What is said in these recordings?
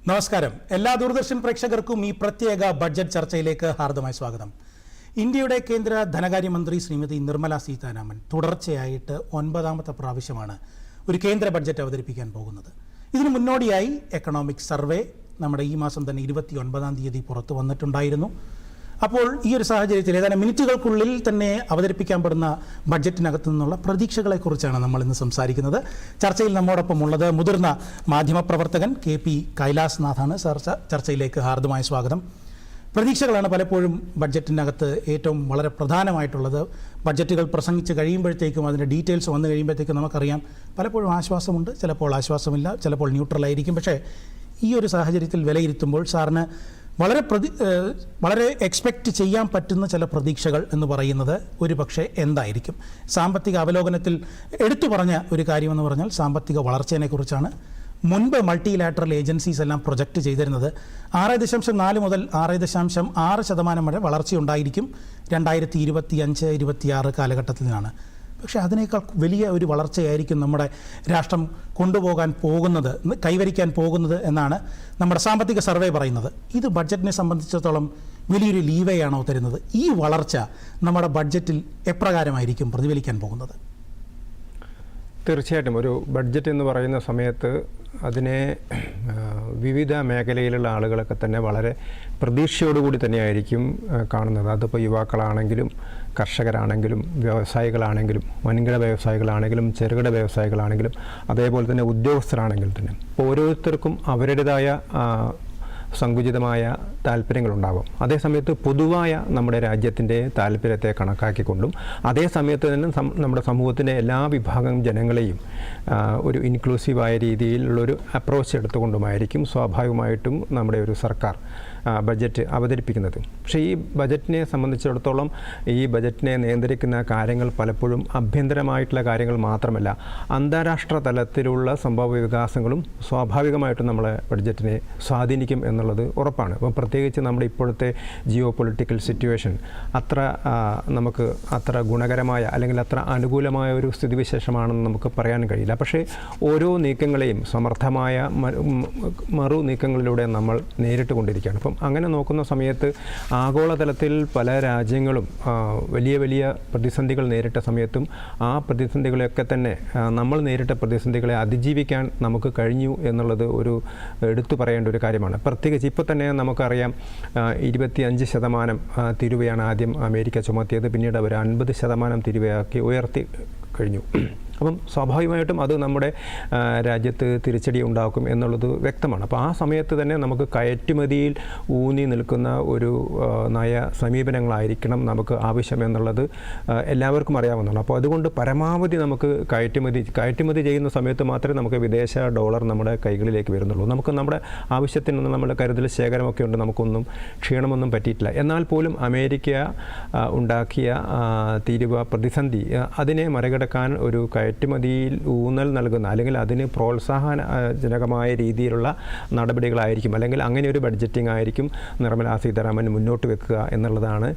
നമസ്കാരം. എല്ലാ ദൂരദർശൻ പ്രേക്ഷകർക്കും ഈ പ്രത്യേക ബഡ്ജറ്റ് ചർച്ചയിലേക്ക് ഹാർദമായ സ്വാഗതം. ഇന്ത്യയുടെ കേന്ദ്ര ധനകാര്യമന്ത്രി ശ്രീമതി നിർമ്മല സീതാരാമൻ തുടർച്ചയായിട്ട് 9ാമത്തെ പ്രാവശ്യമാണ് ഒരു കേന്ദ്ര ബഡ്ജറ്റ് അവതരിപ്പിക്കാൻ പോകുന്നത്. ഇതിനു മുന്നോടിയായി എക്കണോമിക് സർവേ നമ്മുടെ ഈ മാസം തന്നെ 29ാം തീയതി പുറത്തു വന്നിട്ടുണ്ടായിരുന്നു. അപ്പോൾ ഈ ഒരു സാഹചര്യത്തിൽ ഏതാനും മിനിറ്റുകൾക്കുള്ളിൽ തന്നെ അവതരിപ്പിക്കപ്പെടുന്ന ബഡ്ജറ്റിനകത്തു നിന്നുള്ള പ്രതീക്ഷകളെക്കുറിച്ചാണ് നമ്മൾ ഇന്ന് സംസാരിക്കുന്നത്. ചർച്ചയിൽ നമ്മോടൊപ്പം ഉള്ളത് മുതിർന്ന മാധ്യമപ്രവർത്തകൻ KP കൈലാസ്നാഥാണ്. ചർച്ചയിലേക്ക് ഹാർദമായ സ്വാഗതം. പ്രതീക്ഷകളാണ് പലപ്പോഴും ബഡ്ജറ്റിനകത്ത് ഏറ്റവും വളരെ പ്രധാനമായിട്ടുള്ളത്. ബഡ്ജറ്റുകൾ പ്രസംഗിച്ച് കഴിയുമ്പോഴത്തേക്കും അതിൻ്റെ ഡീറ്റെയിൽസ് വന്നു കഴിയുമ്പോഴത്തേക്കും നമുക്കറിയാം പലപ്പോഴും ആശ്വാസമുണ്ട്, ചിലപ്പോൾ ആശ്വാസമില്ല, ചിലപ്പോൾ ന്യൂട്രലായിരിക്കും. പക്ഷേ ഈ ഒരു സാഹചര്യത്തിൽ വിലയിരുത്തുമ്പോൾ സാറിന് വളരെ എക്സ്പെക്റ്റ് ചെയ്യാൻ പറ്റുന്ന ചില പ്രതീക്ഷകൾ എന്ന് പറയുന്നത് ഒരു പക്ഷേ എന്തായിരിക്കും? സാമ്പത്തിക അവലോകനത്തിൽ എടുത്തു പറഞ്ഞ ഒരു കാര്യമെന്ന് പറഞ്ഞാൽ സാമ്പത്തിക വളർച്ചയെക്കുറിച്ചാണ്. മുൻപ് മൾട്ടിലാറ്ററൽ ഏജൻസീസ് എല്ലാം പ്രൊജക്റ്റ് ചെയ്തിരുന്നത് 6.4 മുതൽ 6.6% വരെ വളർച്ചയുണ്ടായിരിക്കും 2025-26 കാലഘട്ടത്തിൽ നിന്നാണ്. പക്ഷേ അതിനേക്കാൾ വലിയ ഒരു വളർച്ചയായിരിക്കും നമ്മുടെ രാഷ്ട്രം കൊണ്ടുപോകാൻ പോകുന്നത്, കൈവരിക്കാൻ പോകുന്നത് എന്നാണ് നമ്മുടെ സാമ്പത്തിക സർവേ പറയുന്നത്. ഇത് ബഡ്ജറ്റിനെ സംബന്ധിച്ചിടത്തോളം വലിയൊരു ലീവേയാണോ തരുന്നത്? ഈ വളർച്ച നമ്മുടെ ബഡ്ജറ്റിൽ എപ്രകാരമായിരിക്കും പ്രതിഫലിക്കാൻ പോകുന്നത്? തീർച്ചയായിട്ടും ഒരു ബഡ്ജറ്റ് എന്ന് പറയുന്ന സമയത്ത് അതിനെ വിവിധ മേഖലയിലുള്ള ആളുകളൊക്കെ തന്നെ വളരെ പ്രതീക്ഷയോടുകൂടി തന്നെയായിരിക്കും കാണുന്നത്. അതിപ്പോൾ യുവാക്കളാണെങ്കിലും കർഷകരാണെങ്കിലും വ്യവസായികളാണെങ്കിലും വൻകിട വ്യവസായികളാണെങ്കിലും ചെറുകിട വ്യവസായികളാണെങ്കിലും അതേപോലെ തന്നെ ഉദ്യോഗസ്ഥരാണെങ്കിലും തന്നെ ഓരോരുത്തർക്കും അവരുടേതായ സങ്കുചിതമായ താല്പര്യങ്ങളുണ്ടാകും. അതേസമയത്ത് പൊതുവായ നമ്മുടെ രാജ്യത്തിൻ്റെ താല്പര്യത്തെ കണക്കാക്കിക്കൊണ്ടും അതേസമയത്ത് തന്നെ നമ്മുടെ സമൂഹത്തിൻ്റെ എല്ലാ വിഭാഗം ജനങ്ങളെയും ഒരു ഇൻക്ലൂസീവായ രീതിയിലുള്ളൊരു അപ്രോച്ച് എടുത്തുകൊണ്ടുമായിരിക്കും സ്വാഭാവികമായിട്ടും നമ്മുടെ ഒരു സർക്കാർ ബഡ്ജറ്റ് അവതരിപ്പിക്കുന്നത്. പക്ഷേ ഈ ബജറ്റിനെ സംബന്ധിച്ചിടത്തോളം ഈ ബജറ്റിനെ നിയന്ത്രിക്കുന്ന കാര്യങ്ങൾ പലപ്പോഴും ആഭ്യന്തരമായിട്ടുള്ള കാര്യങ്ങൾ മാത്രമല്ല, അന്താരാഷ്ട്ര തലത്തിലുള്ള സംഭവ വികാസങ്ങളും സ്വാഭാവികമായിട്ടും നമ്മളെ ബഡ്ജറ്റിനെ സ്വാധീനിക്കും എന്നുള്ളത് ഉറപ്പാണ്. അപ്പം പ്രത്യേകിച്ച് നമ്മുടെ ഇപ്പോഴത്തെ ജിയോ പൊളിറ്റിക്കൽ സിറ്റുവേഷൻ നമുക്ക് അത്ര ഗുണകരമായ അല്ലെങ്കിൽ അത്ര അനുകൂലമായ ഒരു സ്ഥിതിവിശേഷമാണെന്ന് നമുക്ക് പറയാൻ കഴിയില്ല. പക്ഷേ ഓരോ നീക്കങ്ങളെയും സമർത്ഥമായ മറു നീക്കങ്ങളിലൂടെ നമ്മൾ നേരിട്ട് കൊണ്ടിരിക്കുകയാണ്. അപ്പം അങ്ങനെ നോക്കുന്ന സമയത്ത് ആഗോളതലത്തിൽ പല രാജ്യങ്ങളും വലിയ വലിയ പ്രതിസന്ധികൾ നേരിട്ട സമയത്തും ആ പ്രതിസന്ധികളെയൊക്കെ തന്നെ നമ്മൾ നേരിട്ട പ്രതിസന്ധികളെ അതിജീവിക്കാൻ നമുക്ക് കഴിഞ്ഞു എന്നുള്ളത് ഒരു എടുത്തു പറയേണ്ട ഒരു കാര്യമാണ്. പ്രത്യേകിച്ച് ഇപ്പോൾ തന്നെ നമുക്കറിയാം 25% തീരുവയാണ് ആദ്യം അമേരിക്ക ചുമത്തിയത്. പിന്നീട് അവർ 50% തീരുവയാക്കി ഉയർത്തി കഴിഞ്ഞു. അപ്പം സ്വാഭാവികമായിട്ടും അത് നമ്മുടെ രാജ്യത്ത് തിരിച്ചടി ഉണ്ടാക്കും എന്നുള്ളത് വ്യക്തമാണ്. അപ്പോൾ ആ സമയത്ത് തന്നെ നമുക്ക് കയറ്റുമതിയിൽ ഊന്നി നിൽക്കുന്ന ഒരു നയ സമീപനങ്ങളായിരിക്കണം നമുക്ക് ആവശ്യം എന്നുള്ളത് എല്ലാവർക്കും അറിയാവുന്നതാണ്. അപ്പോൾ അതുകൊണ്ട് പരമാവധി നമുക്ക് കയറ്റുമതി ചെയ്യുന്ന സമയത്ത് മാത്രമേ നമുക്ക് വിദേശ ഡോളർ നമ്മുടെ കൈകളിലേക്ക് വരുന്നുള്ളൂ. നമുക്ക് നമ്മുടെ ആവശ്യത്തിനൊന്നും നമ്മുടെ കരുതൽ ശേഖരമൊക്കെ ഉണ്ട്, നമുക്കൊന്നും ക്ഷീണമൊന്നും പറ്റിയിട്ടില്ല. എന്നാൽ പോലും അമേരിക്ക ഉണ്ടാക്കിയ തീരുവ പ്രതിസന്ധി അതിനെ മറികടക്കാൻ ഒരു കയറ്റുമതിയിൽ ഊന്നൽ നൽകുന്ന അല്ലെങ്കിൽ അതിന് പ്രോത്സാഹനജനകമായ രീതിയിലുള്ള നടപടികളായിരിക്കും, അല്ലെങ്കിൽ അങ്ങനെ ഒരു ബഡ്ജറ്റിംഗ് ആയിരിക്കും നിർമ്മലാ സീതാരാമൻ മുന്നോട്ട് വെക്കുക എന്നുള്ളതാണ്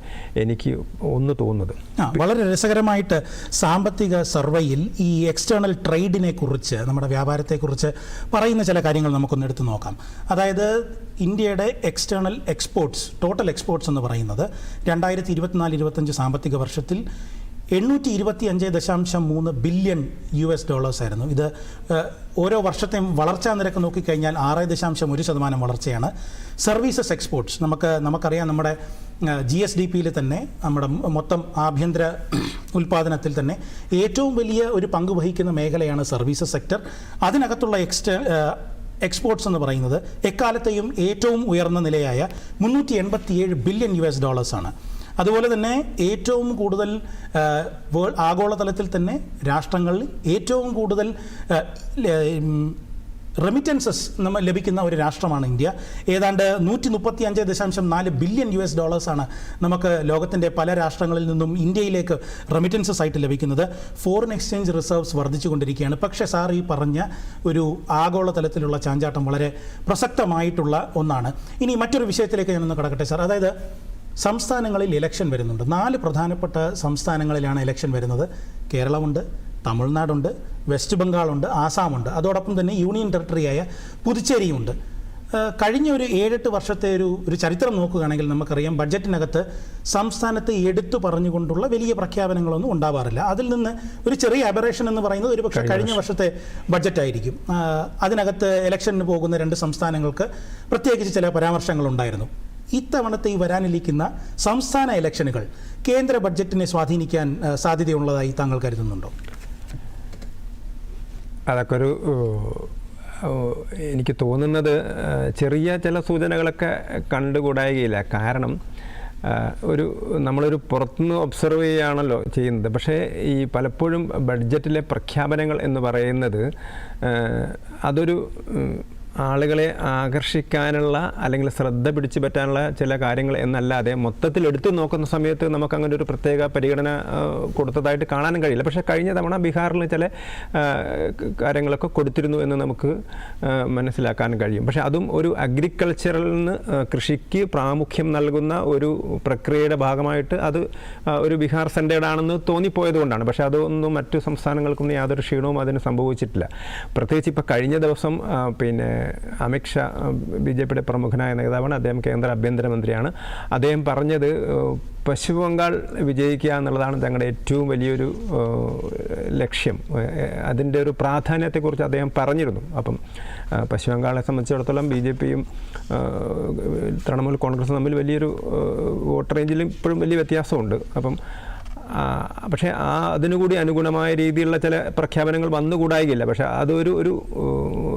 എനിക്ക് ഒന്ന് തോന്നുന്നത്. വളരെ രസകരമായിട്ട് സാമ്പത്തിക സർവേയിൽ ഈ എക്സ്റ്റേണൽ ട്രേഡിനെ കുറിച്ച്, നമ്മുടെ വ്യാപാരത്തെക്കുറിച്ച് പറയുന്ന ചില കാര്യങ്ങൾ നമുക്കൊന്ന് എടുത്തു നോക്കാം. അതായത് ഇന്ത്യയുടെ എക്സ്റ്റേണൽ എക്സ്പോർട്സ്, ടോട്ടൽ എക്സ്പോർട്സ് എന്ന് പറയുന്നത് 2024-25 സാമ്പത്തിക വർഷത്തിൽ $825.3 ബില്യൺ ആയിരുന്നു. ഇത് ഓരോ വർഷത്തെയും വളർച്ചാ നിരക്ക് നോക്കിക്കഴിഞ്ഞാൽ 6.1% വളർച്ചയാണ്. സർവീസസ് എക്സ്പോർട്സ് നമുക്കറിയാം, നമ്മുടെ GSDPയിൽ തന്നെ നമ്മുടെ മൊത്തം ആഭ്യന്തര ഉൽപ്പാദനത്തിൽ തന്നെ ഏറ്റവും വലിയ ഒരു പങ്ക് വഹിക്കുന്ന മേഖലയാണ് സർവീസസ് സെക്ടർ. അതിനകത്തുള്ള എക്സ്പോർട്സ് എന്ന് പറയുന്നത് എക്കാലത്തെയും ഏറ്റവും ഉയർന്ന നിലയായ $387 ബില്യൺ ആണ്. അതുപോലെ തന്നെ ഏറ്റവും കൂടുതൽ ആഗോളതലത്തിൽ തന്നെ രാഷ്ട്രങ്ങളിൽ ഏറ്റവും കൂടുതൽ റെമിറ്റൻസസ് നമ്മൾ ലഭിക്കുന്ന ഒരു രാഷ്ട്രമാണ് ഇന്ത്യ. ഏതാണ്ട് $135.4 ബില്യൺ ആണ് നമുക്ക് ലോകത്തിൻ്റെ പല രാഷ്ട്രങ്ങളിൽ നിന്നും ഇന്ത്യയിലേക്ക് റെമിറ്റൻസസ് ആയിട്ട് ലഭിക്കുന്നത്. ഫോറിൻ എക്സ്ചേഞ്ച് റിസർവ്സ് വർദ്ധിച്ചുകൊണ്ടിരിക്കുകയാണ്. പക്ഷേ സാർ ഈ പറഞ്ഞ ഒരു ആഗോളതലത്തിലുള്ള ചാഞ്ചാട്ടം വളരെ പ്രസക്തമായിട്ടുള്ള ഒന്നാണ്. ഇനി മറ്റൊരു വിഷയത്തിലേക്ക് ഞാനൊന്ന് കടക്കട്ടെ സാർ. അതായത് സംസ്ഥാനങ്ങളിൽ ഇലക്ഷൻ വരുന്നുണ്ട്. 4 പ്രധാനപ്പെട്ട സംസ്ഥാനങ്ങളിലാണ് ഇലക്ഷൻ വരുന്നത്. കേരളമുണ്ട്, തമിഴ്നാടുണ്ട്, വെസ്റ്റ് ബംഗാളുണ്ട്, ആസാമുണ്ട്, അതോടൊപ്പം തന്നെ യൂണിയൻ ടെറിട്ടറിയായ പുതുച്ചേരിയുമുണ്ട്. കഴിഞ്ഞ ഒരു 7-8 വർഷത്തെ ഒരു ചരിത്രം നോക്കുകയാണെങ്കിൽ നമുക്കറിയാം ബഡ്ജറ്റിനകത്ത് സംസ്ഥാനത്ത് എടുത്തു പറഞ്ഞുകൊണ്ടുള്ള വലിയ പ്രഖ്യാപനങ്ങളൊന്നും ഉണ്ടാവാറില്ല. അതിൽ നിന്ന് ഒരു ചെറിയ അബറേഷൻ എന്ന് പറയുന്നത് ഒരു പക്ഷേ കഴിഞ്ഞ വർഷത്തെ ബഡ്ജറ്റായിരിക്കും. അതിനകത്ത് ഇലക്ഷന് പോകുന്ന 2 സംസ്ഥാനങ്ങൾക്ക് പ്രത്യേകിച്ച് ചില പരാമർശങ്ങളുണ്ടായിരുന്നു. ഇത്തവണത്തെ ഈ വരാനിരിക്കുന്ന സംസ്ഥാന ഇലക്ഷനുകൾ കേന്ദ്ര ബഡ്ജറ്റിനെ സ്വാധീനിക്കാൻ സാധ്യതയുള്ളതായി താങ്കൾ കരുതുന്നുണ്ടോ? അതൊക്കെ എനിക്ക് തോന്നുന്നത് ചെറിയ ചില സൂചനകളൊക്കെ കണ്ടുകൂടായികയില്ല. കാരണം നമ്മളൊരു പുറത്തുനിന്ന് ഒബ്സർവ് ചെയ്യുകയാണല്ലോ ചെയ്യുന്നത്. പക്ഷേ ഈ പലപ്പോഴും ബഡ്ജറ്റിലെ പ്രഖ്യാപനങ്ങൾ എന്ന് പറയുന്നത് അതൊരു ആളുകളെ ആകർഷിക്കാനുള്ള അല്ലെങ്കിൽ ശ്രദ്ധ പിടിച്ചു പറ്റാനുള്ള ചില കാര്യങ്ങൾ എന്നല്ലാതെ മൊത്തത്തിൽ എടുത്തു നോക്കുന്ന സമയത്ത് നമുക്കങ്ങനെ ഒരു പ്രത്യേക പരിഗണന കൊടുത്തതായിട്ട് കാണാനും കഴിയില്ല. പക്ഷേ കഴിഞ്ഞ തവണ ബീഹാറിൽ ചില കാര്യങ്ങളൊക്കെ കൊടുത്തിരുന്നു എന്ന് നമുക്ക് മനസ്സിലാക്കാൻ കഴിയും. പക്ഷേ അതും ഒരു അഗ്രികൾച്ചറിൽ നിന്ന് കൃഷിക്ക് പ്രാമുഖ്യം നൽകുന്ന ഒരു പ്രക്രിയയുടെ ഭാഗമായിട്ട് അത് ഒരു ബീഹാർ സെൻറ്റേഡ് ആണെന്ന് തോന്നിപ്പോയത് കൊണ്ടാണ്. പക്ഷേ അതൊന്നും മറ്റു സംസ്ഥാനങ്ങൾക്കൊന്നും യാതൊരു ക്ഷീണവും അതിന് സംഭവിച്ചിട്ടില്ല. പ്രത്യേകിച്ച് ഇപ്പോൾ കഴിഞ്ഞ ദിവസം പിന്നെ അമിത്ഷാ ബി.ജെ.പിയുടെ പ്രമുഖനായ നേതാവാണ്, അദ്ദേഹം കേന്ദ്ര ആഭ്യന്തരമന്ത്രിയാണ്. അദ്ദേഹം പറഞ്ഞത് പശ്ചിമ ബംഗാൾ വിജയിക്കുക എന്നുള്ളതാണ് തങ്ങളുടെ ഏറ്റവും വലിയൊരു ലക്ഷ്യം. അതിൻ്റെ ഒരു പ്രാധാന്യത്തെക്കുറിച്ച് അദ്ദേഹം പറഞ്ഞിരുന്നു. അപ്പം പശ്ചിമ ബംഗാളിനെ സംബന്ധിച്ചിടത്തോളം ബി.ജെ.പിയും തൃണമൂൽ കോൺഗ്രസും തമ്മിൽ വലിയൊരു വോട്ട് റേഞ്ചിലും ഇപ്പോഴും വലിയ വ്യത്യാസമുണ്ട്. അപ്പം പക്ഷേ അതിനുകൂടി അനുഗുണമായ രീതിയിലുള്ള ചില പ്രഖ്യാപനങ്ങൾ വന്നുകൂടായില്ല. പക്ഷേ അതൊരു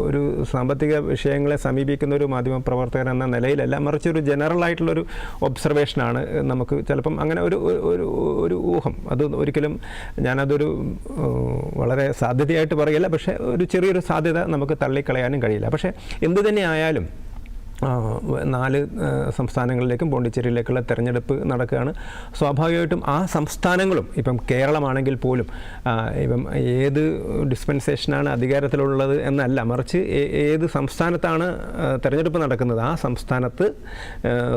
ഒരു സാമ്പത്തിക വിഷയങ്ങളെ സമീപിക്കുന്ന ഒരു മാധ്യമപ്രവർത്തകൻ എന്ന നിലയിലല്ല, മറിച്ച് ഒരു ജനറൽ ആയിട്ടുള്ളൊരു ഒബ്സർവേഷനാണ്. നമുക്ക് ചിലപ്പം അങ്ങനെ ഒരു ഊഹം, അത് ഒരിക്കലും ഞാനതൊരു വളരെ സാധ്യതയായിട്ട് പറയില്ല. പക്ഷേ ഒരു ചെറിയൊരു സാധ്യത നമുക്ക് തള്ളിക്കളയാനും കഴിയില്ല. പക്ഷേ എന്തു തന്നെ ആയാലും 4 സംസ്ഥാനങ്ങളിലേക്കും പോണ്ടിച്ചേരിയിലേക്കുള്ള തെരഞ്ഞെടുപ്പ് നടക്കുകയാണ്. സ്വാഭാവികമായിട്ടും ആ സംസ്ഥാനങ്ങളും ഇപ്പം കേരളമാണെങ്കിൽ പോലും ഇപ്പം ഏത് ഡിസ്പെൻസേഷനാണ് അധികാരത്തിലുള്ളത് എന്നല്ല, മറിച്ച് ഏത് സംസ്ഥാനത്താണ് തെരഞ്ഞെടുപ്പ് നടക്കുന്നത് ആ സംസ്ഥാനത്ത്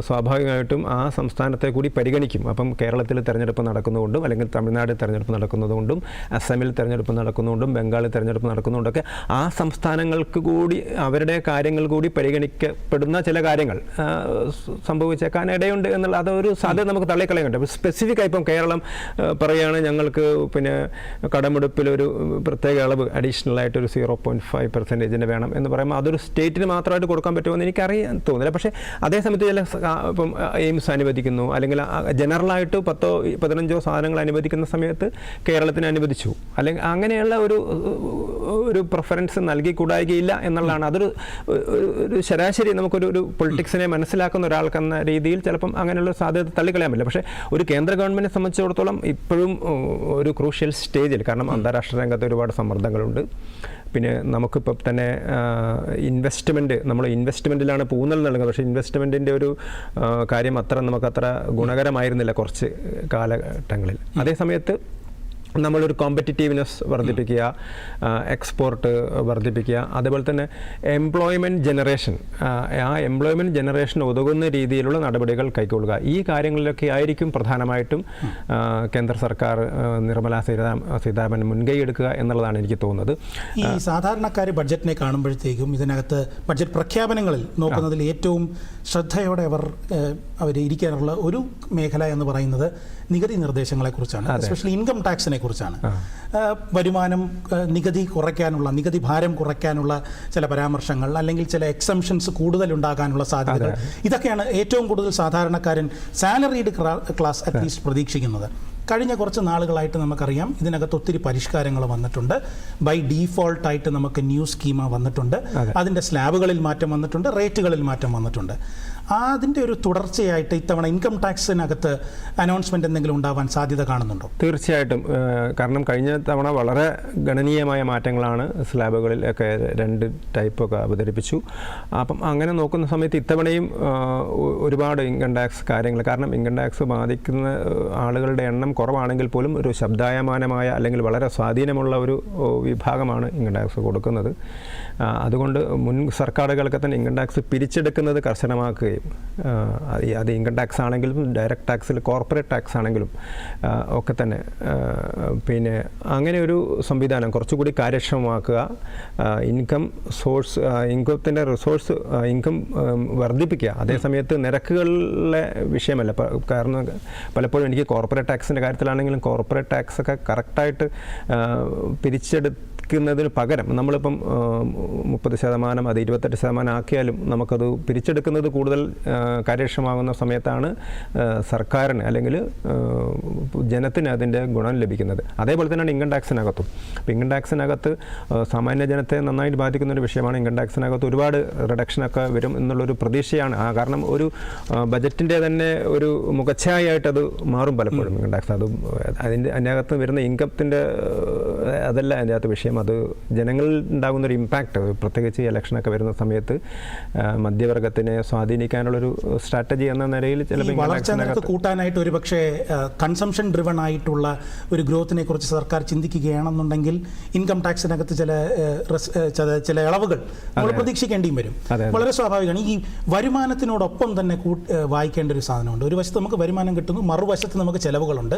സ്വാഭാവികമായിട്ടും ആ സംസ്ഥാനത്തെ കൂടി പരിഗണിക്കും. അപ്പം കേരളത്തിൽ തെരഞ്ഞെടുപ്പ് നടക്കുന്നതുകൊണ്ടും അല്ലെങ്കിൽ തമിഴ്നാട് തെരഞ്ഞെടുപ്പ് നടക്കുന്നതുകൊണ്ടും അസമിൽ തെരഞ്ഞെടുപ്പ് നടക്കുന്നതുകൊണ്ടും ബംഗാളിൽ തെരഞ്ഞെടുപ്പ് നടക്കുന്നതുകൊണ്ടൊക്കെ ആ സംസ്ഥാനങ്ങൾക്ക് കൂടി അവരുടെ കാര്യങ്ങൾ കൂടി പരിഗണിക്കപ്പെടുന്ന ചില കാര്യങ്ങൾ സംഭവിച്ചേക്കാൻ ഇടയുണ്ട് എന്നുള്ള അതൊരു സാധ്യത നമുക്ക് തള്ളിക്കളയുന്നുണ്ട്. അപ്പോൾ സ്പെസിഫിക്കായി ഇപ്പം കേരളം പറയുകയാണ് ഞങ്ങൾക്ക് പിന്നെ കടമെടുപ്പിലൊരു പ്രത്യേക അളവ് അഡീഷണലായിട്ടൊരു 0.5% വേണം എന്ന് പറയുമ്പോൾ അതൊരു സ്റ്റേറ്റിന് മാത്രമായിട്ട് കൊടുക്കാൻ പറ്റുമെന്ന് എനിക്കറിയാൻ തോന്നില്ല. പക്ഷേ അതേസമയത്ത് ചില ഇപ്പം എയിംസ് അനുവദിക്കുന്നു അല്ലെങ്കിൽ ജനറലായിട്ട് 10-15 സാധനങ്ങൾ അനുവദിക്കുന്ന സമയത്ത് കേരളത്തിന് അനുവദിച്ചു, അല്ലെങ്കിൽ അങ്ങനെയുള്ള ഒരു പ്രിഫറൻസ് നൽകിക്കൂടായികയില്ല എന്നുള്ളതാണ്. അതൊരു ശരാശരി നമുക്കൊരു പൊളിറ്റിക്സിനെ മനസ്സിലാക്കുന്ന ഒരാൾക്കെന്ന രീതിയിൽ ചിലപ്പം അങ്ങനെയുള്ള സാധ്യത തള്ളിക്കളയാൻ പറ്റില്ല. പക്ഷേ ഒരു കേന്ദ്ര ഗവൺമെൻറ്റിനെ സംബന്ധിച്ചിടത്തോളം ഇപ്പോഴും ഒരു ക്രൂഷ്യൽ സ്റ്റേജിൽ, കാരണം അന്താരാഷ്ട്ര രംഗത്ത് ഒരുപാട് സമ്മർദ്ദങ്ങളുണ്ട്. പിന്നെ നമുക്കിപ്പോൾ തന്നെ നമ്മൾ ഇൻവെസ്റ്റ്മെൻറ്റിലാണ് ഊന്നൽ നൽകുന്നത്. പക്ഷേ ഇൻവെസ്റ്റ്മെൻറ്റിൻ്റെ ഒരു കാര്യം നമുക്കത്ര ഗുണകരമായിരുന്നില്ല കുറച്ച് കാലഘട്ടങ്ങളിൽ. അതേസമയത്ത് നമ്മളൊരു കോമ്പറ്റിറ്റീവ്നെസ് വർദ്ധിപ്പിക്കുക, എക്സ്പോർട്ട് വർദ്ധിപ്പിക്കുക, അതേപോലെ തന്നെ എംപ്ലോയ്മെൻറ്റ് ജനറേഷൻ, ആ എംപ്ലോയ്മെൻറ്റ് ജനറേഷൻ ഉതകുന്ന രീതിയിലുള്ള നടപടികൾ കൈക്കൊള്ളുക. ഈ കാര്യങ്ങളിലൊക്കെ ആയിരിക്കും പ്രധാനമായിട്ടും കേന്ദ്ര സർക്കാർ നിർമ്മലാ സീതാരാമൻ മുൻകൈ എടുക്കുക എന്നുള്ളതാണ് എനിക്ക് തോന്നുന്നത്. ഈ സാധാരണക്കാർ ബഡ്ജറ്റിനെ കാണുമ്പോഴത്തേക്കും ഇതിനകത്ത് ബഡ്ജറ്റ് പ്രഖ്യാപനങ്ങളിൽ നോക്കുന്നതിൽ ഏറ്റവും ശ്രദ്ധയോടെ അവർ ഇരിക്കാനുള്ള ഒരു മേഖല എന്ന് പറയുന്നത് നികുതി നിർദ്ദേശങ്ങളെക്കുറിച്ചാണ്, എസ്പെഷ്യലി ഇൻകം ടാക്സിനെ കുറിച്ചാണ്. വരുമാനം നികുതി ഭാരം കുറയ്ക്കാനുള്ള ചില പരാമർശങ്ങൾ, അല്ലെങ്കിൽ ചില എക്സംഷൻസ് കൂടുതലുണ്ടാകാനുള്ള സാധ്യതകൾ, ഇതൊക്കെയാണ് ഏറ്റവും കൂടുതൽ സാധാരണക്കാരൻ സാലറീഡ് ക്ലാസ് അറ്റ്ലീസ്റ്റ് പ്രതീക്ഷിക്കുന്നത്. കഴിഞ്ഞ കുറച്ച് നാളുകളായിട്ട് നമുക്കറിയാം ഇതിനകത്ത് ഒത്തിരി പരിഷ്കാരങ്ങൾ വന്നിട്ടുണ്ട്. ബൈ ഡീഫോൾട്ടായിട്ട് നമുക്ക് ന്യൂ സ്കീമ വന്നിട്ടുണ്ട്, അതിൻ്റെ സ്ലാബുകളിൽ മാറ്റം വന്നിട്ടുണ്ട്, റേറ്റുകളിൽ മാറ്റം വന്നിട്ടുണ്ട്. അതിൻ്റെ ഒരു തുടർച്ചയായിട്ട് ഇത്തവണ ഇൻകം ടാക്സിനകത്ത് അനൗൺസ്മെൻറ്റ് എന്തെങ്കിലും ഉണ്ടാവാൻ സാധ്യത കാണുന്നുണ്ടോ? തീർച്ചയായിട്ടും. കാരണം കഴിഞ്ഞ തവണ വളരെ ഗണനീയമായ മാറ്റങ്ങളാണ് സ്ലാബുകളിൽ ഒക്കെ 2 ടൈപ്പൊക്കെ അവതരിപ്പിച്ചു. അപ്പം അങ്ങനെ നോക്കുന്ന സമയത്ത് ഇത്തവണയും ഒരുപാട് ഇൻകം ടാക്സ് കാര്യങ്ങൾ, കാരണം ഇൻകം ടാക്സ് ബാധിക്കുന്ന ആളുകളുടെ എണ്ണം കുറവാണെങ്കിൽ പോലും ഒരു ശബ്ദായമാനമായ അല്ലെങ്കിൽ വളരെ സ്വാധീനമുള്ള ഒരു വിഭാഗമാണ് ഇൻകം ടാക്സ് കൊടുക്കുന്നത്. അതുകൊണ്ട് മുൻ സർക്കാരുകളൊക്കെ തന്നെ ഇൻകം ടാക്സ് പിരിച്ചെടുക്കുന്നത് കർശനമാക്കുകയും കുറയ്ക്കുകയും അത് ഇൻകം ടാക്സ് ആണെങ്കിലും ഡയറക്റ്റ് ടാക്സിൽ കോർപ്പറേറ്റ് ടാക്സ് ആണെങ്കിലും ഒക്കെ തന്നെ പിന്നെ അങ്ങനെ ഒരു സംവിധാനം കുറച്ചുകൂടി കാര്യക്ഷമമാക്കുക, ഇൻകത്തിൻ്റെ റിസോഴ്സ് ഇൻകം വർദ്ധിപ്പിക്കുക. അതേസമയത്ത് നിരക്കുകളിലെ വിഷയമല്ല. കാരണം പലപ്പോഴും എനിക്ക് കോർപ്പറേറ്റ് ടാക്സിൻ്റെ കാര്യത്തിലാണെങ്കിലും കോർപ്പറേറ്റ് ടാക്സൊക്കെ കറക്റ്റായിട്ട് പിരിച്ചെടുക്കുന്നതിന് പകരം നമ്മളിപ്പം 30% അത് 28% ആക്കിയാലും നമുക്കത് പിരിച്ചെടുക്കുന്നത് കൂടുതൽ കാര്യക്ഷമമാകുന്ന സമയത്താണ് സർക്കാരിന് അല്ലെങ്കിൽ ജനത്തിന് അതിൻ്റെ ഗുണം ലഭിക്കുന്നത്. അതേപോലെ തന്നെയാണ് ഇൻകം ടാക്സിനകത്തും. അപ്പോൾ ഇൻകം ടാക്സിനകത്ത് സാമാന്യ ജനത്തെ നന്നായിട്ട് ബാധിക്കുന്ന ഒരു വിഷയമാണ്. ഇൻകം ടാക്സിനകത്ത് ഒരുപാട് റിഡക്ഷനൊക്കെ വരും എന്നുള്ളൊരു പ്രതീക്ഷയാണ്. കാരണം ഒരു ബജറ്റിൻ്റെ തന്നെ ഒരു മുഖച്ഛായായിട്ടത് മാറും പലപ്പോഴും ഇൻകം ടാക്സ്. അതിനകത്ത് വരുന്ന ഇൻകത്തിൻ്റെ അതല്ല അതിൻ്റെ അകത്ത് വിഷയം. അത് ജനങ്ങളിൽ ഉണ്ടാകുന്നൊരു ഇമ്പാക്റ്റ്, പ്രത്യേകിച്ച് ഇലക്ഷനൊക്കെ വരുന്ന സമയത്ത് മധ്യവർഗത്തിനെ സ്വാധീനിക്കാനുള്ളൊരു സ്ട്രാറ്റജി എന്ന നിലയിൽ ചിലപ്പോൾ വളർച്ചാ നിരക്ക് കൂട്ടാനായിട്ട് ഒരു പക്ഷേ കൺസംഷൻ ഡ്രിവൺ ആയിട്ടുള്ള ഒരു ഗ്രോത്തിനെ കുറിച്ച് സർക്കാർ ചിന്തിക്കുകയാണെന്നുണ്ടെങ്കിൽ ഇൻകം ടാക്സിനകത്ത് ചില ഇളവുകൾ നമ്മൾ പ്രതീക്ഷിക്കേണ്ടിയും വരും. വളരെ സ്വാഭാവികമാണ്. ഈ വരുമാനത്തിനോടൊപ്പം തന്നെ വായിക്കേണ്ട ഒരു സാധനമുണ്ട്. ഒരു വശത്ത് നമുക്ക് വരുമാനം കിട്ടുന്നു, മറുവശത്ത് നമുക്ക് ചെലവുകളുണ്ട്.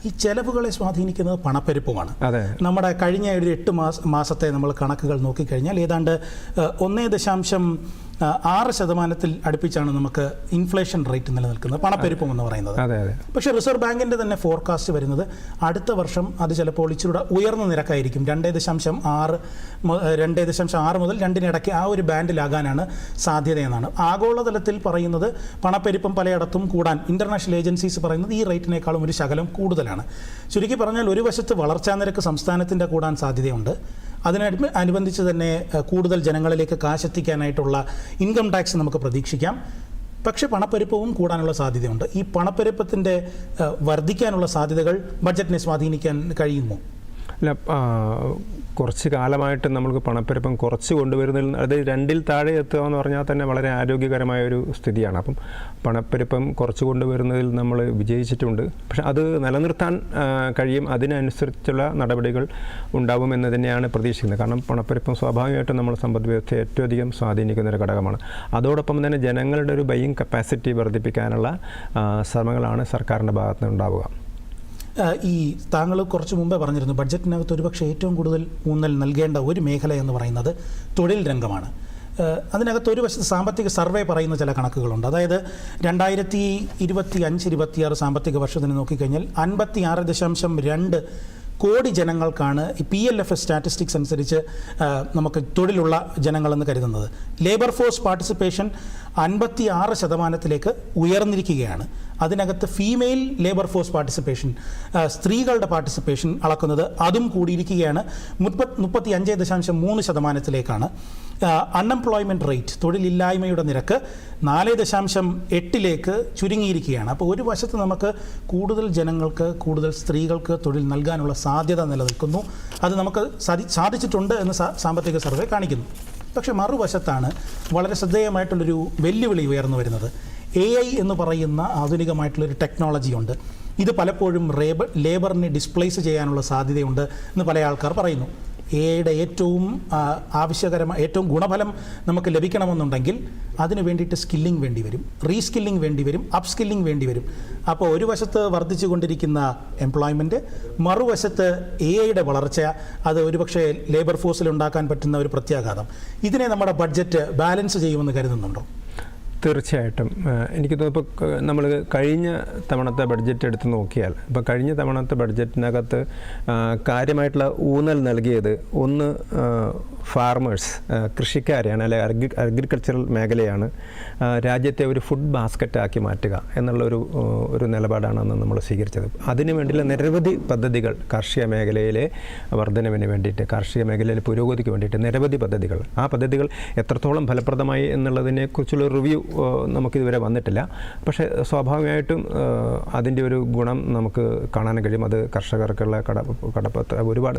ഈ ചെലവുകളെ സ്വാധീനിക്കുന്നത് പണപ്പെരുപ്പമാണ്. നമ്മുടെ കഴിഞ്ഞ ഒരു 8 മാസത്തെ നമ്മൾ കണക്കുകൾ നോക്കിക്കഴിഞ്ഞാൽ ഏതാണ്ട് 1.6% അടുപ്പിച്ചാണ് നമുക്ക് ഇൻഫ്ലേഷൻ റേറ്റ് നിലനിൽക്കുന്നത്, പണപ്പെരുപ്പം എന്ന് പറയുന്നത്. പക്ഷേ റിസർവ് ബാങ്കിൻ്റെ തന്നെ ഫോർകാസ്റ്റ് വരുന്നത് അടുത്ത വർഷം അത് ചിലപ്പോൾ ഇച്ചിരി ഉയർന്ന നിരക്കായിരിക്കും. 2.6 മുതൽ 2 ആ ഒരു ബാൻഡിലാകാനാണ് സാധ്യതയെന്നാണ്. ആഗോളതലത്തിൽ പറയുന്നത് പണപ്പെരുപ്പം പലയിടത്തും കൂടാൻ ഇൻ്റർനാഷണൽ ഏജൻസീസ് പറയുന്നത് ഈ റേറ്റിനേക്കാളും ഒരു ശകലം കൂടുതലാണ്. ചുരുക്കി പറഞ്ഞാൽ ഒരു വശത്ത് വളർച്ചാ നിരക്ക് സംസ്ഥാനത്തിൻ്റെ കൂടാൻ സാധ്യതയുണ്ട്. അതിനനുബന്ധിച്ച് തന്നെ കൂടുതൽ ജനങ്ങളിലേക്ക് കാശെത്തിക്കാനായിട്ടുള്ള ഇൻകം ടാക്സ് നമുക്ക് പ്രതീക്ഷിക്കാം. പക്ഷേ പണപ്പെരുപ്പവും കൂടാനുള്ള സാധ്യതയുണ്ട്. ഈ പണപ്പെരുപ്പത്തിൻ്റെ വർദ്ധിക്കാനുള്ള സാധ്യതകൾ ബഡ്ജറ്റിനെ സ്വാധീനിക്കാൻ കഴിയുമോ? അല്ല, കുറച്ച് കാലമായിട്ട് നമ്മൾക്ക് പണപ്പെരുപ്പം കുറച്ച് കൊണ്ടുവരുന്നതിൽ അത് 2ൽ താഴെ എത്തുക എന്ന് പറഞ്ഞാൽ തന്നെ വളരെ ആരോഗ്യകരമായ ഒരു സ്ഥിതിയാണ്. അപ്പം പണപ്പെരുപ്പം കുറച്ച് കൊണ്ടുവരുന്നതിൽ നമ്മൾ വിജയിച്ചിട്ടുണ്ട്. പക്ഷെ അത് നിലനിർത്താൻ കഴിയും. അതിനനുസരിച്ചുള്ള നടപടികൾ ഉണ്ടാവുമെന്ന് തന്നെയാണ് പ്രതീക്ഷിക്കുന്നത്. കാരണം പണപ്പെരുപ്പം സ്വാഭാവികമായിട്ടും നമ്മുടെ സമ്പദ് വ്യവസ്ഥയെ ഏറ്റവും അധികം സ്വാധീനിക്കുന്ന ഒരു ഘടകമാണ്. അതോടൊപ്പം തന്നെ ജനങ്ങളുടെ ഒരു ബൈയിങ് കപ്പാസിറ്റി വർദ്ധിപ്പിക്കാനുള്ള ശ്രമങ്ങളാണ് സർക്കാരിൻ്റെ ഭാഗത്ത് നിന്ന് ഉണ്ടാവുക. ഈ താങ്കൾ കുറച്ച് മുമ്പേ പറഞ്ഞിരുന്നു ബഡ്ജറ്റിനകത്ത് ഒരുപക്ഷെ ഏറ്റവും കൂടുതൽ ഊന്നൽ നൽകേണ്ട ഒരു മേഖല എന്ന് പറയുന്നത് തൊഴിൽ രംഗമാണ്. അതിനകത്ത് ഒരു വശത്ത് സാമ്പത്തിക സർവേ പറയുന്ന ചില കണക്കുകളുണ്ട്. അതായത് 2025-26 സാമ്പത്തിക വർഷത്തിന് നോക്കിക്കഴിഞ്ഞാൽ 56.2 കോടി ജനങ്ങൾക്കാണ് ഈ PLFS സ്റ്റാറ്റിസ്റ്റിക്സ് അനുസരിച്ച് നമുക്ക് തൊഴിലുള്ള ജനങ്ങളെന്ന് കരുതുന്നത്. Labour force participation 56% ഉയർന്നിരിക്കുകയാണ്. അതിനകത്ത് ഫീമെയിൽ ലേബർ ഫോഴ്സ് പാർട്ടിസിപ്പേഷൻ, സ്ത്രീകളുടെ പാർട്ടിസിപ്പേഷൻ അളക്കുന്നത് അതും കൂടിയിരിക്കുകയാണ്. 35.3%. അൺഎംപ്ലോയ്മെൻറ്റ് റേറ്റ്, തൊഴിലില്ലായ്മയുടെ നിരക്ക് 4.8 ചുരുങ്ങിയിരിക്കുകയാണ്. അപ്പോൾ ഒരു വശത്ത് നമുക്ക് കൂടുതൽ ജനങ്ങൾക്ക്, കൂടുതൽ സ്ത്രീകൾക്ക് തൊഴിൽ നൽകാനുള്ള സാധ്യത നിലനിൽക്കുന്നു. അത് നമുക്ക് സാധിച്ചിട്ടുണ്ട് എന്ന് സാമ്പത്തിക സർവേ കാണിക്കുന്നു. പക്ഷേ മറുവശത്താണ് വളരെ ശ്രദ്ധേയമായിട്ടുള്ളൊരു വെല്ലുവിളി ഉയർന്നു വരുന്നത്. AI എന്ന് പറയുന്ന ആധുനികമായിട്ടുള്ളൊരു ടെക്നോളജിയുണ്ട്. ഇത് പലപ്പോഴും ലേബറിനെ ഡിസ്പ്ലേസ് ചെയ്യാനുള്ള സാധ്യതയുണ്ട് എന്ന് പല ആൾക്കാർ പറയുന്നു. AI ഏറ്റവും ഏറ്റവും ഗുണഫലം നമുക്ക് ലഭിക്കണമെന്നുണ്ടെങ്കിൽ അതിന് വേണ്ടിയിട്ട് സ്കില്ലിംഗ് വേണ്ടി വരും, റീസ്കില്ലിംഗ് വേണ്ടി വരും, അപ്പ് സ്കില്ലിംഗ് വേണ്ടി വരും. അപ്പോൾ ഒരു വശത്ത് വർദ്ധിച്ചുകൊണ്ടിരിക്കുന്ന എംപ്ലോയ്മെൻറ്റ്, മറുവശത്ത് AI വളർച്ച, അത് ഒരുപക്ഷെ ലേബർ ഫോഴ്സിൽ ഉണ്ടാക്കാൻ പറ്റുന്ന ഒരു പ്രത്യാഘാതം. ഇതിനെ നമ്മുടെ ബഡ്ജറ്റ് ബാലൻസ് ചെയ്യുമെന്ന് കരുതുന്നുണ്ടോ? തീർച്ചയായിട്ടും. എനിക്ക് തോന്നുന്നു ഇപ്പോൾ നമ്മൾ കഴിഞ്ഞ തവണത്തെ ബഡ്ജറ്റ് എടുത്ത് നോക്കിയാൽ, ഇപ്പോൾ കഴിഞ്ഞ തവണത്തെ ബഡ്ജറ്റിനകത്ത് കാര്യമായിട്ടുള്ള ഊന്നൽ നൽകിയത് ഒന്ന് ഫാർമേഴ്സ്, കൃഷിക്കാരെയാണ്, അല്ലെ അഗ്രികൾച്ചറൽ മേഖലയാണ് രാജ്യത്തെ ഒരു ഫുഡ് ബാസ്ക്കറ്റാക്കി മാറ്റുക ഒരു നിലപാടാണ് അന്ന് നമ്മൾ സ്വീകരിച്ചത്. അതിനു വേണ്ടിയുള്ള നിരവധി പദ്ധതികൾ, കാർഷിക മേഖലയിലെ വർധനവിന് വേണ്ടിയിട്ട്, കാർഷിക മേഖലയിലെ പുരോഗതിക്ക് വേണ്ടിയിട്ട് നിരവധി പദ്ധതികൾ. ആ പദ്ധതികൾ എത്രത്തോളം ഫലപ്രദമായി എന്നുള്ളതിനെക്കുറിച്ചുള്ള റിവ്യൂ നമുക്കിതുവരെ വന്നിട്ടില്ല. പക്ഷേ സ്വാഭാവികമായിട്ടും അതിൻ്റെ ഒരു ഗുണം നമുക്ക് കാണാൻ കഴിയും. അത് കർഷകർക്കുള്ള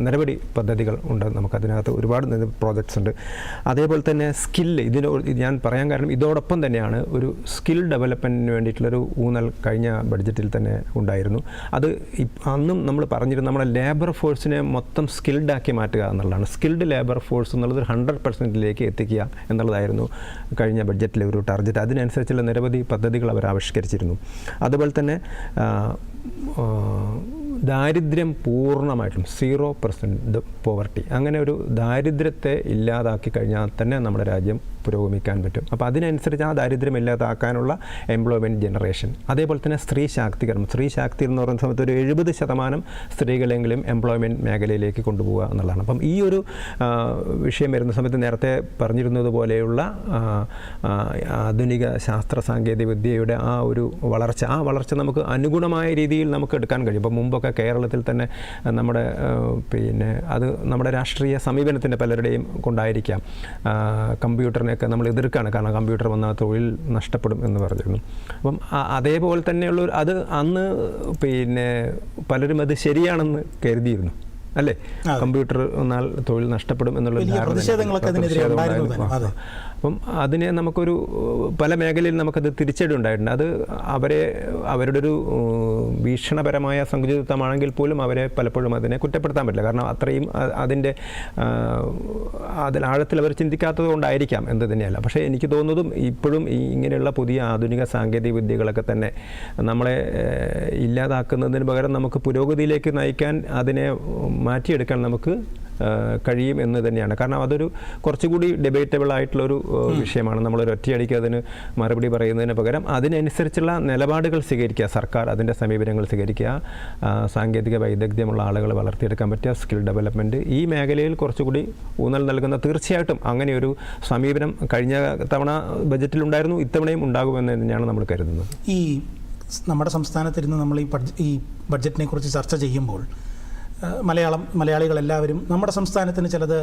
നിരവധി പദ്ധതികൾ ഉണ്ട്. നമുക്കതിനകത്ത് ഒരുപാട് പ്രോജക്ട്സ് ഉണ്ട്. അതേപോലെ തന്നെ ഞാൻ പറയാൻ കാരണം ഇതോടൊപ്പം തന്നെയാണ് ഒരു സ്കിൽ ഡെവലപ്മെൻറ്റിന് വേണ്ടിയിട്ടുള്ളൊരു ഊന്നൽ കഴിഞ്ഞ ബഡ്ജറ്റിൽ തന്നെ ഉണ്ടായിരുന്നു. അത് അന്നും നമ്മൾ പറഞ്ഞിരുന്നു, നമ്മുടെ ലേബർ ഫോഴ്സിനെ മൊത്തം സ്കിൽഡ് ആക്കി മാറ്റുക എന്നുള്ളതാണ്. സ്കിൽഡ് ലേബർ ഫോഴ്സ് എന്നുള്ളത് 100% എത്തിക്കുക എന്നുള്ളതായിരുന്നു കഴിഞ്ഞ ബഡ്ജറ്റിലെ ഒരു ടാർഗറ്റ്. അതിനനുസരിച്ചുള്ള നിരവധി പദ്ധതികൾ അവർ ആവിഷ്കരിച്ചിരുന്നു. അതുപോലെ തന്നെ ദാരിദ്ര്യം പൂർണ്ണമായിട്ടും 0% പോവർട്ടി, അങ്ങനെ ഒരു ദാരിദ്ര്യത്തെ ഇല്ലാതാക്കി കഴിഞ്ഞാൽ തന്നെ നമ്മുടെ രാജ്യം പുരോഗമിക്കാൻ പറ്റും. അപ്പോൾ അതിനനുസരിച്ച് ആ ദാരിദ്ര്യം ഇല്ലാതാക്കാനുള്ള എംപ്ലോയ്മെൻറ്റ് ജനറേഷൻ, അതേപോലെ തന്നെ സ്ത്രീ ശാക്തീകരണം എന്ന് പറയുന്ന സമയത്ത് ഒരു 70% സ്ത്രീകളെങ്കിലും എംപ്ലോയ്മെൻറ്റ് മേഖലയിലേക്ക് കൊണ്ടുപോകുക എന്നുള്ളതാണ്. അപ്പം ഈ ഒരു വിഷയം വരുന്ന സമയത്ത് നേരത്തെ പറഞ്ഞിരുന്നത് പോലെയുള്ള ആധുനിക ശാസ്ത്ര സാങ്കേതിക വിദ്യയുടെ ആ വളർച്ച നമുക്ക് അനുഗുണമായ രീതിയിൽ നമുക്ക് എടുക്കാൻ കഴിയും. ഇപ്പം മുമ്പൊക്കെ കേരളത്തിൽ തന്നെ നമ്മുടെ അത് നമ്മുടെ രാഷ്ട്രീയ സമീപനത്തിൻ്റെ പലരുടെയും കൊണ്ടായിരിക്കാം കമ്പ്യൂട്ടറിനെയൊക്കെ നമ്മൾ എതിർക്കുകയാണ്. കാരണം കമ്പ്യൂട്ടർ വന്നാൽ തൊഴിൽ നഷ്ടപ്പെടും എന്ന് പറഞ്ഞിരുന്നു. അപ്പം അതേപോലെ തന്നെയുള്ള അത് അന്ന് പലരും അത് ശരിയാണെന്ന് കരുതിയിരുന്നു, അല്ലേ? കമ്പ്യൂട്ടർ വന്നാൽ തൊഴിൽ നഷ്ടപ്പെടും എന്നുള്ള ധാരണ. അപ്പം അതിനെ നമുക്കൊരു പല മേഖലയിൽ നമുക്കത് തിരിച്ചടി ഉണ്ടായിട്ടുണ്ട്. അത് അവരുടെ ഒരു വീക്ഷണപരമായ സങ്കുചിതത്വമാണെങ്കിൽ പോലും അവരെ പലപ്പോഴും അതിനെ കുറ്റപ്പെടുത്താൻ പറ്റില്ല. കാരണം അത്രയും അതിൽ ആഴത്തിൽ അവർ ചിന്തിക്കാത്തത് കൊണ്ടായിരിക്കാം എന്ത് തന്നെയല്ല. പക്ഷേ എനിക്ക് തോന്നുന്നതും ഇപ്പോഴും ഇങ്ങനെയുള്ള പുതിയ ആധുനിക സാങ്കേതിക വിദ്യകളൊക്കെ തന്നെ നമ്മളെ ഇല്ലാതാക്കുന്നതിന് പകരം നമുക്ക് പുരോഗതിയിലേക്ക് നയിക്കാൻ, അതിനെ മാറ്റിയെടുക്കാൻ നമുക്ക് കഴിയും എന്ന് തന്നെയാണ്. കാരണം അതൊരു കുറച്ചുകൂടി ഡിബേറ്റബിൾ ആയിട്ടുള്ളൊരു വിഷയമാണ്. നമ്മളൊരു ഒറ്റയടിക്ക് അതിന് മറുപടി പറയുന്നതിന് പകരം അതിനനുസരിച്ചുള്ള നിലപാടുകൾ സ്വീകരിക്കുക, സർക്കാർ അതിൻ്റെ സമീപനങ്ങൾ സ്വീകരിക്കുക, സാങ്കേതിക വൈദഗ്ധ്യമുള്ള ആളുകളെ വളർത്തിയെടുക്കാൻ പറ്റുക, സ്കിൽ ഡെവലപ്മെൻറ്റ്, ഈ മേഖലയിൽ കുറച്ചുകൂടി ഊന്നൽ നൽകുന്ന, തീർച്ചയായിട്ടും അങ്ങനെയൊരു സമീപനം കഴിഞ്ഞ തവണ ബജറ്റിലുണ്ടായിരുന്നു, ഇത്തവണയും ഉണ്ടാകുമെന്ന് തന്നെയാണ് നമ്മൾ കരുതുന്നത്. ഈ നമ്മുടെ സംസ്ഥാനത്തിരുന്ന് നമ്മൾ ഈ ബഡ്ജറ്റിനെ കുറിച്ച് ചർച്ച ചെയ്യുമ്പോൾ മലയാളികളെല്ലാവരും നമ്മുടെ സംസ്ഥാനത്തിന് ചിലത്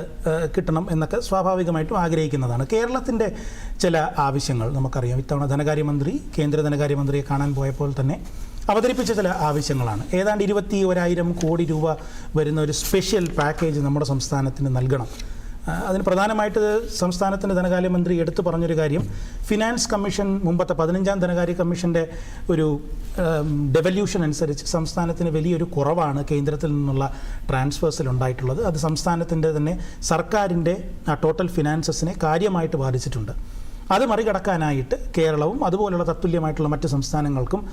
കിട്ടണം എന്നൊക്കെ സ്വാഭാവികമായിട്ടും ആഗ്രഹിക്കുന്നതാണ്. കേരളത്തിൻ്റെ ചില ആവശ്യങ്ങൾ നമുക്കറിയാം. ഇത്തവണ കേന്ദ്ര ധനകാര്യമന്ത്രിയെ കാണാൻ പോയപ്പോൾ തന്നെ അവതരിപ്പിച്ച ചില ആവശ്യങ്ങളാണ്. ഏതാണ്ട് 21,000 കോടി രൂപ വരുന്ന ഒരു സ്പെഷ്യൽ പാക്കേജ് നമ്മുടെ സംസ്ഥാനത്തിന് നൽകണം. അതിന് പ്രധാനമായിട്ട് സംസ്ഥാനത്തിൻ്റെ ധനകാര്യമന്ത്രി എടുത്തു പറഞ്ഞൊരു കാര്യം, ഫിനാൻസ് കമ്മീഷൻ മുമ്പത്തെ 15ാം ധനകാര്യ കമ്മീഷൻ്റെ ഒരു ഡെവല്യൂഷൻ അനുസരിച്ച് സംസ്ഥാനത്തിന് വലിയൊരു കുറവാണ് കേന്ദ്രത്തിൽ നിന്നുള്ള ട്രാൻസ്ഫേഴ്സിൽ ഉണ്ടായിട്ടുള്ളത്. അത് സംസ്ഥാനത്തിൻ്റെ തന്നെ സർക്കാരിൻ്റെ ടോട്ടൽ ഫിനാൻസസിനെ കാര്യമായിട്ട് ബാധിച്ചിട്ടുണ്ട്. അത് മറികടക്കാനായിട്ട് കേരളവും അതുപോലുള്ള തത്തുല്യമായിട്ടുള്ള മറ്റ് സംസ്ഥാനങ്ങൾക്കും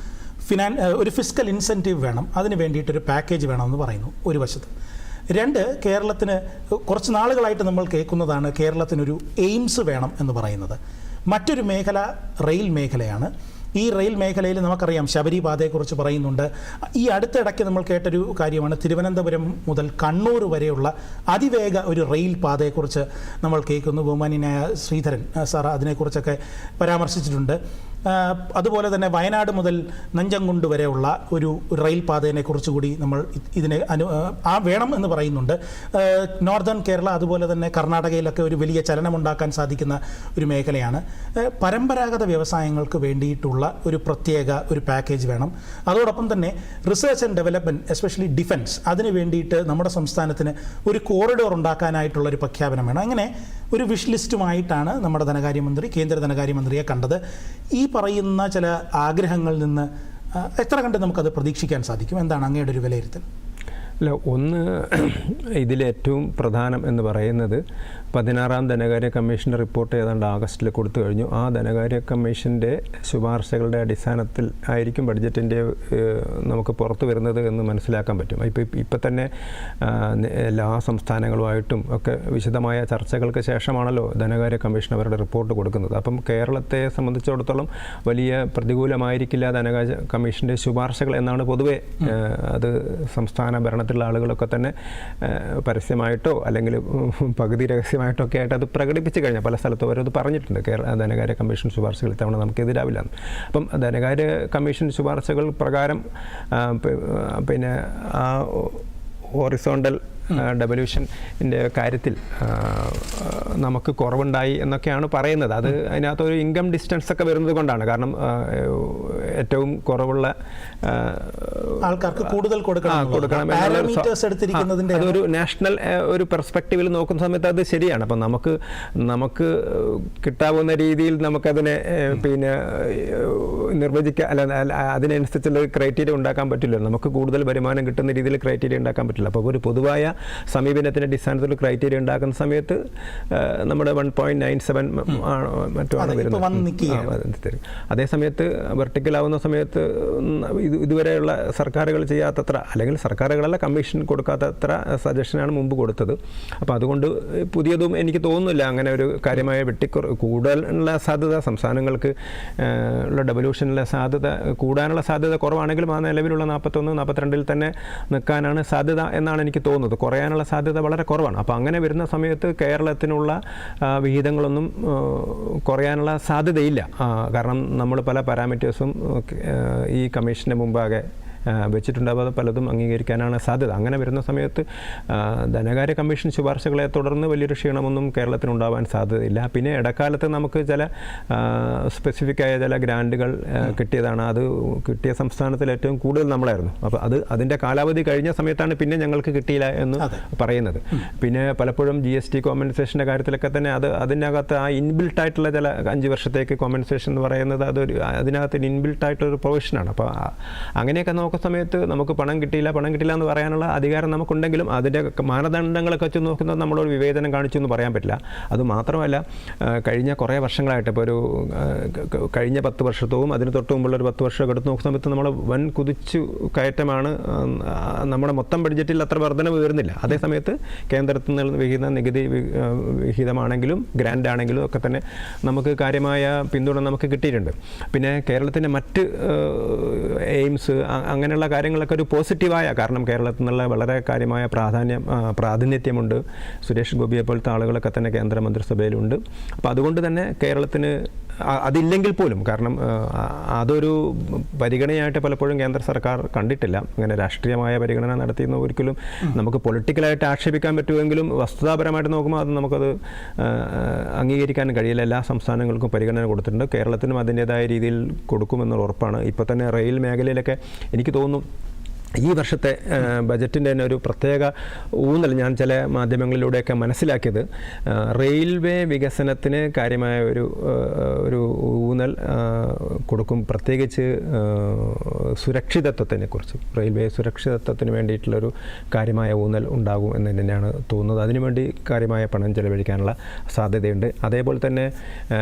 ഒരു ഫിസ്ക്കൽ ഇൻസെൻറ്റീവ് വേണം. അതിന് വേണ്ടിയിട്ടൊരു പാക്കേജ് വേണമെന്ന് പറയുന്നു ഒരു വശത്ത്. 2, കേരളത്തിന് കുറച്ച് നാളുകളായിട്ട് നമ്മൾ കേൾക്കുന്നതാണ് കേരളത്തിനൊരു എയിംസ് വേണം എന്ന് പറയുന്നത്. മറ്റൊരു മേഖല റെയിൽ മേഖലയാണ്. ഈ റെയിൽ മേഖലയിൽ നമുക്കറിയാം ശബരി പാതയെക്കുറിച്ച് പറയുന്നുണ്ട്. ഈ അടുത്തിടയ്ക്ക് നമ്മൾ കേട്ടൊരു കാര്യമാണ് തിരുവനന്തപുരം മുതൽ കണ്ണൂർ വരെയുള്ള അതിവേഗ ഒരു റെയിൽ പാതയെക്കുറിച്ച് നമ്മൾ കേൾക്കുന്നു. ബഹുമാന്യനായ ശ്രീധരൻ സാർ അതിനെക്കുറിച്ചൊക്കെ പരാമർശിച്ചിട്ടുണ്ട്. അതുപോലെ തന്നെ വയനാട് മുതൽ നഞ്ചംകുണ്ട് വരെയുള്ള ഒരു റെയിൽ പാതയെ കുറിച്ചുകൂടി നമ്മൾ ഇതിനെ വേണം എന്ന് പറയുന്നുണ്ട്. നോർത്തേൺ കേരള അതുപോലെ തന്നെ കർണാടകയിലൊക്കെ ഒരു വലിയ ചലനമുണ്ടാക്കാൻ സാധിക്കുന്ന ഒരു മേഖലയാണ്. പരമ്പരാഗത വ്യവസായങ്ങൾക്ക് വേണ്ടിയിട്ടുള്ള ഒരു പ്രത്യേക ഒരു പാക്കേജ് വേണം. അതോടൊപ്പം തന്നെ research and development, especially defence, അതിന് വേണ്ടിയിട്ട് നമ്മുടെ സംസ്ഥാനത്തിന് ഒരു കോറിഡോർ ഉണ്ടാക്കാനായിട്ടുള്ളൊരു പ്രഖ്യാപനം വേണം. അങ്ങനെ ഒരു വിഷ് ലിസ്റ്റുമായിട്ടാണ് നമ്മുടെ കേന്ദ്ര ധനകാര്യമന്ത്രിയെ കണ്ടത്. ഈ പറയുന്ന ചില ആഗ്രഹങ്ങളിൽ നിന്ന് എത്ര കണ്ട് നമുക്കത് പ്രതീക്ഷിക്കാൻ സാധിക്കും? എന്താണ് അങ്ങയുടെ ഒരു വിലയിരുത്തൽ? അല്ല, ഒന്ന് ഇതിലേറ്റവും പ്രധാനം എന്ന് പറയുന്നത് 16ാം ധനകാര്യ കമ്മീഷൻ്റെ റിപ്പോർട്ട് ഏതാണ്ട് ആഗസ്റ്റിൽ കൊടുത്തു കഴിഞ്ഞു. ആ ധനകാര്യ കമ്മീഷൻ്റെ ശുപാർശകളുടെ അടിസ്ഥാനത്തിൽ ആയിരിക്കും ബഡ്ജറ്റിൻ്റെ നമുക്ക് പുറത്തു വരുന്നത് എന്ന് മനസ്സിലാക്കാൻ പറ്റും. ഇപ്പം തന്നെ എല്ലാ സംസ്ഥാനങ്ങളുമായിട്ടും ഒക്കെ വിശദമായ ചർച്ചകൾക്ക് ശേഷമാണല്ലോ ധനകാര്യ കമ്മീഷൻ അവരുടെ റിപ്പോർട്ട് കൊടുക്കുന്നത്. അപ്പം കേരളത്തെ സംബന്ധിച്ചിടത്തോളം വലിയ പ്രതികൂലമായിരിക്കില്ല ധനകാര്യ കമ്മീഷൻ്റെ ശുപാർശകൾ എന്നാണ് പൊതുവെ അത് സംസ്ഥാന ഭരണത്തിലുള്ള ആളുകളൊക്കെ തന്നെ പരസ്യമായിട്ടോ അല്ലെങ്കിൽ പകുതി രഹസ്യമായിട്ടൊക്കെ ആയിട്ട് അത് പ്രകടിപ്പിച്ച് കഴിഞ്ഞാൽ പല സ്ഥലത്തും അവരത് പറഞ്ഞിട്ടുണ്ട്. ധനകാര്യ കമ്മീഷൻ ശുപാർശകൾ ഇത്തവണ നമുക്കെതിരാവില്ല. അപ്പം ധനകാര്യ കമ്മീഷൻ ശുപാർശകൾ പ്രകാരം ആ ഹോറിസോണ്ടൽ ഡെവല്യൂഷൻ്റെ കാര്യത്തിൽ നമുക്ക് കുറവുണ്ടായി എന്നൊക്കെയാണ് പറയുന്നത്. അത് അതിനകത്തൊരു ഇൻകം ഡിസ്റ്റൻസ് ഒക്കെ വരുന്നത് കൊണ്ടാണ്. കാരണം ഏറ്റവും കുറവുള്ള ആൾക്കാർക്ക് കൂടുതൽ കൊടുക്കണം. അതൊരു നാഷണൽ ഒരു പെർസ്പെക്റ്റീവിൽ നോക്കുന്ന സമയത്ത് അത് ശരിയാണ്. അപ്പം നമുക്ക് കിട്ടാവുന്ന രീതിയിൽ നമുക്കതിനെ പിന്നെ നിർവചിക്കാൻ അതിനനുസരിച്ചുള്ള ക്രൈറ്റീരിയ ഉണ്ടാക്കാൻ പറ്റില്ല. നമുക്ക് കൂടുതൽ വരുമാനം കിട്ടുന്ന രീതിയിൽ ക്രൈറ്റീരിയ ഉണ്ടാക്കാൻ പറ്റില്ല. അപ്പോൾ ഒരു പൊതുവായ സമീപനത്തിൻ്റെ അടിസ്ഥാനത്തിൽ ക്രൈറ്റീരിയ ഉണ്ടാക്കുന്ന സമയത്ത് നമ്മുടെ 1.97 മറ്റോ ആണ് വരുന്നത്. അതേസമയത്ത് വെർട്ടിക്കലാവുന്ന സമയത്ത് ഇതുവരെയുള്ള സർക്കാരുകൾ ചെയ്യാത്തത്ര, അല്ലെങ്കിൽ സർക്കാരുകളല്ല കമ്മീഷൻ കൊടുക്കാത്തത്ര സജഷനാണ് മുമ്പ് കൊടുത്തത്. അപ്പോൾ അതുകൊണ്ട് പുതിയതും എനിക്ക് തോന്നുന്നില്ല അങ്ങനെ ഒരു കാര്യമായ കൂടുതലുള്ള സാധ്യത സംസ്ഥാനങ്ങൾക്ക് ഉള്ള ഡെവല്യൂഷനിലെ സാധ്യത കൂടാനുള്ള സാധ്യത കുറവാണെങ്കിലും ആ നിലവിലുള്ള 41-42 തന്നെ നിൽക്കാനാണ് സാധ്യത എന്നാണ് എനിക്ക് തോന്നുന്നത്. കുറയാനുള്ള സാധ്യത വളരെ കുറവാണ്. അപ്പോൾ അങ്ങനെ വരുന്ന സമയത്ത് കേരളത്തിനുള്ള വിഹിതങ്ങളൊന്നും കുറയാനുള്ള സാധ്യതയില്ല. കാരണം നമ്മൾ പല പാരാമീറ്റേഴ്സും ഈ കമ്മീഷന് മുമ്പാകെ വെച്ചിട്ടുണ്ടാവാതെ പലതും അംഗീകരിക്കാനാണ് സാധ്യത. അങ്ങനെ വരുന്ന സമയത്ത് ധനകാര്യ കമ്മീഷൻ ശുപാർശകളെ തുടർന്ന് വലിയൊരു ക്ഷീണമൊന്നും കേരളത്തിനുണ്ടാവാൻ സാധ്യതയില്ല. പിന്നെ ഇടക്കാലത്ത് നമുക്ക് ചില സ്പെസിഫിക്കായ ചില ഗ്രാൻറ്റുകൾ കിട്ടിയതാണ്. അത് കിട്ടിയ സംസ്ഥാനത്തിൽ ഏറ്റവും കൂടുതൽ നമ്മളായിരുന്നു. അപ്പോൾ അതിൻ്റെ കാലാവധി കഴിഞ്ഞ സമയത്താണ് പിന്നെ ഞങ്ങൾക്ക് കിട്ടിയില്ല എന്ന് പറയുന്നത്. പിന്നെ പലപ്പോഴും GST കോമ്പൻസേഷൻ്റെ കാര്യത്തിലൊക്കെ തന്നെ അതിനകത്ത് ആ ഇൻബിൽട്ടായിട്ടുള്ള ചില 5 വർഷത്തേക്ക് കോമ്പൻസേഷൻ എന്ന് പറയുന്നത് അതിനകത്ത് ഇൻബിൽട്ടായിട്ടുള്ളൊരു പ്രൊവിഷനാണ്. അപ്പോൾ അങ്ങനെയൊക്കെ സമയത്ത് നമുക്ക് പണം കിട്ടിയില്ല എന്ന് പറയാനുള്ള അധികാരം നമുക്കുണ്ടെങ്കിലും അതിൻ്റെ മാനദണ്ഡങ്ങളൊക്കെ വെച്ച് നോക്കുന്നത് നമ്മളൊരു വിവേചനം കാണിച്ചു എന്ന് പറയാൻ പറ്റില്ല. അതുമാത്രമല്ല, കഴിഞ്ഞ കുറേ വർഷങ്ങളായിട്ട് ഇപ്പോൾ ഒരു കഴിഞ്ഞ 10 വർഷവും അതിന് തൊട്ട് മുമ്പുള്ള ഒരു 10 വർഷമൊക്കെ എടുത്ത് നോക്കുന്ന സമയത്ത് നമ്മൾ വൻ കുതിച്ചു കയറ്റമാണ്. നമ്മുടെ മൊത്തം ബഡ്ജറ്റിൽ അത്ര വർധനവ് വരുന്നില്ല. അതേസമയത്ത് കേന്ദ്രത്തിൽ നിന്ന് വിഹിത നികുതി വിഹിതമാണെങ്കിലും ഗ്രാൻഡ് ആണെങ്കിലും ഒക്കെ തന്നെ നമുക്ക് കാര്യമായ പിന്തുണ നമുക്ക് കിട്ടിയിട്ടുണ്ട്. പിന്നെ കേരളത്തിൻ്റെ മറ്റ് എയിംസ് അങ്ങനെയുള്ള കാര്യങ്ങളൊക്കെ ഒരു പോസിറ്റീവായ, കാരണം കേരളത്തിൽ നിന്നുള്ള വളരെ കാര്യമായ പ്രാതിനിധ്യമുണ്ട്. സുരേഷ് ഗോപിയെ പോലത്തെ ആളുകളൊക്കെ തന്നെ കേന്ദ്രമന്ത്രിസഭയിലുണ്ട്. അപ്പോൾ അതുകൊണ്ട് തന്നെ കേരളത്തിന് അതില്ലെങ്കിൽ പോലും, കാരണം അതൊരു പരിഗണനയായിട്ട് പലപ്പോഴും കേന്ദ്ര സർക്കാർ കണ്ടിട്ടില്ല. അങ്ങനെ രാഷ്ട്രീയമായ പരിഗണന നടത്തിയെന്ന് ഒരിക്കലും നമുക്ക് പൊളിറ്റിക്കലായിട്ട് ആക്ഷേപിക്കാൻ പറ്റുമെങ്കിലും വസ്തുതാപരമായിട്ട് നോക്കുമ്പോൾ നമുക്കത് അംഗീകരിക്കാൻ കഴിയില്ല. എല്ലാ സംസ്ഥാനങ്ങൾക്കും പരിഗണന കൊടുത്തിട്ടുണ്ട്. കേരളത്തിനും അതിൻ്റേതായ രീതിയിൽ കൊടുക്കുമെന്നുള്ള ഉറപ്പാണ്. ഇപ്പോൾ തന്നെ റെയിൽ മേഖലയിലൊക്കെ എനിക്ക് തോന്നുന്നു ഈ വർഷത്തെ ബജറ്റിൻ്റെ തന്നെ ഒരു പ്രത്യേക ഊന്നൽ ഞാൻ ചില മാധ്യമങ്ങളിലൂടെയൊക്കെ മനസ്സിലാക്കിയത്, റെയിൽവേ വികസനത്തിന് കാര്യമായ ഒരു ഊന്നൽ കൊടുക്കും. പ്രത്യേകിച്ച് സുരക്ഷിതത്വത്തിനെക്കുറിച്ച്, റെയിൽവേ സുരക്ഷിതത്വത്തിന് വേണ്ടിയിട്ടുള്ളൊരു കാര്യമായ ഊന്നൽ ഉണ്ടാകും എന്ന് തന്നെയാണ് തോന്നുന്നത്. അതിനുവേണ്ടി കാര്യമായ പണം ചെലവഴിക്കാനുള്ള സാധ്യതയുണ്ട്. അതേപോലെ തന്നെ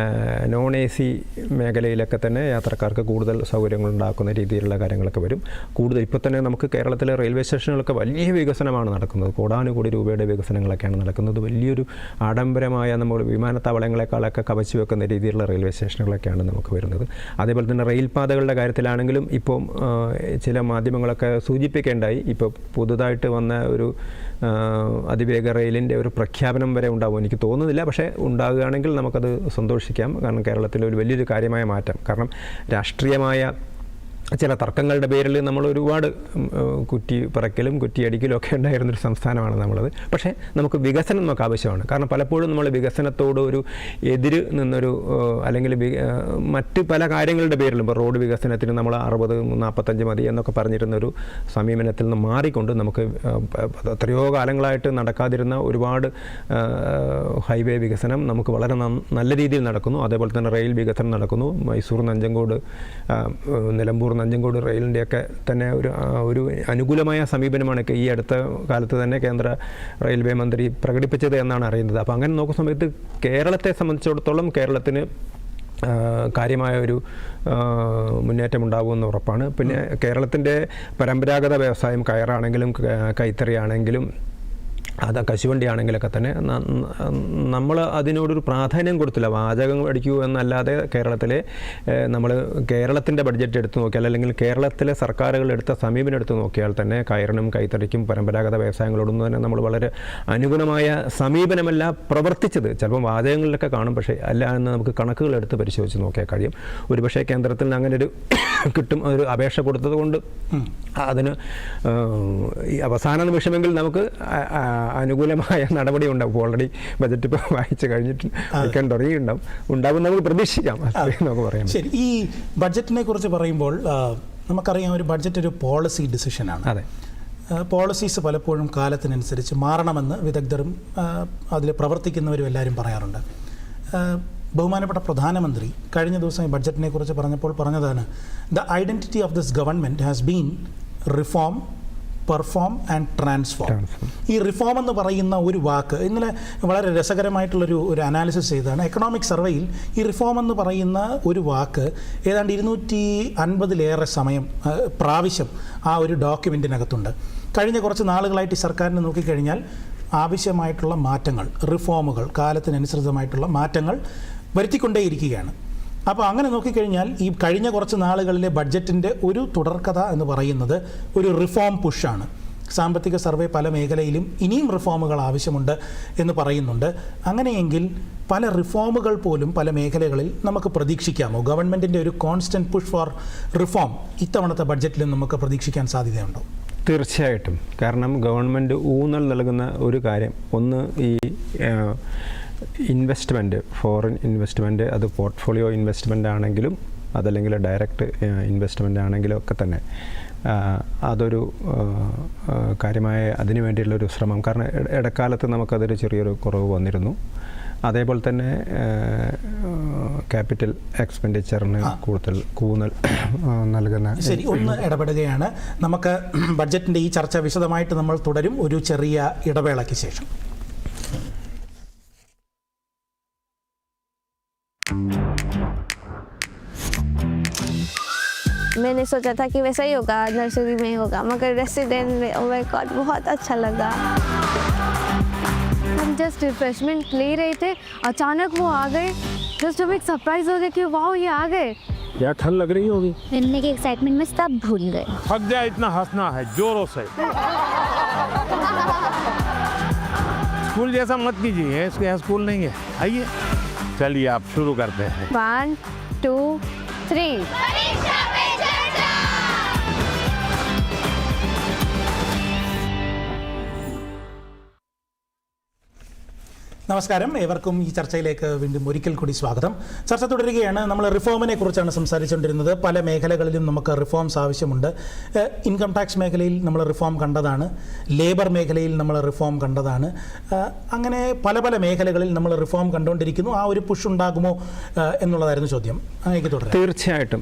നോൺ AC മേഖലയിലൊക്കെ തന്നെ യാത്രക്കാർക്ക് കൂടുതൽ സൗകര്യങ്ങൾ ഉണ്ടാക്കുന്ന രീതിയിലുള്ള കാര്യങ്ങളൊക്കെ വരും. കൂടുതൽ ഇപ്പോൾ തന്നെ നമുക്ക് കേരളത്തിലെ റെയിൽവേ സ്റ്റേഷനുകളൊക്കെ വലിയ വികസനമാണ് നടക്കുന്നത്. കോടാനുകോടി രൂപയുടെ വികസനങ്ങളൊക്കെയാണ് നടക്കുന്നത്. വലിയൊരു ആഡംബരമായ നമ്മൾ വിമാനത്താവളങ്ങളെക്കാളൊക്കെ കവച്ചു വെക്കുന്ന രീതിയിലുള്ള റെയിൽവേ സ്റ്റേഷനുകളൊക്കെയാണ് നമുക്ക് വരുന്നത്. അതേപോലെ തന്നെ റെയിൽ പാതകളുടെ കാര്യത്തിലാണെങ്കിലും ഇപ്പോൾ ചില മാധ്യമങ്ങളൊക്കെ സൂചിപ്പിക്കേണ്ടായി, ഇപ്പോൾ പുതുതായിട്ട് വന്ന ഒരു അതിവേഗ റെയിലിൻ്റെ ഒരു പ്രഖ്യാപനം വരെ ഉണ്ടാവും. എനിക്ക് തോന്നുന്നില്ല, പക്ഷേ ഉണ്ടാകുകയാണെങ്കിൽ നമുക്കത് സന്തോഷിക്കാം. കാരണം കേരളത്തിലെ ഒരു വലിയൊരു കാര്യമായ മാറ്റം, കാരണം രാഷ്ട്രീയമായ ചില തർക്കങ്ങളുടെ പേരിൽ നമ്മൾ ഒരുപാട് കുറ്റി പറക്കലും കുറ്റിയടിക്കലും ഒക്കെ ഉണ്ടായിരുന്നൊരു സംസ്ഥാനമാണ് നമ്മളത്. പക്ഷേ നമുക്ക് വികസനം നമുക്ക് ആവശ്യമാണ്. കാരണം പലപ്പോഴും നമ്മൾ വികസനത്തോട് ഒരു എതിര് നിന്നൊരു, അല്ലെങ്കിൽ മറ്റ് പല കാര്യങ്ങളുടെ പേരിലും, ഇപ്പോൾ റോഡ് വികസനത്തിന് നമ്മൾ 60-45 മതി എന്നൊക്കെ പറഞ്ഞിരുന്നൊരു സമീപനത്തിൽ നിന്ന് മാറിക്കൊണ്ട് നമുക്ക് എത്രയോ കാലങ്ങളായിട്ട് നടക്കാതിരുന്ന ഒരുപാട് ഹൈവേ വികസനം നമുക്ക് വളരെ നല്ല രീതിയിൽ നടക്കുന്നു. അതേപോലെ തന്നെ റെയിൽ വികസനം നടക്കുന്നു. മൈസൂർ നഞ്ചങ്കോട്, നിലമ്പൂർ നഞ്ചങ്കോട് റെയിലിൻ്റെയൊക്കെ തന്നെ ഒരു അനുകൂലമായ സമീപനമാണ് ഈ അടുത്ത കാലത്ത് തന്നെ കേന്ദ്ര റെയിൽവേ മന്ത്രി പ്രകടിപ്പിച്ചത് എന്നാണ് അറിയുന്നത്. അപ്പോൾ അങ്ങനെ നോക്കുന്ന സമയത്ത് കേരളത്തെ സംബന്ധിച്ചിടത്തോളം കേരളത്തിന് കാര്യമായ ഒരു മുന്നേറ്റം ഉണ്ടാകുമെന്ന് ഉറപ്പാണ്. പിന്നെ കേരളത്തിൻ്റെ പരമ്പരാഗത വ്യവസായം കയറാണെങ്കിലും കൈത്തറിയാണെങ്കിലും കശുവണ്ടി ആണെങ്കിലൊക്കെ തന്നെ നമ്മൾ അതിനോടൊരു പ്രാധാന്യം കൊടുത്തില്ല. വാചകം അടിക്കൂ എന്നല്ലാതെ നമ്മൾ കേരളത്തിൻ്റെ ബഡ്ജറ്റ് എടുത്ത് നോക്കിയാൽ, അല്ലെങ്കിൽ കേരളത്തിലെ സർക്കാരുകൾ എടുത്ത സമീപനം എടുത്ത് നോക്കിയാൽ തന്നെ കയറിനും കൈത്തറിക്കും പരമ്പരാഗത വ്യവസായങ്ങളോടൊന്നും തന്നെ നമ്മൾ വളരെ അനുഗുണമായ സമീപനമല്ല പ്രവർത്തിച്ചത്. ചിലപ്പോൾ വാചകങ്ങളിലൊക്കെ കാണും, പക്ഷേ അല്ല എന്ന് നമുക്ക് കണക്കുകൾ എടുത്ത് പരിശോധിച്ച് നോക്കിയാൽ കഴിയും. ഒരുപക്ഷെ കേന്ദ്രത്തിൽ നിന്ന് അങ്ങനെ ഒരു കിട്ടും ഒരു അപേക്ഷ കൊടുത്തത് കൊണ്ട് അതിന് ഈ അവസാന നിമിഷമെങ്കിൽ നമുക്ക് അനുകൂലമായ നടപടി ഉണ്ടാവും. ഓൾറെഡി ബജറ്റ് ഇപ്പോൾ വായിച്ചു കഴിഞ്ഞിട്ട് വായിക്കാൻ തുടങ്ങിയിട്ടുണ്ടാവും. ഉണ്ടാവും നമുക്ക് പ്രതീക്ഷിക്കാം, നമുക്ക് പറയാം. ശരി, ഈ ബഡ്ജറ്റിനെ കുറിച്ച് പറയുമ്പോൾ നമുക്കറിയാം ഒരു ബഡ്ജറ്റ് ഒരു പോളിസി ഡിസിഷനാണ്. അതെ, പോളിസീസ് പലപ്പോഴും കാലത്തിനനുസരിച്ച് മാറണമെന്ന് വിദഗ്ധരും അതിൽ പ്രവർത്തിക്കുന്നവരും എല്ലാവരും പറയാറുണ്ട്. ബഹുമാനപ്പെട്ട പ്രധാനമന്ത്രി കഴിഞ്ഞ ദിവസം ഈ ബഡ്ജറ്റിനെ കുറിച്ച് പറഞ്ഞപ്പോൾ പറഞ്ഞതാണ്, the identity of this government has been reform, perform and transform. ഈ റിഫോം എന്ന് പറയുന്ന ഒരു വാക്ക് ഇന്നലെ വളരെ രസകരമായിട്ടുള്ളൊരു അനാലിസിസ് ചെയ്തതാണ്. എക്കണോമിക് സർവേയിൽ ഈ റിഫോം എന്ന് പറയുന്ന ഒരു വാക്ക് ഏതാണ്ട് 250 സമയം പ്രാവശ്യം ആ ഒരു ഡോക്യുമെൻറ്റിനകത്തുണ്ട്. കഴിഞ്ഞ കുറച്ച് നാളുകളായിട്ട് ഈ സർക്കാരിനെ നോക്കിക്കഴിഞ്ഞാൽ ആവശ്യമായിട്ടുള്ള മാറ്റങ്ങൾ, റിഫോമുകൾ, കാലത്തിനനുസൃതമായിട്ടുള്ള മാറ്റങ്ങൾ വരുത്തിക്കൊണ്ടേയിരിക്കുകയാണ്. അപ്പോൾ അങ്ങനെ നോക്കിക്കഴിഞ്ഞാൽ ഈ കഴിഞ്ഞ കുറച്ച് നാളുകളിലെ ബഡ്ജറ്റിൻ്റെ ഒരു തുടർക്കഥ എന്ന് പറയുന്നത് ഒരു റിഫോം പുഷാണ്. സാമ്പത്തിക സർവേ പല മേഖലയിലും ഇനിയും റിഫോമുകൾ ആവശ്യമുണ്ട് എന്ന് പറയുന്നുണ്ട്. അങ്ങനെയെങ്കിൽ പല റിഫോമുകൾ പോലും പല മേഖലകളിൽ നമുക്ക് പ്രതീക്ഷിക്കാമോ? ഗവൺമെൻറ്റിൻ്റെ ഒരു കോൺസ്റ്റൻറ്റ് പുഷ് ഫോർ റിഫോം ഇത്തവണത്തെ ബഡ്ജറ്റിലും നമുക്ക് പ്രതീക്ഷിക്കാൻ സാധ്യതയുണ്ടോ? തീർച്ചയായിട്ടും. കാരണം ഗവൺമെൻറ് ഊന്നൽ നൽകുന്ന ഒരു കാര്യം, ഒന്ന് ഈ ഇൻവെസ്റ്റ്മെൻറ്റ്, ഫോറിൻ ഇൻവെസ്റ്റ്മെൻറ്റ്, അത് പോർട്ട്ഫോളിയോ ഇൻവെസ്റ്റ്മെൻ്റ് ആണെങ്കിലും അതല്ലെങ്കിൽ ഡയറക്റ്റ് ഇൻവെസ്റ്റ്മെൻ്റ് ആണെങ്കിലും ഒക്കെ തന്നെ അതൊരു കാര്യമായ അതിനു വേണ്ടിയുള്ളൊരു ശ്രമം. കാരണം ഇടക്കാലത്ത് നമുക്കതൊരു ചെറിയൊരു കുറവ് വന്നിരുന്നു. അതേപോലെ തന്നെ ക്യാപിറ്റൽ എക്സ്പെൻഡിച്ചറിന് കൂടുതൽ കൂന്നൽ നൽകുന്ന. ശരി, ഒന്ന് ഇടപെടുകയാണ്. നമുക്ക് ബഡ്ജറ്റിൻ്റെ ഈ ചർച്ച വിശദമായിട്ട് നമ്മൾ തുടരും ഒരു ചെറിയ ഇടവേളയ്ക്ക് ശേഷം. मैंने सोचा था कि वैसा ही होगा, नर्सरी में ही होगा, मगर रेसिडेंट में ओह माय गॉड बहुत अच्छा लगा। हम जस्ट रिफ्रेशमेंट ले रहे थे, अचानक वो आ गए। जस्ट हमें एक सरप्राइज हो गया कि वाओ ये आ गए। क्या ठंड लग रही होगी, मिलने के एक्साइटमेंट में सब भूल गए। थक जाए इतना हंसना है जोरों से। स्कूल जैसा मत कीजिए, इसके यहाँ स्कूल नहीं है। आइए, चलिए आप शुरू करते हैं। 1 2 3 നമസ്കാരം, ഏവർക്കും ഈ ചർച്ചയിലേക്ക് വീണ്ടും ഒരിക്കൽ കൂടി സ്വാഗതം. ചർച്ച തുടരുകയാണ്. നമ്മൾ റിഫോമിനെ കുറിച്ചാണ് സംസാരിച്ചുകൊണ്ടിരുന്നത്. പല മേഖലകളിലും നമുക്ക് റിഫോംസ് ആവശ്യമുണ്ട്. ഇൻകം ടാക്സ് മേഖലയിൽ നമ്മൾ റിഫോം കണ്ടതാണ്, ലേബർ മേഖലയിൽ നമ്മൾ റിഫോം കണ്ടതാണ്. അങ്ങനെ പല പല മേഖലകളിൽ നമ്മൾ റിഫോം കണ്ടുകൊണ്ടിരിക്കുന്നു. ആ ഒരു പുഷ് ഉണ്ടാകുമോ എന്നുള്ളതായിരുന്നു ചോദ്യം. അങ്ങേക്ക് തുടരാം. തീർച്ചയായിട്ടും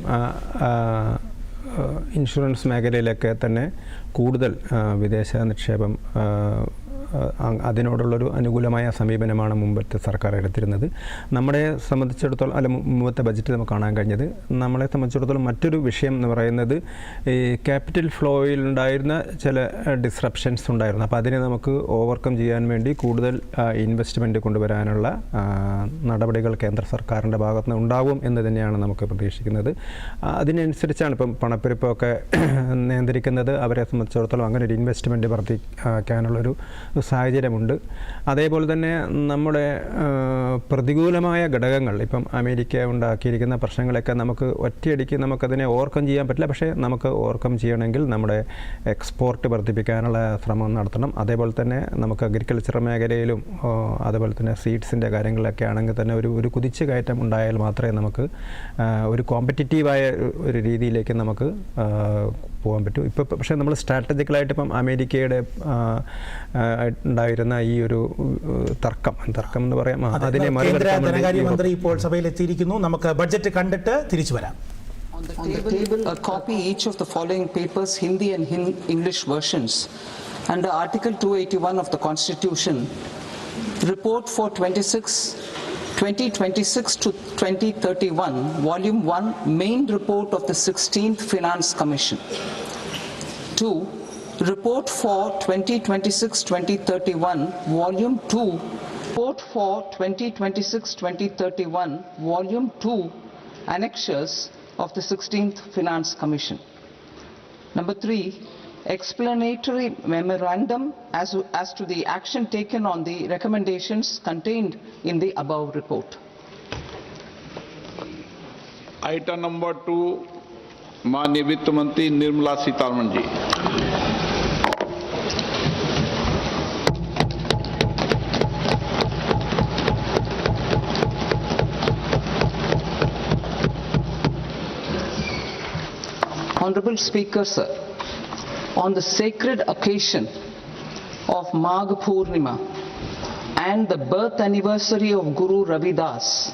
ഇൻഷുറൻസ് മേഖലയിലൊക്കെ തന്നെ കൂടുതൽ വിദേശ നിക്ഷേപം, അതിനോടുള്ളൊരു അനുകൂലമായ സമീപനമാണ് മുമ്പത്തെ സർക്കാർ എടുത്തിരുന്നത്. നമ്മളെ സംബന്ധിച്ചിടത്തോളം, അല്ല മുമ്പത്തെ ബജറ്റിൽ നമുക്ക് കാണാൻ കഴിഞ്ഞത്, നമ്മളെ സംബന്ധിച്ചിടത്തോളം മറ്റൊരു വിഷയം എന്ന് പറയുന്നത് ഈ ക്യാപിറ്റൽ ഫ്ലോയിൽ ഉണ്ടായിരുന്ന ചില ഡിസ്റപ്ഷൻസ് ഉണ്ടായിരുന്നു. അപ്പോൾ അതിനെ നമുക്ക് ഓവർകം ചെയ്യാൻ വേണ്ടി കൂടുതൽ ഇൻവെസ്റ്റ്മെൻറ്റ് കൊണ്ടുവരാനുള്ള നടപടികൾ കേന്ദ്ര സർക്കാരിൻ്റെ ഭാഗത്ത് നിന്ന് ഉണ്ടാവും എന്ന് തന്നെയാണ് നമുക്ക് പ്രതീക്ഷിക്കുന്നത്. അതിനനുസരിച്ചാണ് ഇപ്പം പണപ്പെരുപ്പമൊക്കെ നിയന്ത്രിക്കുന്നത്. അവരെ സംബന്ധിച്ചിടത്തോളം അങ്ങനെ ഒരു ഇൻവെസ്റ്റ്മെൻറ്റ് വർദ്ധിക്കാനുള്ളൊരു സാഹചര്യമുണ്ട്. അതേപോലെ തന്നെ നമ്മുടെ പ്രതികൂലമായ ഘടകങ്ങൾ, ഇപ്പം അമേരിക്ക ഉണ്ടാക്കിയിരിക്കുന്ന പ്രശ്നങ്ങളൊക്കെ നമുക്ക് ഒറ്റയടിക്ക് നമുക്കതിനെ ഓവർകം ചെയ്യാൻ പറ്റില്ല. പക്ഷേ നമുക്ക് ഓവർകം ചെയ്യണമെങ്കിൽ നമ്മുടെ എക്സ്പോർട്ട് വർദ്ധിപ്പിക്കാനുള്ള ശ്രമം നടത്തണം. അതേപോലെ തന്നെ നമുക്ക് അഗ്രികൾച്ചർ മേഖലയിലും അതേപോലെ തന്നെ സീഡ്സിൻ്റെ കാര്യങ്ങളിലൊക്കെ ആണെങ്കിൽ തന്നെ ഒരു കുതിച്ചു കയറ്റം ഉണ്ടായാൽ മാത്രമേ നമുക്ക് ഒരു കോമ്പറ്റിറ്റീവായ ഒരു രീതിയിലേക്ക് നമുക്ക് പോകാൻ പറ്റും. ഇപ്പോൾ പക്ഷേ നമ്മൾ സ്ട്രാറ്റജിക്കലായിട്ട് ഇപ്പം അമേരിക്കയുടെ ഉണ്ടായിരുന്ന ഈ ഒരു തർക്കം എന്ന് പറയാം, അതിനെ ധനകാര്യമന്ത്രി ഇപ്പോൾ സഭയിൽ എത്തിയിരിക്കുന്നു. നമുക്ക് ബഡ്ജറ്റ് കണ്ടിട്ട് തിരിച്ചു വരാം. On the table, a copy each of the following papers, Hindi and English versions. Under Article 281 of the Constitution, report for 2026 to 2031, Volume 1, main report of the 16th Finance Commission. 2. Report for 2026-2031, Volume 2. Report for 2026-2031, Volume 2, Annexures of the 16th Finance Commission. Number 3. Explanatory memorandum as to the action taken on the recommendations contained in the above report. Item number 2, माननीय वित्त मंत्री Nirmala Sitharaman ji. Honorable Speaker, sir, on the sacred occasion of Magh Purnima and the birth anniversary of Guru Ravidas,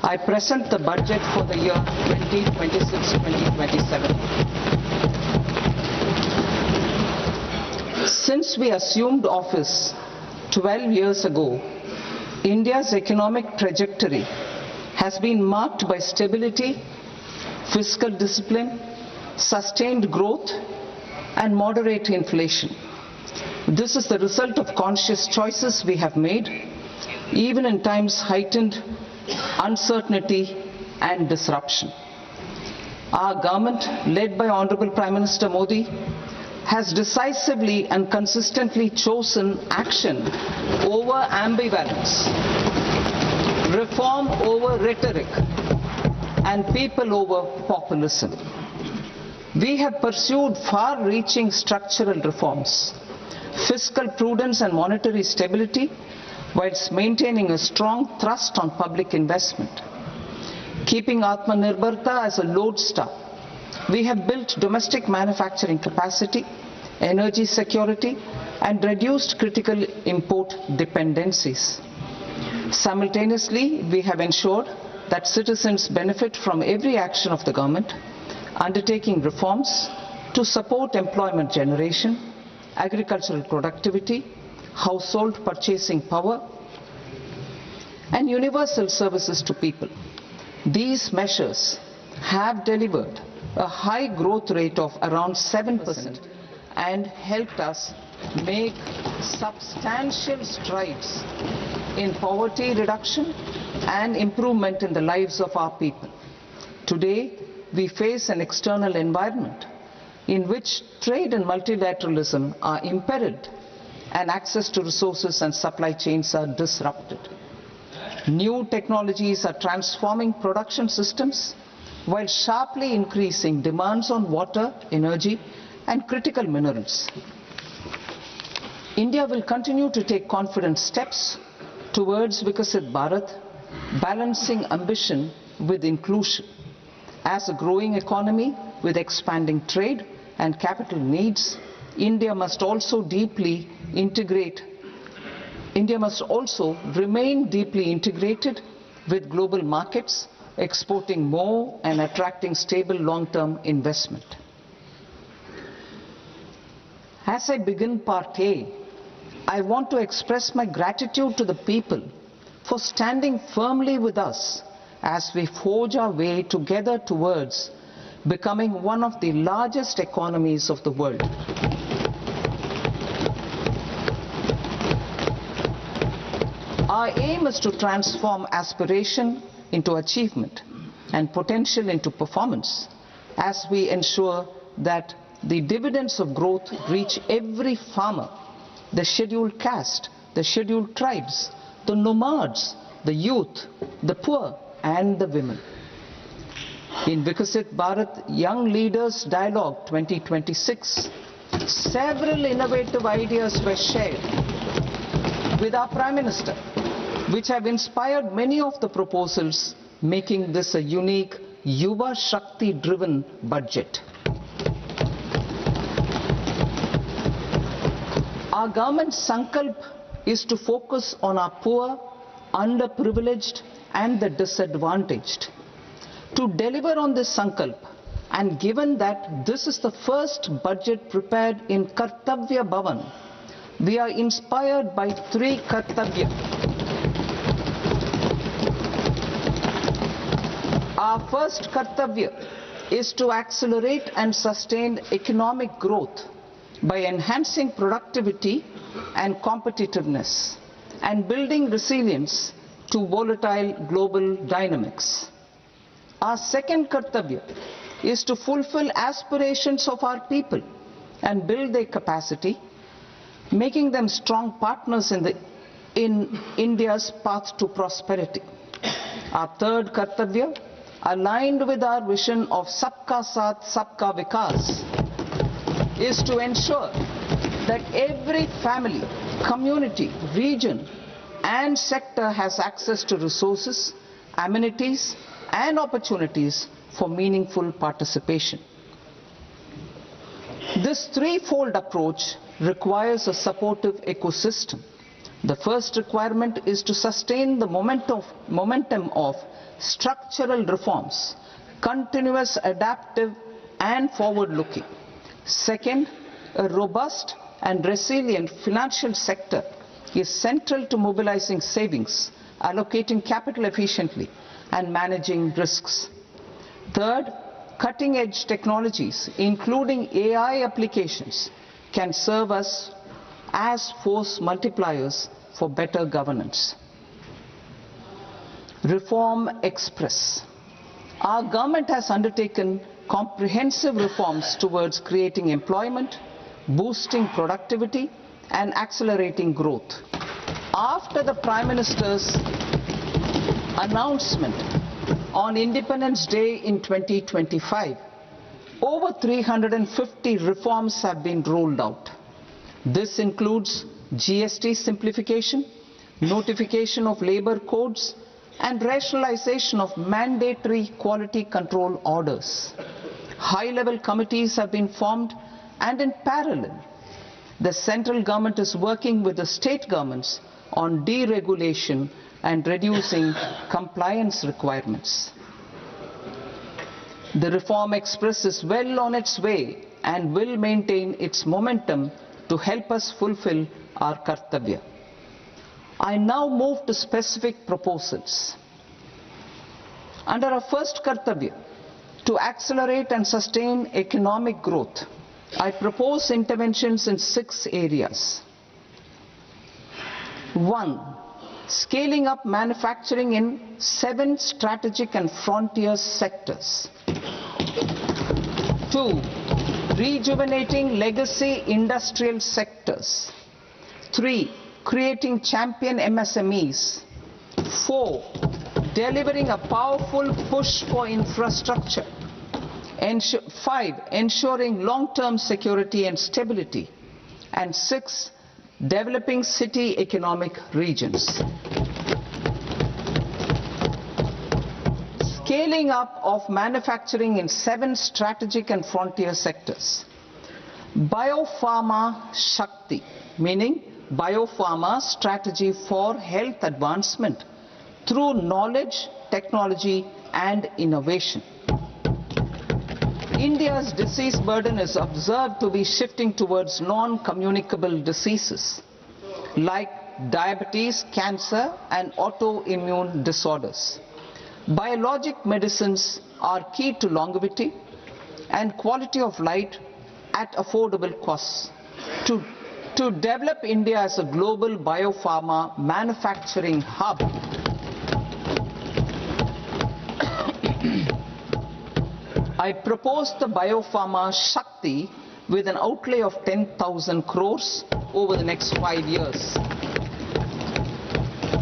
I present the budget for the year 2026-2027. Since we assumed office 12 years ago, India's economic trajectory has been marked by stability, fiscal discipline, sustained growth, and moderate inflation. This is the result of conscious choices we have made, even in times heightened uncertainty and disruption. Our government, led by Honorable Prime Minister Modi, has decisively and consistently chosen action over ambivalence, reform over rhetoric, and people over populism. We have pursued far-reaching structural reforms, fiscal prudence and monetary stability, whilst maintaining a strong thrust on public investment. Keeping Atmanirbharta as a lodestar, we have built domestic manufacturing capacity, energy security, and reduced critical import dependencies. Simultaneously, we have ensured that citizens benefit from every action of the government, undertaking reforms to support employment generation, agricultural productivity, household purchasing power, and universal services to people. These measures have delivered a high growth rate of around 7% and helped us make substantial strides in poverty reduction and improvement in the lives of our people. Today, we face an external environment in which trade and multilateralism are imperiled and access to resources and supply chains are disrupted. New technologies are transforming production systems while sharply increasing demands on water, energy, and critical minerals. India will continue to take confident steps towards Vikasit Bharat, balancing ambition with inclusion. As a growing economy with expanding trade and capital needs, India must also remain deeply integrated with global markets, exporting more and attracting stable long-term investment. As I begin Part A, I want to express my gratitude to the people for standing firmly with us as we forge our way together towards becoming one of the largest economies of the world. Our aim is to transform aspiration into achievement and potential into performance as we ensure that the dividends of growth reach every farmer, the scheduled caste, the scheduled tribes, the nomads, the youth, the poor, and the women. In Vikasit Bharat Young Leaders Dialogue 2026, several innovative ideas were shared with our Prime Minister, which have inspired many of the proposals, making this a unique Yuva Shakti-driven budget. Our government's sankalp is to focus on our poor, underprivileged, and the disadvantaged. To deliver on this sankalp, and given that this is the first budget prepared in Kartavya Bhavan, we are inspired by three Kartavya. Our first Kartavya is to accelerate and sustain economic growth by enhancing productivity and competitiveness and building resilience to volatile global dynamics. Our second Kartavya is to fulfill aspirations of our people and build their capacity, making them strong partners in India's path to prosperity. Our third Kartavya, aligned with our vision of Sabka Saath, Sabka Vikas, is to ensure that every family, community, region, and sector has access to resources, amenities, and opportunities for meaningful participation. This threefold approach requires a supportive ecosystem. The first requirement is to sustain the momentum of structural reforms, continuous, adaptive and forward-looking. Second, a robust and resilient financial sector is central to mobilizing savings, allocating capital efficiently and managing risks. Third, cutting-edge technologies, including AI applications, can serve us as force multipliers for better governance. Reform Express. Our government has undertaken comprehensive reforms towards creating employment, boosting productivity and accelerating growth. After the Prime Minister's announcement on Independence Day in 2025, over 350 reforms have been rolled out. This includes GST simplification, notification of labor codes, and rationalization of mandatory quality control orders. High-level committees have been formed, and in parallel, the central government is working with the state governments on deregulation and reducing compliance requirements. The Reform Express is well on its way and will maintain its momentum to help us fulfill our kartavya. I now move to specific proposals. Under our first kartavya, to accelerate and sustain economic growth, I propose interventions in 6 areas. 1. Scaling up manufacturing in 7 strategic and frontier sectors. 2. Rejuvenating legacy industrial sectors. 3. Creating champion MSMEs. 4. Delivering a powerful push for infrastructure. 5. Ensuring long-term security and stability. And 6. Developing city economic regions. Scaling up of manufacturing in 7 strategic and frontier sectors. Biopharma Shakti, meaning biopharma strategy for health advancement through knowledge, technology and innovation. India's disease burden is observed to be shifting towards non-communicable diseases like diabetes, cancer and autoimmune disorders. Biologic medicines are key to longevity and quality of life at affordable costs. To develop India as a global biopharma manufacturing hub, I propose the Biopharma Shakti with an outlay of 10,000 crores over the next 5 years.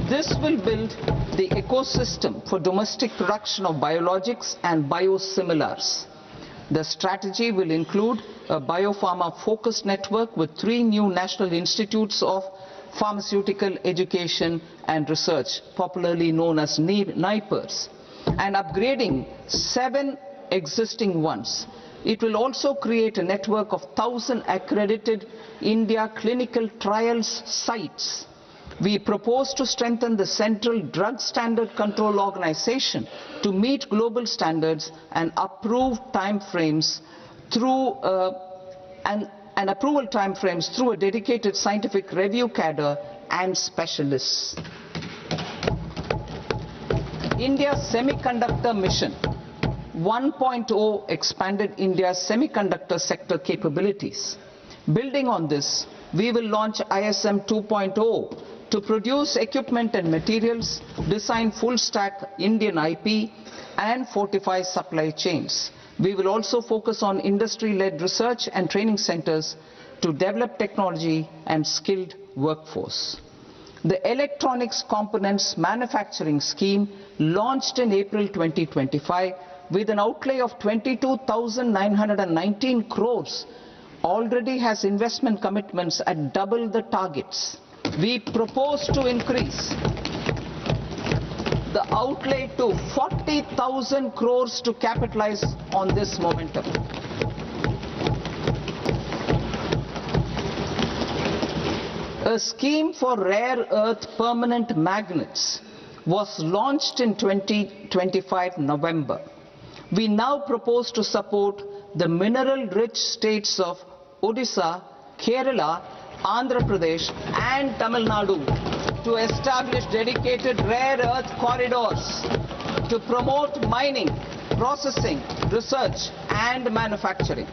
This will build the ecosystem for domestic production of biologics and biosimilars. The strategy will include a biopharma-focused network with 3 new national institutes of pharmaceutical education and research, popularly known as NIPERs, and upgrading 7 existing ones. It will also create a network of 1,000 accredited India clinical trials sites. We propose to strengthen the Central Drug Standard Control Organization to meet global standards and approve timeframes through approval timeframes through a dedicated scientific review cadre and specialists. India's Semiconductor Mission 1.0 expanded India's semiconductor sector capabilities. Building on this, we will launch ISM 2.0 to produce equipment and materials, design full-stack Indian IP, and fortify supply chains. We will also focus on industry-led research and training centers to develop technology and skilled workforce. The Electronics Components Manufacturing Scheme, launched in April 2025 with an outlay of 22,919 crores, already has investment commitments at double the targets. We propose to increase the outlay to 40,000 crores to capitalize on this momentum. A scheme for rare earth permanent magnets was launched in 2025 November. We now propose to support the mineral-rich states of Odisha, Kerala, Andhra Pradesh and Tamil Nadu to establish dedicated rare earth corridors to promote mining, processing, research and manufacturing.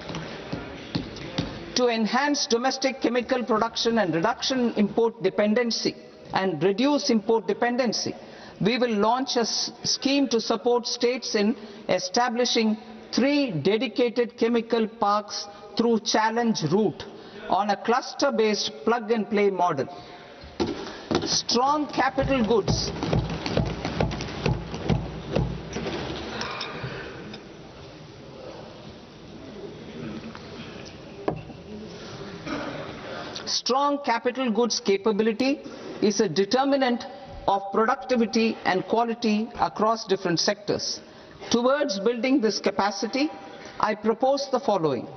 To enhance domestic chemical production and reduction import dependency and reduce import dependency, we will launch a scheme to support states in establishing 3 dedicated chemical parks through challenge route on a cluster-based plug-and-play model. Strong capital goods. Strong capital goods capability is a determinant of productivity and quality across different sectors. Towards building this capacity, I propose the following.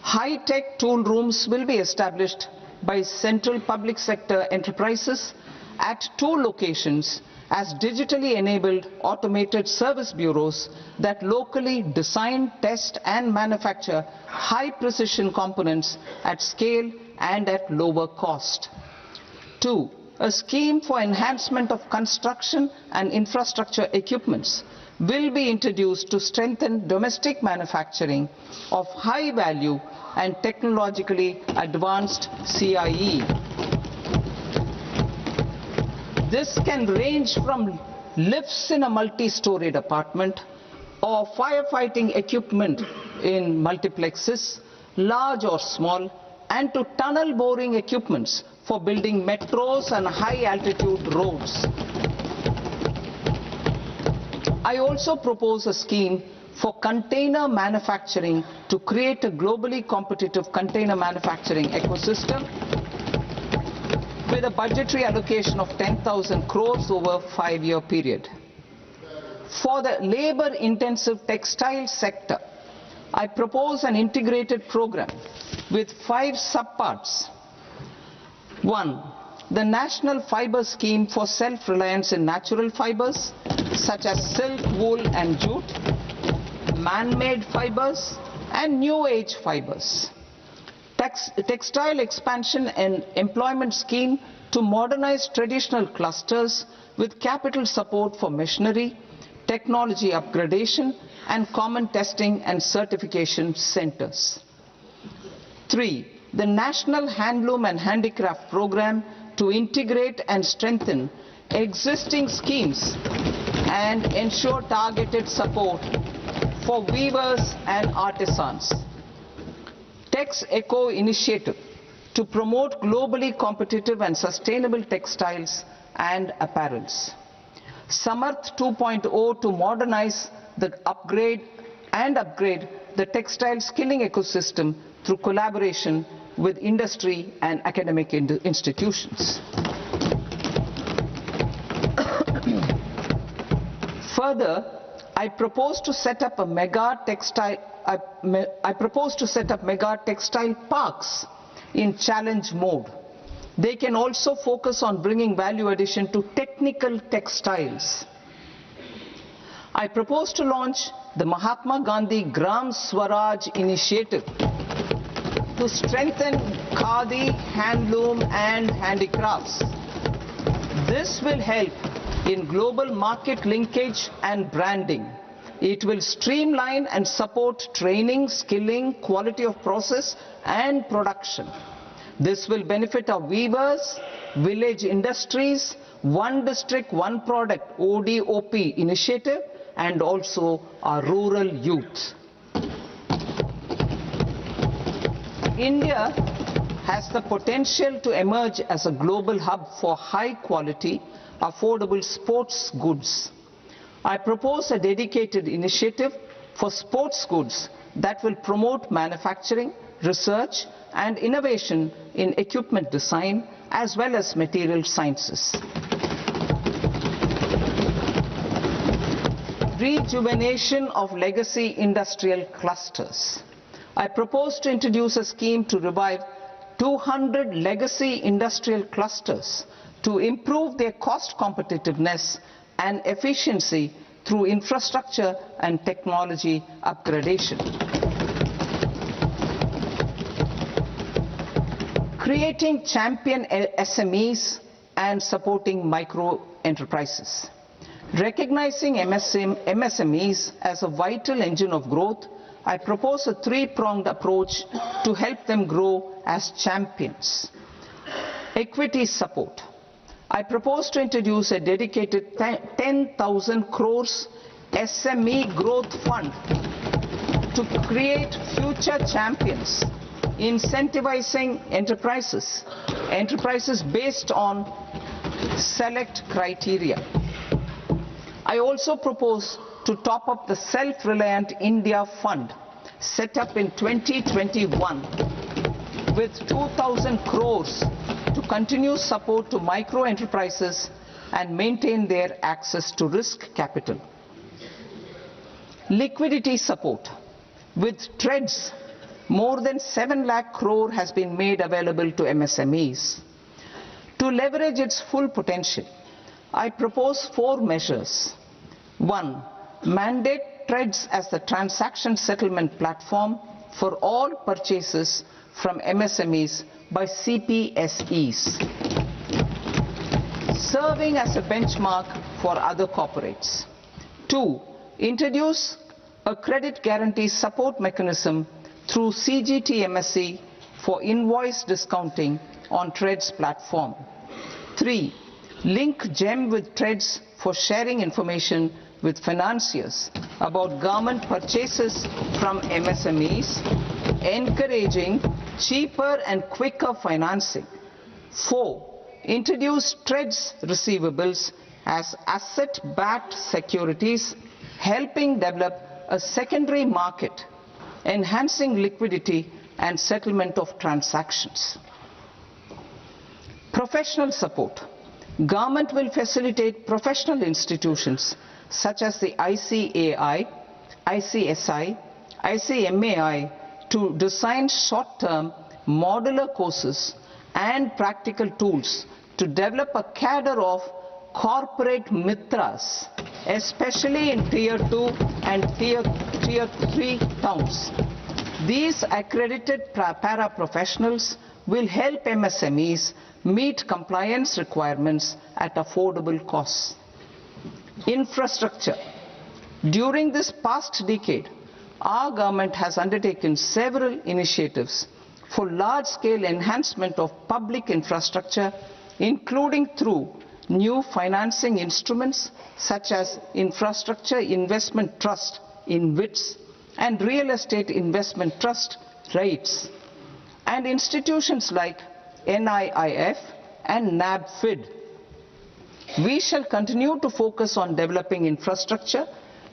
High-tech tool rooms will be established by central public sector enterprises at 2 locations as digitally enabled automated service bureaus that locally design, test and manufacture high-precision components at scale and at lower cost. 2. A scheme for enhancement of construction and infrastructure equipments will be introduced to strengthen domestic manufacturing of high value and technologically advanced CIE. This can range from lifts in a multi-storied apartment or firefighting equipment in multiplexes, large or small, and to tunnel boring equipments for building metros and high-altitude roads. I also propose a scheme for container manufacturing to create a globally competitive container manufacturing ecosystem with a budgetary allocation of 10,000 crores over a 5-year period. For the labor-intensive textile sector, I propose an integrated program with 5 subparts. 1. The National Fiber Scheme for Self-Reliance in Natural Fibers, such as silk, wool and jute, man-made fibers and new age fibers. Textile expansion and employment scheme to modernize traditional clusters with capital support for machinery, technology upgradation and common testing and certification centers. 3. The National Handloom and Handicraft Program to integrate and strengthen existing schemes and ensure targeted support for weavers and artisans. Tex Eco Initiative to promote globally competitive and sustainable textiles and apparels. Samarth 2.0 to modernize the upgrade the textile skilling ecosystem through collaboration with industry and academic institutions. Further, I propose to set up mega textile parks in challenge mode. They can also focus on bringing value addition to technical textiles. I propose to launch the Mahatma Gandhi Gram Swaraj initiative to strengthen khadi, handloom and handicrafts. This will help in global market linkage and branding. It will streamline and support training, skilling, quality of process and production. This will benefit our weavers, village industries, One District, One Product ODOP initiative and also our rural youth. India has the potential to emerge as a global hub for high quality, affordable sports goods. I propose a dedicated initiative for sports goods that will promote manufacturing, research and innovation in equipment design as well as material sciences. Rejuvenation of legacy industrial clusters. I propose to introduce a scheme to revive 200 legacy industrial clusters to improve their cost competitiveness and efficiency through infrastructure and technology upgradation. Creating champion SMEs and supporting micro enterprises. Recognizing MSMEs as a vital engine of growth, I propose a three-pronged approach to help them grow as champions. Equity support. I propose to introduce a dedicated 10,000 crores SME growth fund to create future champions, incentivizing enterprises based on select criteria. I also propose to top up the Self-Reliant India Fund set up in 2021 with 2,000 crores to continue support to micro enterprises and maintain their access to risk capital. Liquidity support. With TREDS, more than 7 lakh crore has been made available to MSMEs. To leverage its full potential, I propose 4 measures. 1. Mandate TREDS as the transaction settlement platform for all purchases from MSMEs by CPSEs, serving as a benchmark for other corporates. 2. Introduce a credit guarantee support mechanism through CGTMSE for invoice discounting on TREDS platform. 3. Link GEM with TREDS for sharing information with financiers about government purchases from MSMEs, encouraging cheaper and quicker financing. 4. Introduce TREDS receivables as asset-backed securities, helping develop a secondary market, enhancing liquidity and settlement of transactions. Professional support. Government will facilitate professional institutions such as the ICAI, ICSI, ICMAI to design short-term modular courses and practical tools to develop a cadre of corporate mitras, especially in Tier 2 and Tier 3 towns. These accredited para-professionals will help MSMEs meet compliance requirements at affordable costs. Infrastructure. During this past decade, our government has undertaken several initiatives for large-scale enhancement of public infrastructure, including through new financing instruments such as Infrastructure Investment Trust (InvITs) and Real Estate Investment Trust (REITs), and institutions like NIIF and NABFID. We shall continue to focus on developing infrastructure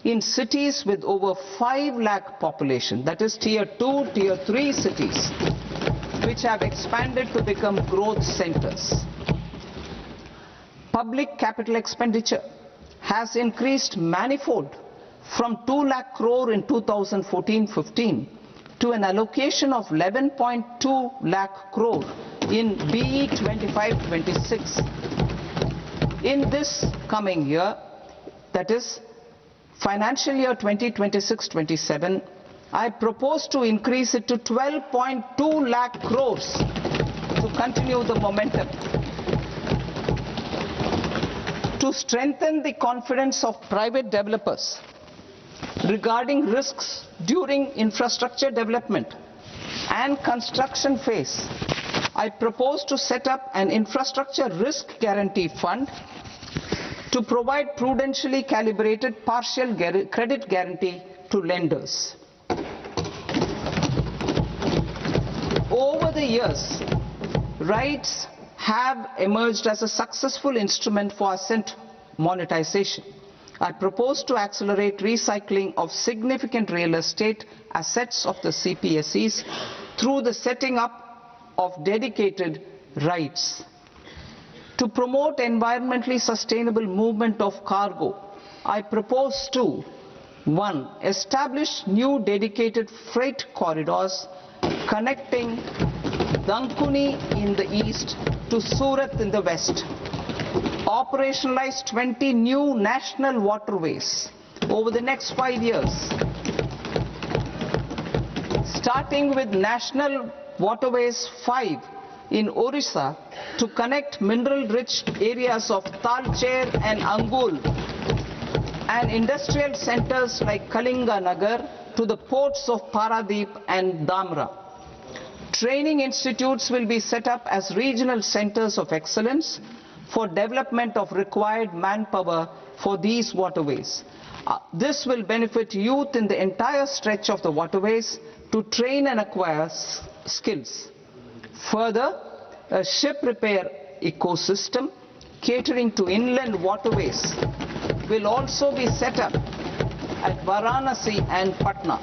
in cities with over 5 lakh population, that is Tier 2, Tier 3 cities, which have expanded to become growth centers. Public capital expenditure has increased manifold from 2 lakh crore in 2014-15 to an allocation of 11.2 lakh crore in BE 25-26. In this coming year, that is financial year 2026-27, I propose to increase it to 12.2 lakh crores to continue the momentum. To strengthen the confidence of private developers regarding risks during infrastructure development and construction phase, I propose to set up an infrastructure risk guarantee fund to provide prudentially calibrated partial credit guarantee to lenders. Over the years, REITs have emerged as a successful instrument for asset monetization. I propose to accelerate recycling of significant real estate assets of the CPSEs through the setting up of dedicated REITs. To promote environmentally sustainable movement of cargo, I propose to 1. Establish new dedicated freight corridors connecting Dankuni in the east to Surat in the west. Operationalize 20 new national waterways over the next 5 years. Starting with National Waterways 5 in Orissa to connect mineral-rich areas of Talcher and Angul and industrial centers like Kalinga Nagar to the ports of Paradeep and Dhamra. Training institutes will be set up as regional centers of excellence for development of required manpower for these waterways. This will benefit youth in the entire stretch of the waterways to train and acquire skills. Further, a ship repair ecosystem catering to inland waterways will also be set up at Varanasi and Patna.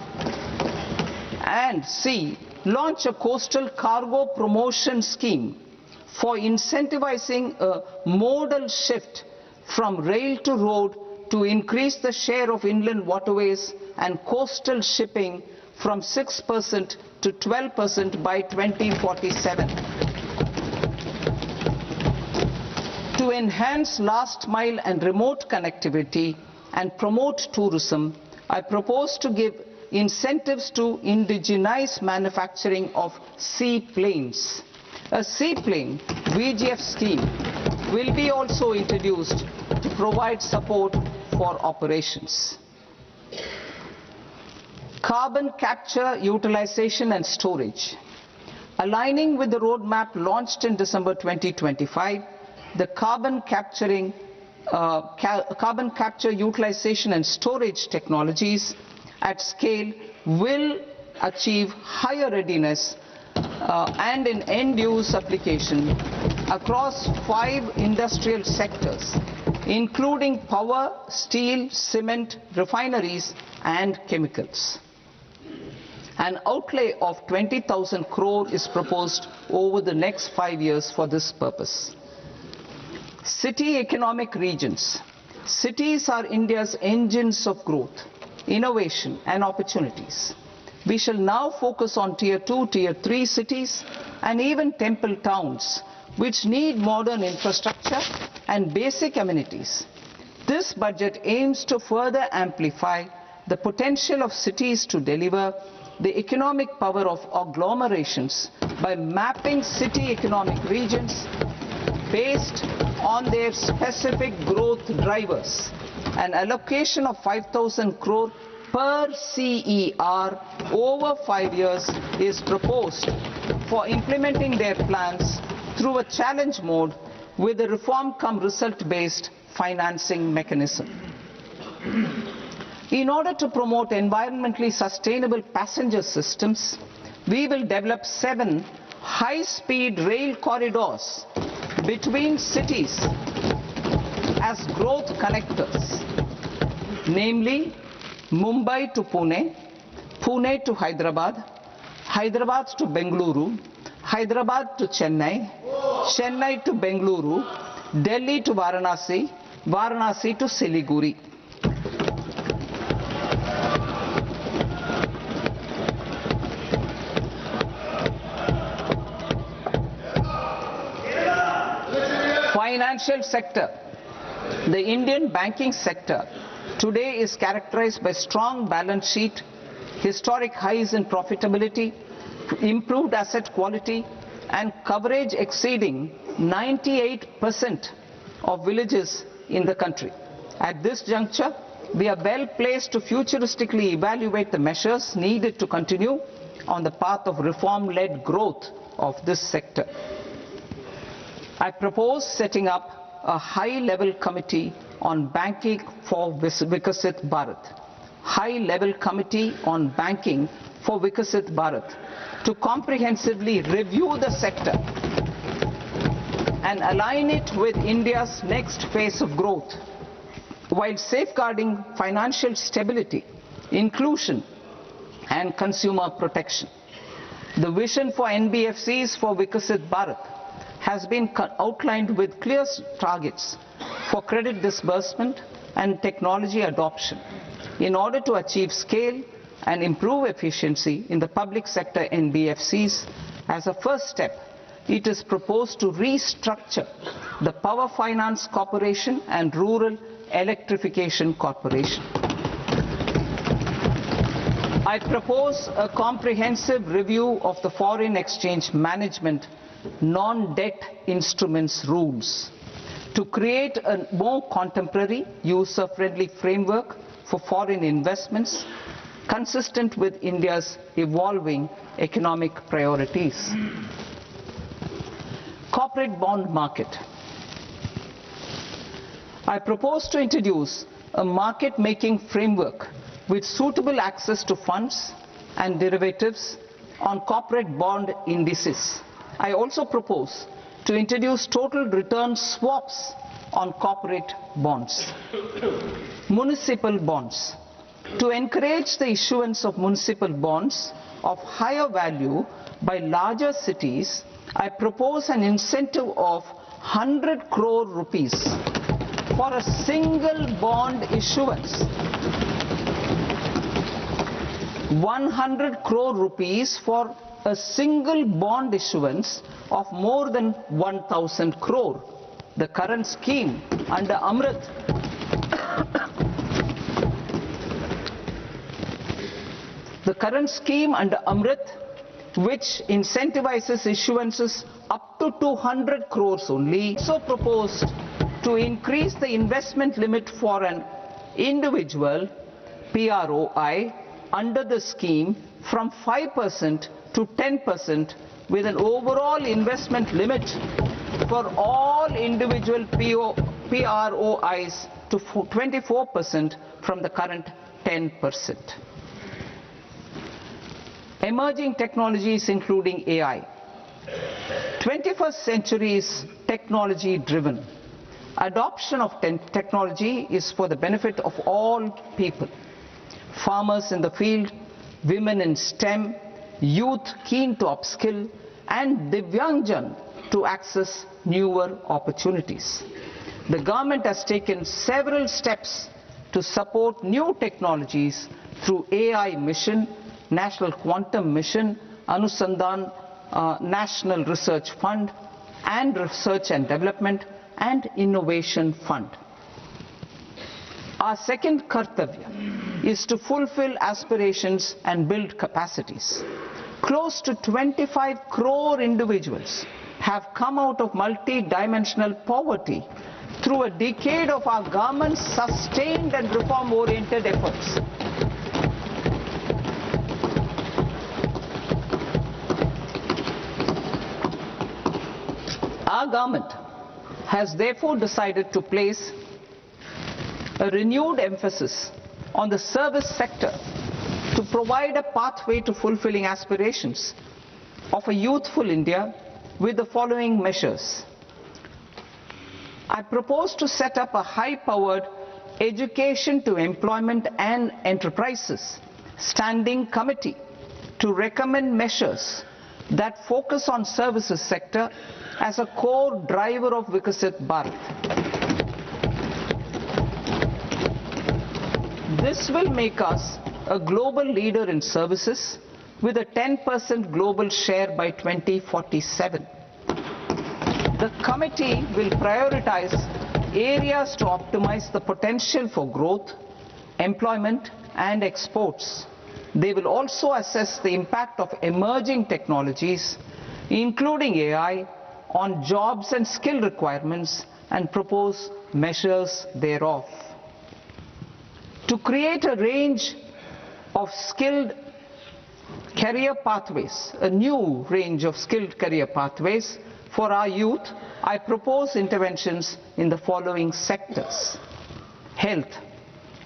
And C, launch a coastal cargo promotion scheme for incentivizing a modal shift from rail to road to increase the share of inland waterways and coastal shipping from 6% to 12% by 2047. To enhance last mile and remote connectivity and promote tourism, I propose to give incentives to indigenize manufacturing of seaplanes. A seaplane VGF scheme will be also introduced to provide support for operations. Carbon capture, utilization and storage. Aligning with the roadmap launched in December 2025, the carbon capture, utilization and storage technologies at scale will achieve higher readiness and in end-use application across 5 industrial sectors, including power, steel, cement, refineries, and chemicals. An outlay of 20,000 crore is proposed over the next 5 years for this purpose. City economic regions. Cities are India's engines of growth, innovation, and opportunities. We shall now focus on Tier 2, Tier 3 cities, and even temple towns, which need modern infrastructure and basic amenities. This budget aims to further amplify the potential of cities to deliver the economic power of agglomerations by mapping city economic regions based on their specific growth drivers. An allocation of 5,000 crore per CER over 5 years is proposed for implementing their plans through a challenge mode with a reform-cum-result-based financing mechanism. In order to promote environmentally sustainable passenger systems, we will develop 7 high-speed rail corridors between cities as growth connectors, namely Mumbai to Pune, Pune to Hyderabad, Hyderabad to Bengaluru, Hyderabad to Chennai, Chennai to Bengaluru, Delhi to Varanasi, Varanasi to Siliguri. Financial sector. The Indian banking sector today is characterized by strong balance sheet, historic highs in profitability, improved asset quality, and coverage exceeding 98% of villages in the country. At this juncture, we are well placed to futuristically evaluate the measures needed to continue on the path of reform-led growth of this sector. I propose setting up a high-level committee on banking for Vikasit Bharat. High-level committee on banking for Vikasit Bharat to comprehensively review the sector and align it with India's next phase of growth, while safeguarding financial stability, inclusion, and consumer protection. The vision for NBFCs for Vikasit Bharat has been outlined with clear targets for credit disbursement and technology adoption in order to achieve scale and improve efficiency in the public sector NBFCs As a first step, it is proposed to restructure the Power Finance Corporation and Rural Electrification Corporation. I propose a comprehensive review of the foreign exchange management non-debt instruments rules to create a more contemporary, user-friendly framework for foreign investments consistent with India's evolving economic priorities. Corporate bond market. I propose to introduce a market-making framework with suitable access to funds and derivatives on corporate bond indices. I also propose to introduce total return swaps on corporate bonds. Municipal bonds. To encourage the issuance of municipal bonds of higher value by larger cities, I propose an incentive of 100 crore rupees for a single bond issuance. 100 crore rupees for a single bond issuance of more than 1,000 crore. The current scheme under Amrit which incentivizes issuances up to 200 crores only, also proposed to increase the investment limit for an individual PROI under the scheme from 5% to 10% with an overall investment limit for all individual PROIs to 24% from the current 10%. Emerging technologies including AI. 21st century is technology driven. Adoption of technology is for the benefit of all people. Farmers in the field, women in STEM, youth keen to upskill, and Divyangjan to access newer opportunities. The government has taken several steps to support new technologies through AI Mission, National Quantum Mission, Anusandhan National Research Fund, and Research and Development and Innovation Fund. Our second kartavya is to fulfill aspirations and build capacities. Close to 25 crore individuals have come out of multi-dimensional poverty through a decade of our government's sustained and reform-oriented efforts. Our government has therefore decided to place a renewed emphasis on the service sector to provide a pathway to fulfilling aspirations of a youthful India with the following measures. I propose to set up a high-powered Education to Employment and Enterprises Standing Committee to recommend measures that focus on services sector as a core driver of Vikasit Bharat. This will make us a global leader in services with a 10% global share by 2047. The committee will prioritize areas to optimize the potential for growth, employment, and exports. They will also assess the impact of emerging technologies, including AI, on jobs and skill requirements and propose measures thereof. To create a range of skilled career pathways, a new range of skilled career pathways for our youth, I propose interventions in the following sectors. Health.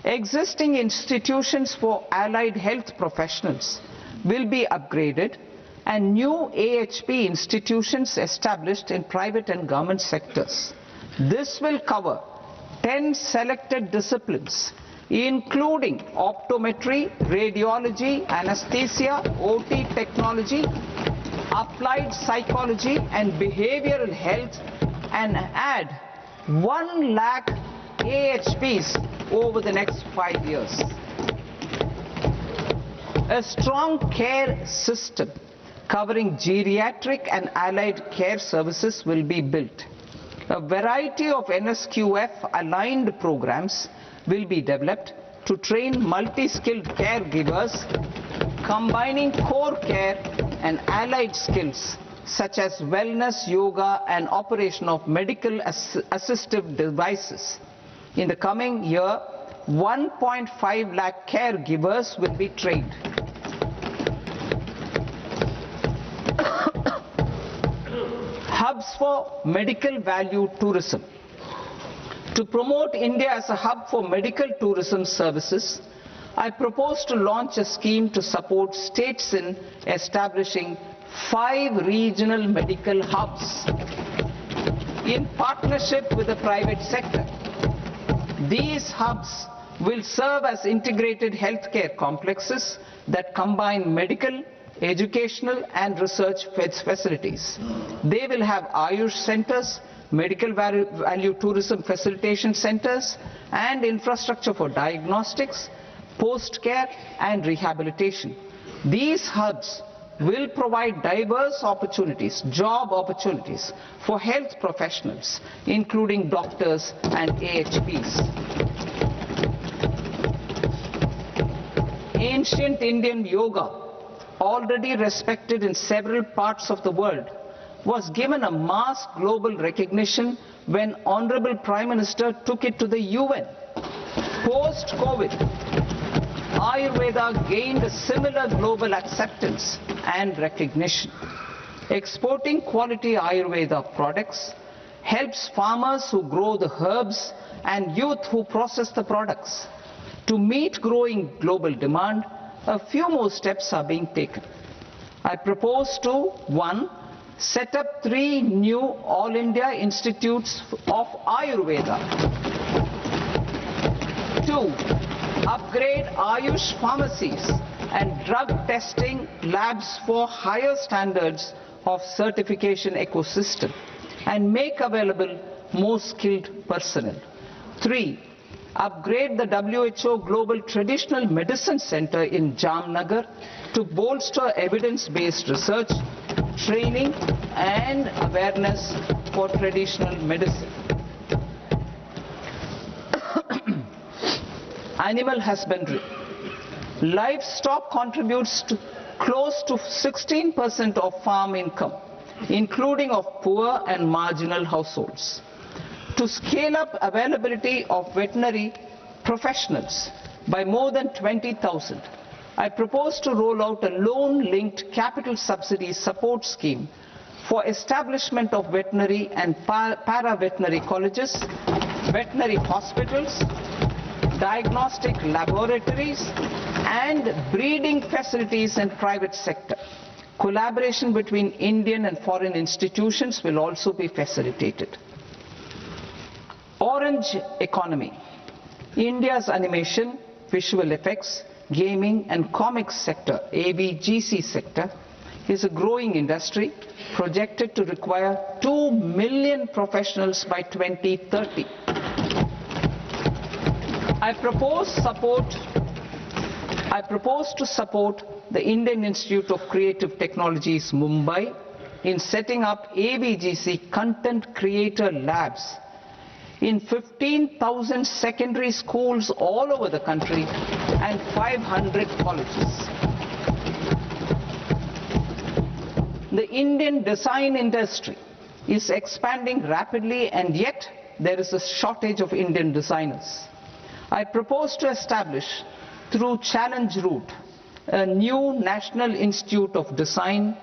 Existing institutions for allied health professionals will be upgraded and new AHP institutions established in private and government sectors. This will cover 10 selected disciplines, including optometry, radiology, anesthesia, OT technology, applied psychology and behavioral health, and add 1 lakh AHPs over the next 5 years. A strong care system covering geriatric and allied care services will be built. A variety of NSQF-aligned programs will be developed to train multi-skilled caregivers, combining core care and allied skills such as wellness, yoga, and operation of medical assistive devices. In the coming year, 1.5 lakh caregivers will be trained. Hubs for medical value tourism. To promote India as a hub for medical tourism services, I propose to launch a scheme to support states in establishing 5 regional medical hubs in partnership with the private sector. These hubs will serve as integrated healthcare complexes that combine medical, educational and research facilities. They will have Ayush centers, medical value tourism facilitation centers and infrastructure for diagnostics, post-care and rehabilitation. These hubs will provide diverse opportunities, job opportunities for health professionals, including doctors and AHPs. Ancient Indian yoga, already respected in several parts of the world, was given a mass global recognition when Honorable Prime Minister took it to the UN. Post-COVID, Ayurveda gained a similar global acceptance and recognition. Exporting quality Ayurveda products helps farmers who grow the herbs and youth who process the products. To meet growing global demand, a few more steps are being taken. I propose to 1. Set up 3 new All India Institutes of Ayurveda. 2. Upgrade Ayush pharmacies and drug testing labs for higher standards of certification ecosystem and make available more skilled personnel. 3. Upgrade the WHO Global Traditional Medicine Center in Jamnagar to bolster evidence-based research, training and awareness for traditional medicine. Animal husbandry. Livestock contributes to close to 16% of farm income, including of poor and marginal households. To scale up availability of veterinary professionals by more than 20,000, I propose to roll out a loan-linked capital subsidy support scheme for establishment of veterinary and para-veterinary colleges, veterinary hospitals, diagnostic laboratories, and breeding facilities in private sector. Collaboration between Indian and foreign institutions will also be facilitated. Orange economy. India's animation, visual effects, gaming and comics sector, AVGC sector, is a growing industry projected to require 2 million professionals by 2030. I propose to support the Indian Institute of Creative Technologies, Mumbai, in setting up AVGC content creator labs in 15,000 secondary schools all over the country and 500 colleges. The Indian design industry is expanding rapidly, and yet there is a shortage of Indian designers. I propose to establish, through Challenge Route, a new National Institute of Design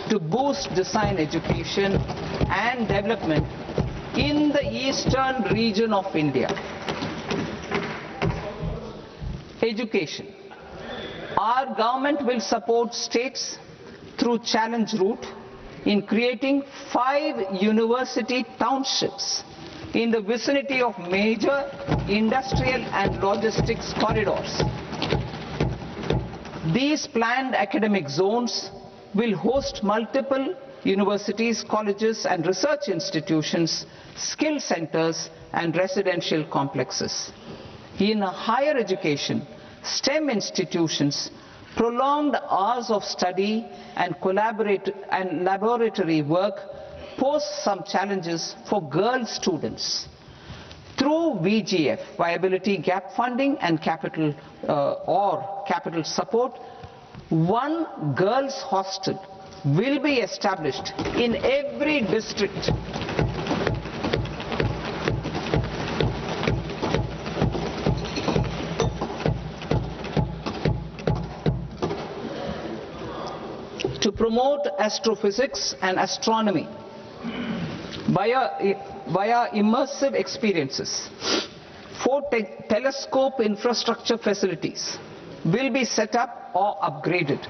to boost design education and development in the eastern region of India. Education. Our government will support states through Challenge Route in creating 5 university townships in the vicinity of major industrial and logistics corridors. These planned academic zones will host multiple universities, colleges and research institutions, skill centers and residential complexes. In higher education, STEM institutions Prolonged hours of study and laboratory work pose some challenges for girl students. Through VGF, Viability Gap Funding and capital support, one girls' hostel will be established in every district. To promote astrophysics and astronomy via immersive experiences. 4 telescope infrastructure facilities will be set up or upgraded.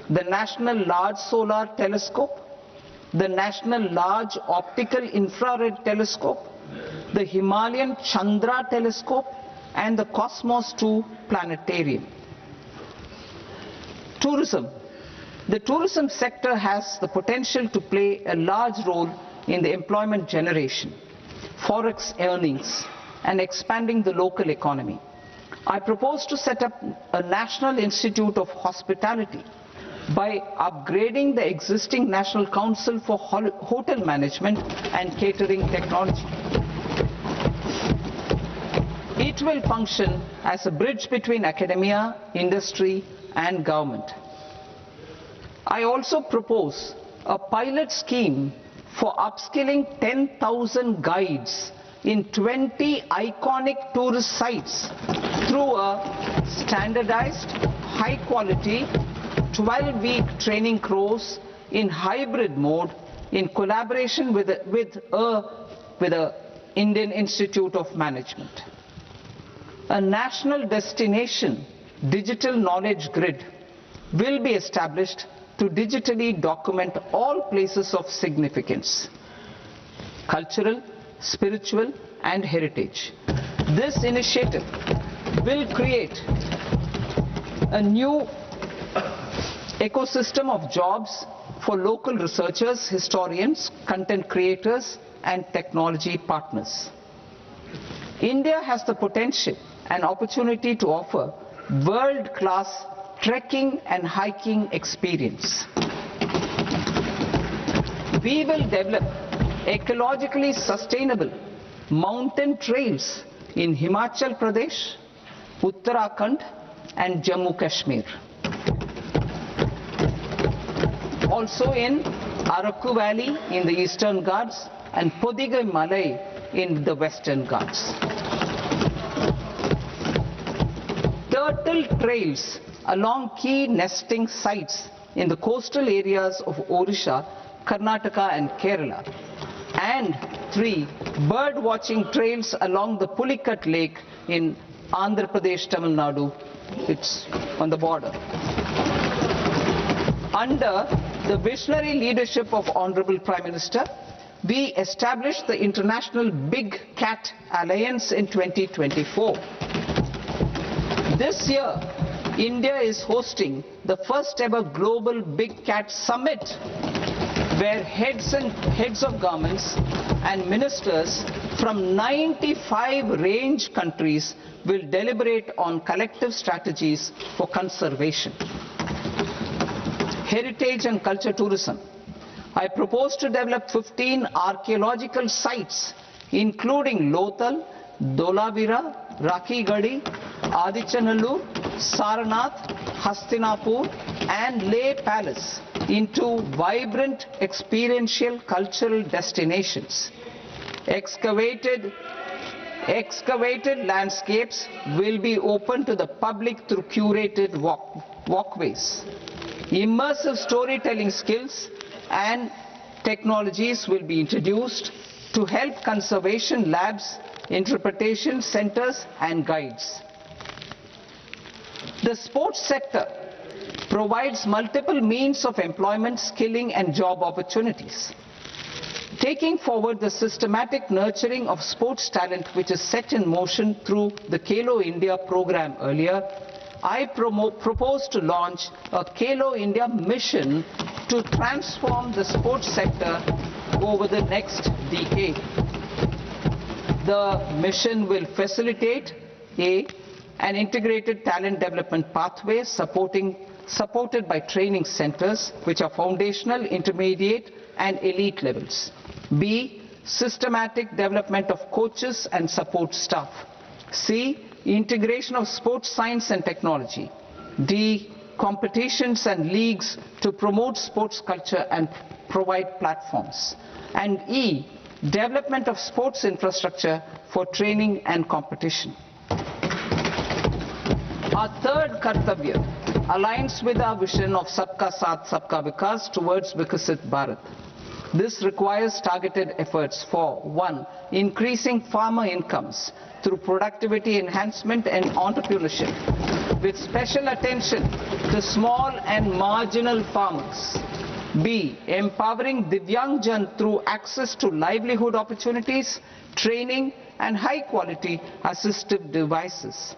The National Large Solar Telescope, the National Large Optical Infrared Telescope, the Himalayan Chandra Telescope, and the Cosmos 2 Planetarium. Tourism. The tourism sector has the potential to play a large role in the employment generation, forex earnings, and expanding the local economy. I propose to set up a National Institute of Hospitality by upgrading the existing National Council for Hotel Management and Catering Technology. It will function as a bridge between academia, industry, and government. I also propose a pilot scheme for upskilling 10,000 guides in 20 iconic tourist sites through a standardized, high-quality, 12-week training course in hybrid mode in collaboration with the Indian Institute of Management. A national destination digital knowledge grid will be established to digitally document all places of significance, cultural, spiritual, and heritage. This initiative will create a new ecosystem of jobs for local researchers, historians, content creators, and technology partners. India has the potential and opportunity to offer world-class trekking and hiking experience. We will develop ecologically sustainable mountain trails in Himachal Pradesh, Uttarakhand, and Jammu Kashmir. Also in Araku Valley in the Eastern Ghats and Podigai Malai in the Western Ghats. Turtle trails along key nesting sites in the coastal areas of Odisha, Karnataka, and Kerala. And 3 bird watching trails along the Pulikat Lake in Andhra Pradesh, Tamil Nadu. It's on the border. Under the visionary leadership of Honorable Prime Minister, we established the International Big Cat Alliance in 2024. This year, India is hosting the first ever Global Big Cat Summit, where heads of governments and ministers from 95 range countries will deliberate on collective strategies for conservation. Heritage and culture tourism. I propose to develop 15 archaeological sites, including Lothal, Dolavira, Rakhi Gadi, Adichanallur, Saranath, Hastinapur, and Leh Palace into vibrant experiential cultural destinations. Excavated landscapes will be open to the public through curated walkways. Immersive storytelling skills and technologies will be introduced to help conservation labs, interpretation centers, and guides. The sports sector provides multiple means of employment, skilling, and job opportunities. Taking forward the systematic nurturing of sports talent which is set in motion through the Khelo India program earlier, I propose to launch a Khelo India mission to transform the sports sector over the next decade. The mission will facilitate an integrated talent development pathway supporting supported by training centers which are foundational, intermediate and elite levels. B. Systematic development of coaches and support staff. C. Integration of sports science and technology. D. Competitions and leagues to promote sports culture and provide platforms. And E. Development of sports infrastructure for training and competition. Our third Kartavya aligns with our vision of Sabka Saath Sabka Vikas towards Vikasit Bharat. This requires targeted efforts for 1. Increasing farmer incomes through productivity enhancement and entrepreneurship, with special attention to small and marginal farmers. B. Empowering Divyangjan through access to livelihood opportunities, training and high quality assistive devices.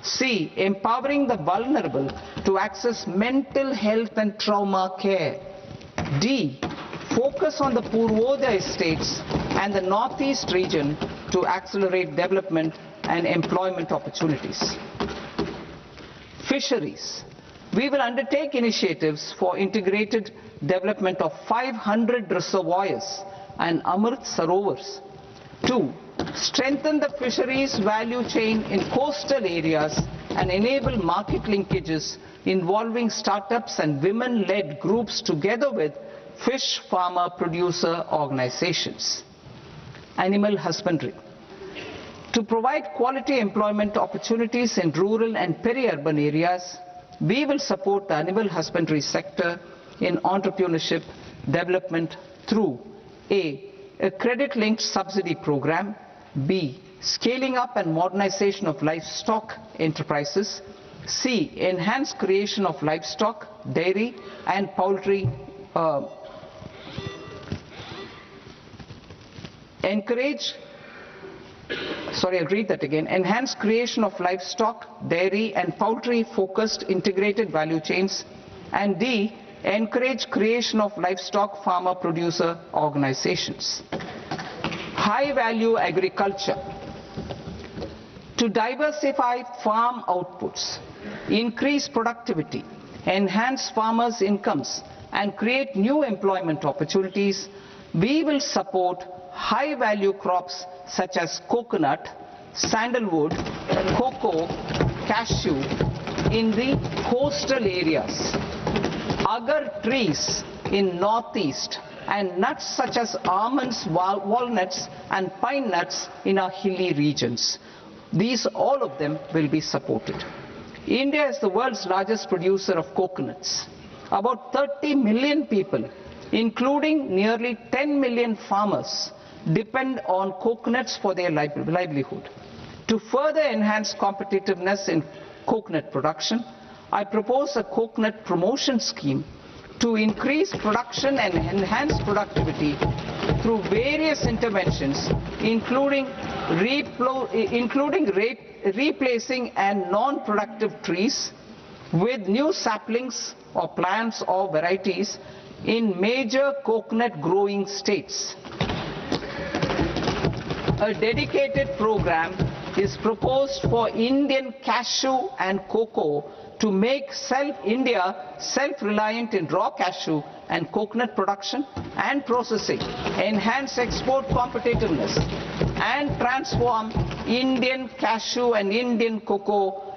C. Empowering the vulnerable to access mental health and trauma care. D. Focus on the Purvodaya states and the Northeast region to accelerate development and employment opportunities. Fisheries. We will undertake initiatives for integrated development of 500 reservoirs and Amrit Sarovars. 2. Strengthen the fisheries value chain in coastal areas and enable market linkages involving startups and women-led groups together with fish farmer producer organizations. Animal husbandry. To provide quality employment opportunities in rural and peri-urban areas, we will support the animal husbandry sector in entrepreneurship development through A. A credit-linked subsidy program. B. Scaling up and modernization of livestock enterprises. C. Enhanced creation of livestock, dairy and poultry. Enhanced creation of livestock, dairy and poultry focused integrated value chains. And D. Encourage creation of livestock farmer producer organizations. High value agriculture. To diversify farm outputs, increase productivity, enhance farmers' incomes and create new employment opportunities, we will support high value crops such as coconut, sandalwood, cocoa, cashew in the coastal areas, agar trees in northeast, and nuts such as almonds, walnuts and pine nuts in our hilly regions. These, all of them, will be supported. India is the world's largest producer of coconuts. About 30 million people, including nearly 10 million farmers, depend on coconuts for their livelihood. To further enhance competitiveness in coconut production, I propose a coconut promotion scheme to increase production and enhance productivity through various interventions, including replacing and non-productive trees with new saplings or plants or varieties in major coconut growing states. A dedicated program is proposed for Indian cashew and cocoa to make India self-reliant in raw cashew and coconut production and processing, enhance export competitiveness, and transform Indian cashew and Indian cocoa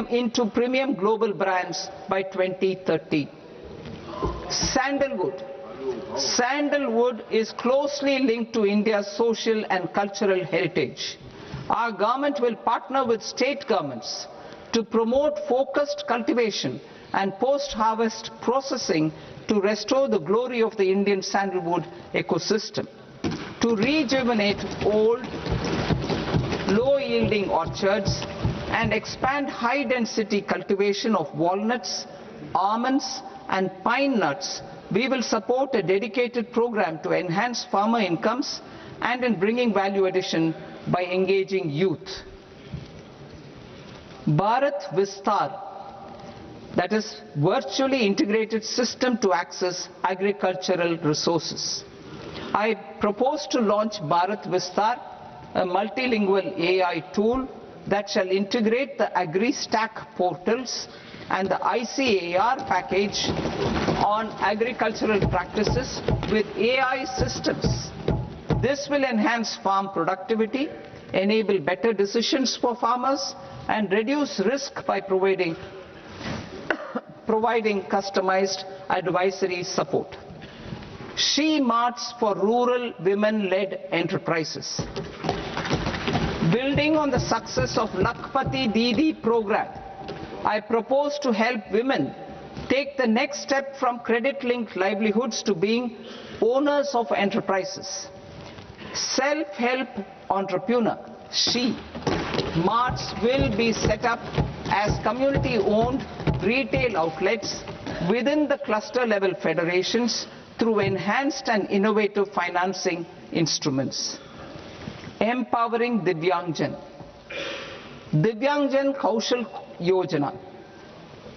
into premium global brands by 2030. Sandalwood. Sandalwood is closely linked to India's social and cultural heritage. Our government will partner with state governments to promote focused cultivation and post-harvest processing to restore the glory of the Indian sandalwood ecosystem, to rejuvenate old, low-yielding orchards and expand high-density cultivation of walnuts, almonds and pine nuts. We will support a dedicated program to enhance farmer incomes and in bringing value addition by engaging youth. Bharat Vistar, that is virtually integrated system to access agricultural resources. I propose to launch Bharat Vistar, a multilingual AI tool that shall integrate the AgriStack portals and the ICAR package on agricultural practices with AI systems. This will enhance farm productivity, enable better decisions for farmers, and reduce risk by providing customized advisory support. She Marts for rural women-led enterprises. Building on the success of Lakpati Didi program, I propose to help women take the next step from credit-linked livelihoods to being owners of enterprises. Self-help entrepreneur, She Marts will be set up as community-owned retail outlets within the cluster-level federations through enhanced and innovative financing instruments. Empowering Divyangjan. Divyangjan Kaushal Yojana.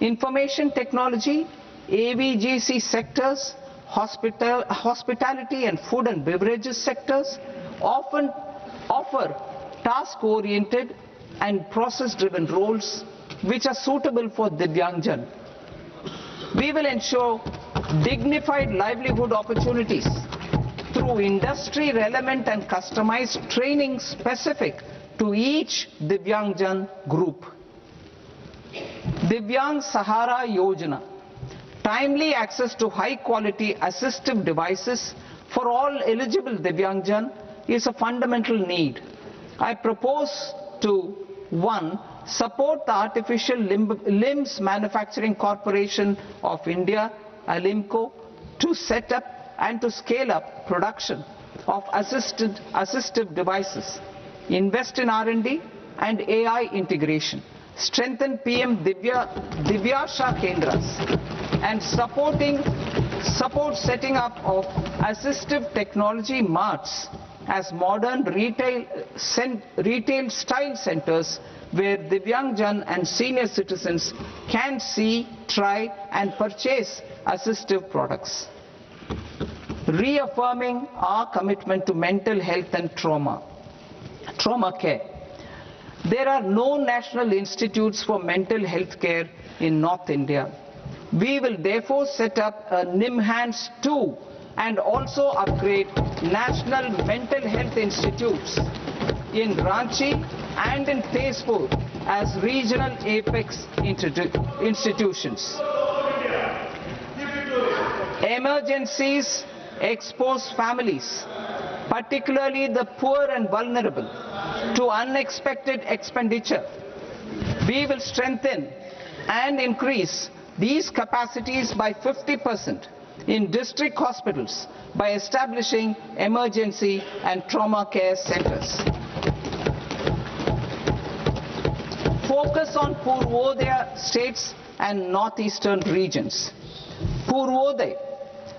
Information technology, AVGC sectors, hospitality and food and beverages sectors often offer task-oriented and process-driven roles which are suitable for Divyangjan. We will ensure dignified livelihood opportunities through industry-relevant and customized training specific to each Divyangjan group. Divyang Sahara Yojana. Timely access to high-quality assistive devices for all eligible Divyangjan is a fundamental need. I propose to 1. Support the Artificial Limbs Manufacturing Corporation of India, Alimco, to set up and to scale up production of assistive devices, invest in R&D and AI integration, strengthen PM Divyasha Kendras, and support setting up of assistive technology marts as modern retail style centers where Divyangjan and senior citizens can see, try and purchase assistive products. Reaffirming our commitment to mental health and trauma care. There are no national institutes for mental health care in North India. We will therefore set up a NIMHANS 2 and also upgrade national mental health institutes in Ranchi and in Tezpur as regional apex institutions. Emergencies expose families, particularly the poor and vulnerable, to unexpected expenditure. We will strengthen and increase these capacities by 50% in district hospitals by establishing emergency and trauma care centers. Focus on Purvodaya states and northeastern regions. Purvodaya.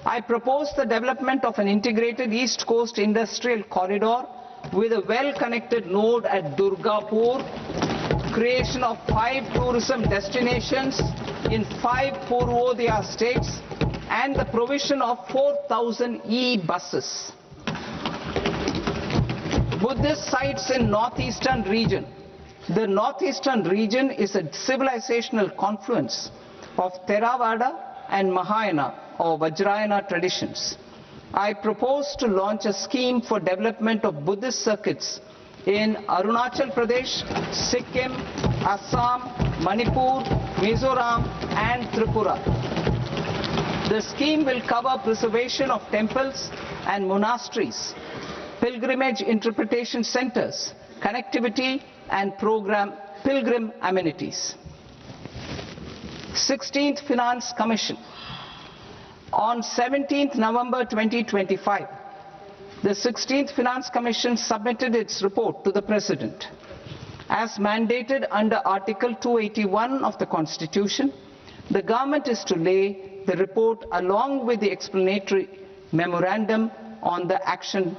I propose the development of an integrated East Coast industrial corridor with a well-connected node at Durgapur, creation of 5 tourism destinations in 5 Purvodaya states, and the provision of 4,000 e-buses. Buddhist sites in northeastern region. The northeastern region is a civilizational confluence of Theravada and Mahayana or Vajrayana traditions. I propose to launch a scheme for development of Buddhist circuits in Arunachal Pradesh, Sikkim, Assam, Manipur, Mizoram and Tripura. The scheme will cover preservation of temples and monasteries, pilgrimage interpretation centers, connectivity and pilgrim amenities. 16th Finance Commission. On 17th November 2025, the 16th Finance Commission submitted its report to the President. As mandated under Article 281 of the Constitution, the government is to lay the report along with the explanatory memorandum on the action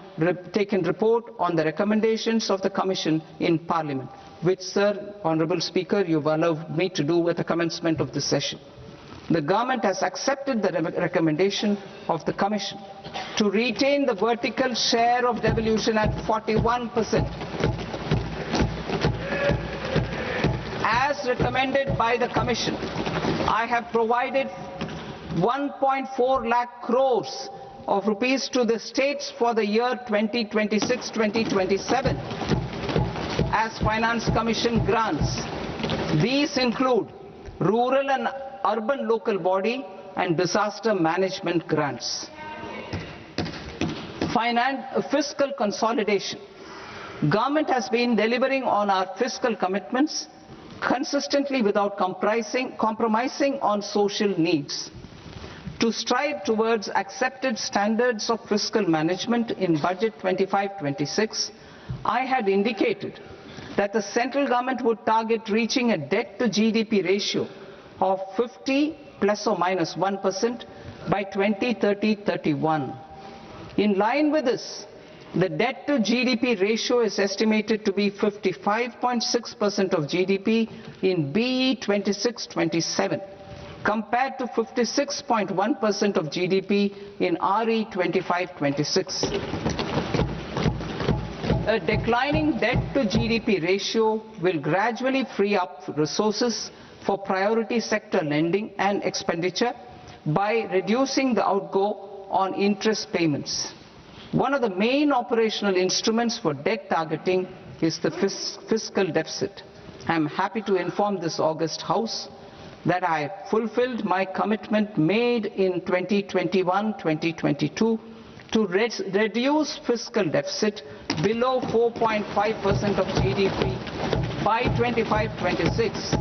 taken report on the recommendations of the Commission in Parliament, which, Sir, Honourable Speaker, you have allowed me to do at the commencement of this session. The government has accepted the recommendation of the Commission to retain the vertical share of devolution at 41%. As recommended by the Commission, I have provided 1.4 lakh crores of rupees to the states for the year 2026-2027 as Finance Commission grants. These include rural and urban local body and disaster management grants. Fiscal consolidation. Government has been delivering on our fiscal commitments consistently without compromising on social needs. To strive towards accepted standards of fiscal management in Budget 25-26, I had indicated that the central government would target reaching a debt to GDP ratio of 50 plus or minus 1% by 2030-31. In line with this, the debt to GDP ratio is estimated to be 55.6% of GDP in BE 26-27, compared to 56.1% of GDP in RE 25-26. A declining debt to GDP ratio will gradually free up resources for priority sector lending and expenditure by reducing the outgo on interest payments. One of the main operational instruments for debt targeting is the fiscal deficit. I am happy to inform this august House that I fulfilled my commitment made in 2021-2022 to reduce fiscal deficit below 4.5% of GDP by 25-26.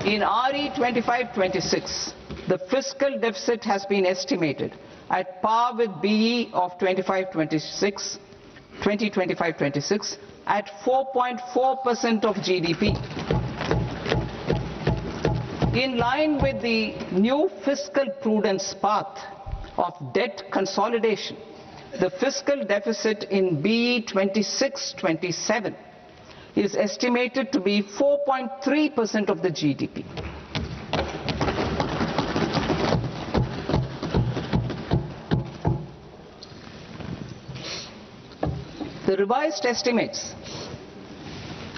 In RE 25-26, the fiscal deficit has been estimated at par with BE of 2025-26 at 4.4% of GDP. In line with the new fiscal prudence path of debt consolidation, the fiscal deficit in BE 26-27 is estimated to be 4.3% of the GDP. The revised estimates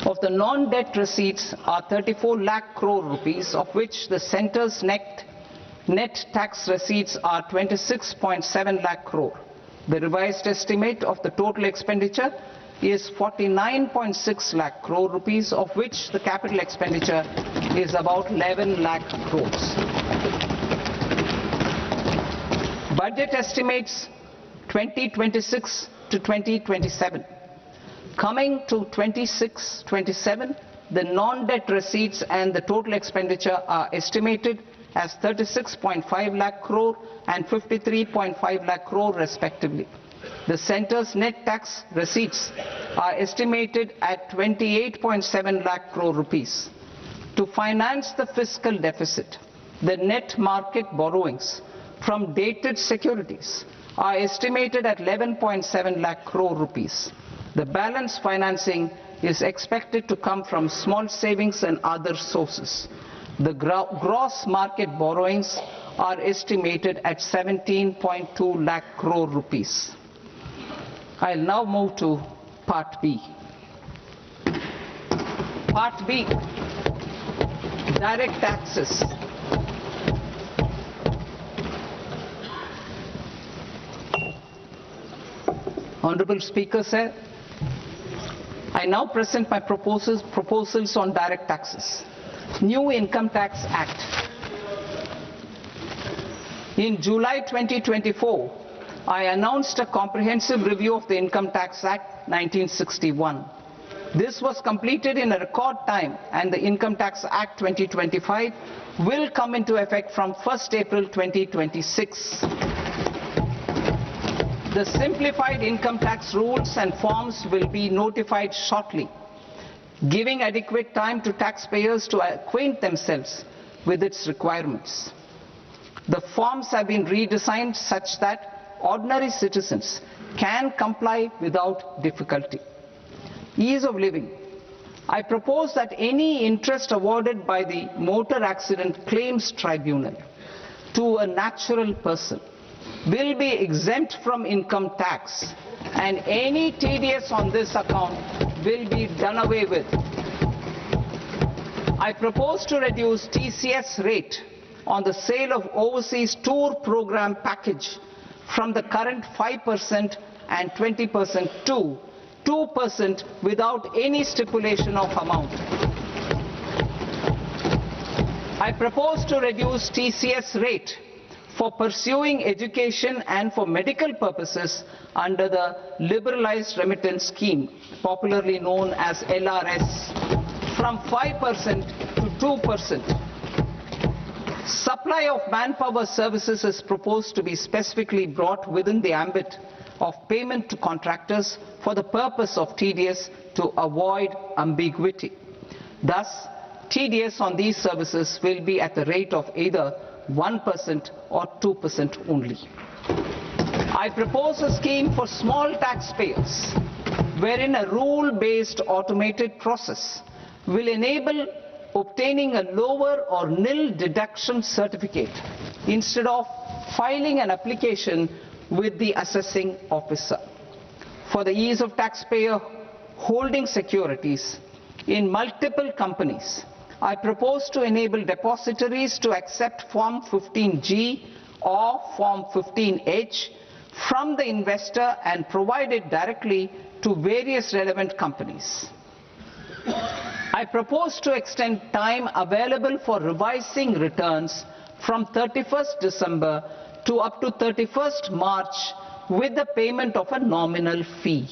of the non-debt receipts are 34 lakh crore rupees, of which the centre's net tax receipts are 26.7 lakh crore. The revised estimate of the total expenditure is 49.6 lakh crore rupees, of which the capital expenditure is about 11 lakh crores. Budget estimates 2026 to 2027. Coming to 26-27, the non-debt receipts and the total expenditure are estimated as 36.5 lakh crore and 53.5 lakh crore respectively. The centre's net tax receipts are estimated at 28.7 lakh crore rupees. To finance the fiscal deficit, the net market borrowings from dated securities are estimated at 11.7 lakh crore rupees. The balance financing is expected to come from small savings and other sources. The gross market borrowings are estimated at 17.2 lakh crore rupees. I'll now move to Part B. Part B, direct taxes. Honorable Speaker, sir, I now present my proposals on direct taxes. New Income Tax Act. In July 2024, I announced a comprehensive review of the Income Tax Act 1961. This was completed in a record time, and the Income Tax Act 2025 will come into effect from 1st April 2026. The simplified income tax rules and forms will be notified shortly, giving adequate time to taxpayers to acquaint themselves with its requirements. The forms have been redesigned such that ordinary citizens can comply without difficulty. Ease of living. I propose that any interest awarded by the Motor Accident Claims Tribunal to a natural person will be exempt from income tax, and any TDS on this account will be done away with. I propose to reduce TCS rate on the sale of overseas tour program package from the current 5% and 20% to 2% without any stipulation of amount. I propose to reduce TCS rate for pursuing education and for medical purposes under the Liberalized Remittance Scheme, popularly known as LRS, from 5% to 2%. Supply of manpower services is proposed to be specifically brought within the ambit of payment to contractors for the purpose of TDS to avoid ambiguity. Thus, TDS on these services will be at the rate of either 1% or 2% only. I propose a scheme for small taxpayers wherein a rule-based automated process will enable obtaining a lower or nil deduction certificate instead of filing an application with the assessing officer. For the ease of taxpayer holding securities in multiple companies, I propose to enable depositories to accept Form 15G or Form 15H from the investor and provide it directly to various relevant companies. I propose to extend time available for revising returns from 31st December to up to 31st March with the payment of a nominal fee.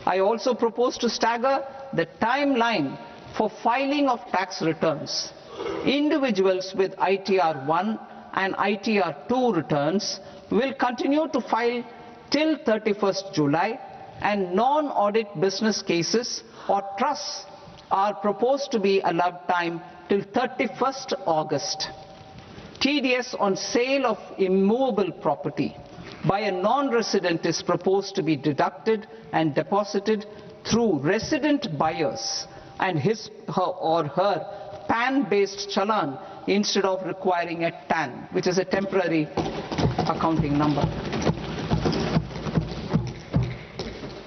I also propose to stagger the timeline for filing of tax returns. Individuals with ITR 1 and ITR 2 returns will continue to file till 31st July, and non-audit business cases or trusts are proposed to be allowed time till 31st August. TDS on sale of immovable property by a non-resident is proposed to be deducted and deposited through resident buyers and his or her PAN-based challan instead of requiring a TAN, which is a temporary accounting number.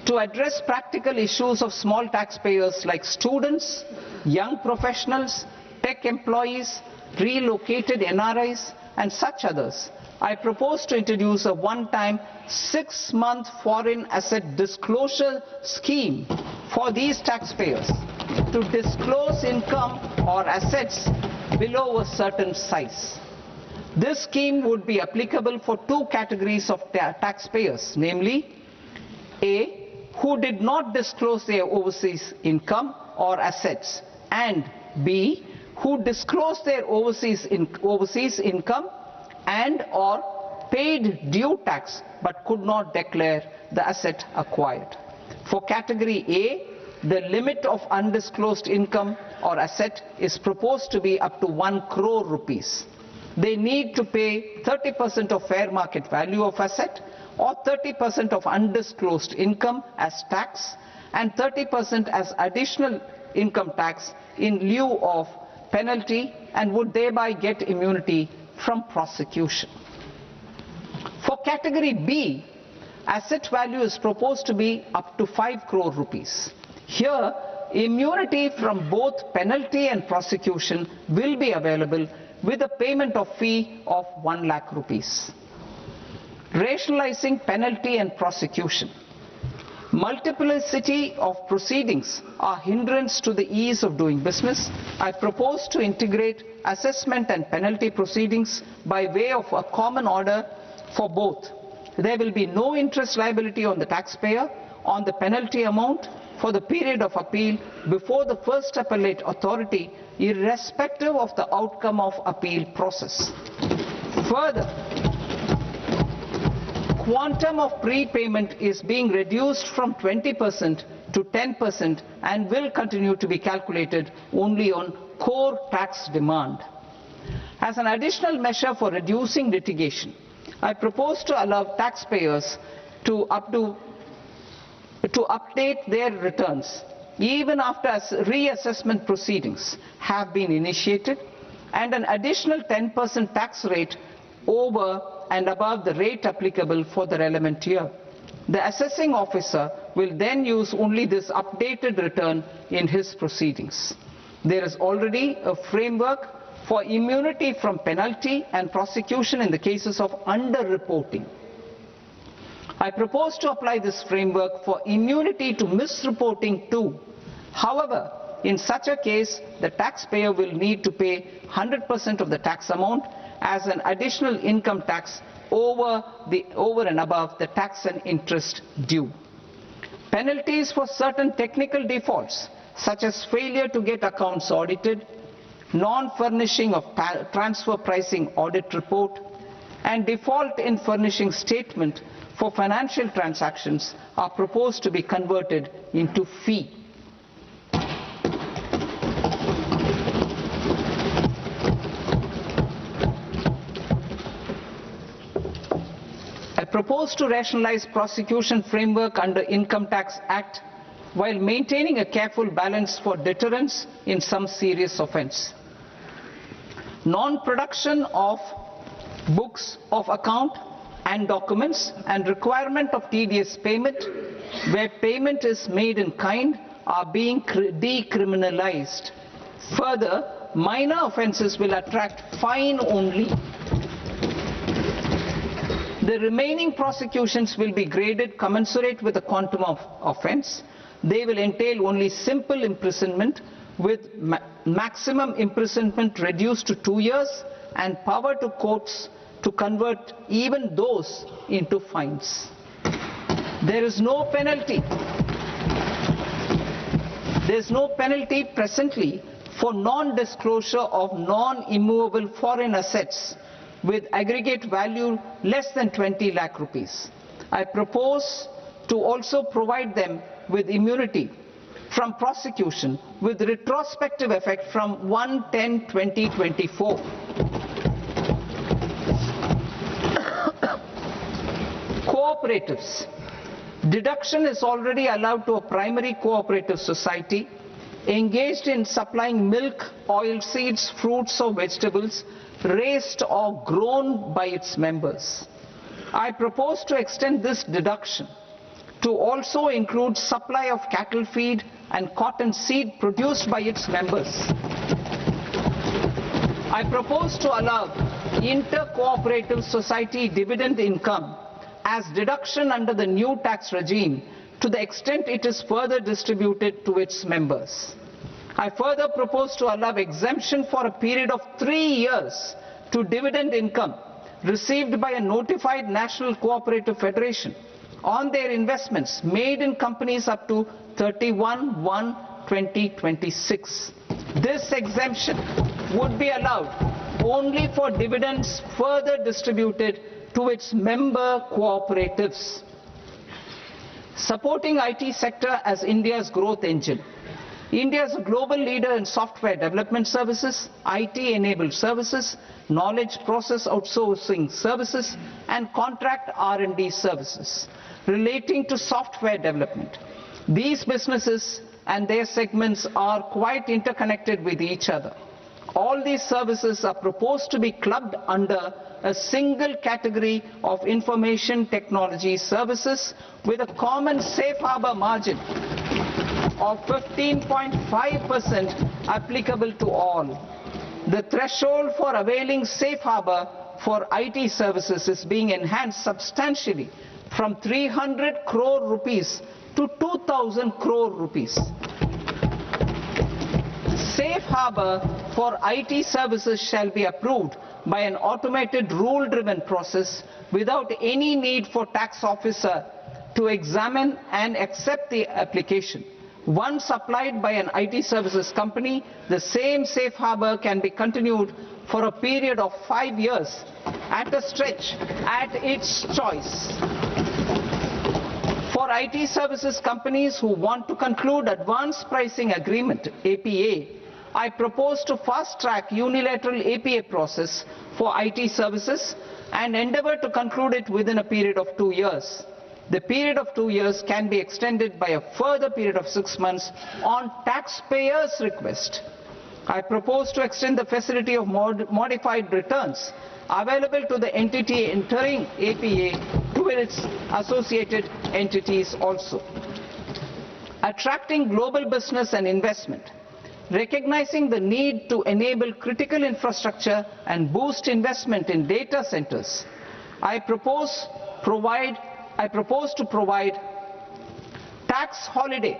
To address practical issues of small taxpayers like students, young professionals, tech employees, relocated NRIs, and such others, I propose to introduce a one-time 6-month foreign asset disclosure scheme for these taxpayers to disclose income or assets below a certain size. This scheme would be applicable for two categories of taxpayers, namely A, who did not disclose their overseas income or assets, and B, who disclosed their overseas income and or paid due tax but could not declare the asset acquired. For category A, the limit of undisclosed income or asset is proposed to be up to 1 crore rupees. They need to pay 30% of fair market value of asset or 30% of undisclosed income as tax and 30% as additional income tax in lieu of penalty, and would thereby get immunity from prosecution. For category B, asset value is proposed to be up to 5 crore rupees. Here, immunity from both penalty and prosecution will be available with a payment of fee of 1 lakh rupees. Rationalizing penalty and prosecution. Multiplicity of proceedings are hindrance to the ease of doing business. I propose to integrate assessment and penalty proceedings by way of a common order for both. There will be no interest liability on the taxpayer on the penalty amount for the period of appeal before the first appellate authority, irrespective of the outcome of appeal process. Further, quantum of prepayment is being reduced from 20% to 10% and will continue to be calculated only on core tax demand. As an additional measure for reducing litigation, I propose to allow taxpayers to update their returns even after reassessment proceedings have been initiated, and an additional 10% tax rate over and above the rate applicable for the relevant year. The assessing officer will then use only this updated return in his proceedings. There is already a framework for immunity from penalty and prosecution in the cases of underreporting. I propose to apply this framework for immunity to misreporting too. However, in such a case, the taxpayer will need to pay 100% of the tax amount as an additional income tax over and above the tax and interest due. Penalties for certain technical defaults, such as failure to get accounts audited, non-furnishing of transfer pricing audit report, and default in furnishing statement for financial transactions are proposed to be converted into fee. I propose to rationalize prosecution framework under Income Tax Act while maintaining a careful balance for deterrence in some serious offence. Non-production of books of account and documents and requirement of TDS payment where payment is made in kind are being decriminalized. Further, minor offences will attract fine only. The remaining prosecutions will be graded commensurate with the quantum of offence. They will entail only simple imprisonment with maximum imprisonment reduced to 2 years and power to courts to convert even those into fines. There is no penalty. There is no penalty presently for non-disclosure of non-immovable foreign assets with aggregate value less than 20 lakh rupees. I propose to also provide them with immunity from prosecution with retrospective effect from 1/10/2024. Cooperatives. Deduction is already allowed to a primary cooperative society engaged in supplying milk, oilseeds, fruits or vegetables raised or grown by its members. I propose to extend this deduction to also include supply of cattle feed and cotton seed produced by its members. I propose to allow inter-cooperative society dividend income as deduction under the new tax regime to the extent it is further distributed to its members. I further propose to allow exemption for a period of 3 years to dividend income received by a notified national cooperative federation on their investments made in companies up to 31/1/2026. This exemption would be allowed only for dividends further distributed to its member cooperatives. Supporting IT sector as India's growth engine. India is a global leader in software development services, IT-enabled services, knowledge process outsourcing services, and contract R&D services relating to software development. These businesses and their segments are quite interconnected with each other. All these services are proposed to be clubbed under a single category of information technology services with a common safe harbor margin of 15.5% applicable to all. The threshold for availing safe harbor for IT services is being enhanced substantially from 300 crore rupees to 2,000 crore rupees. Safe harbor for IT services shall be approved by an automated rule-driven process without any need for tax officer to examine and accept the application. Once applied by an IT services company, the same safe harbor can be continued for a period of 5 years at a stretch at its choice. For IT services companies who want to conclude advanced pricing agreement, APA, I propose to fast-track unilateral APA process for IT services and endeavor to conclude it within a period of 2 years. The period of 2 years can be extended by a further period of 6 months on taxpayers' request. I propose to extend the facility of modified returns available to the entity entering APA to its associated entities also. Attracting global business and investment. recognizing the need to enable critical infrastructure and boost investment in data centers, I propose to provide tax holiday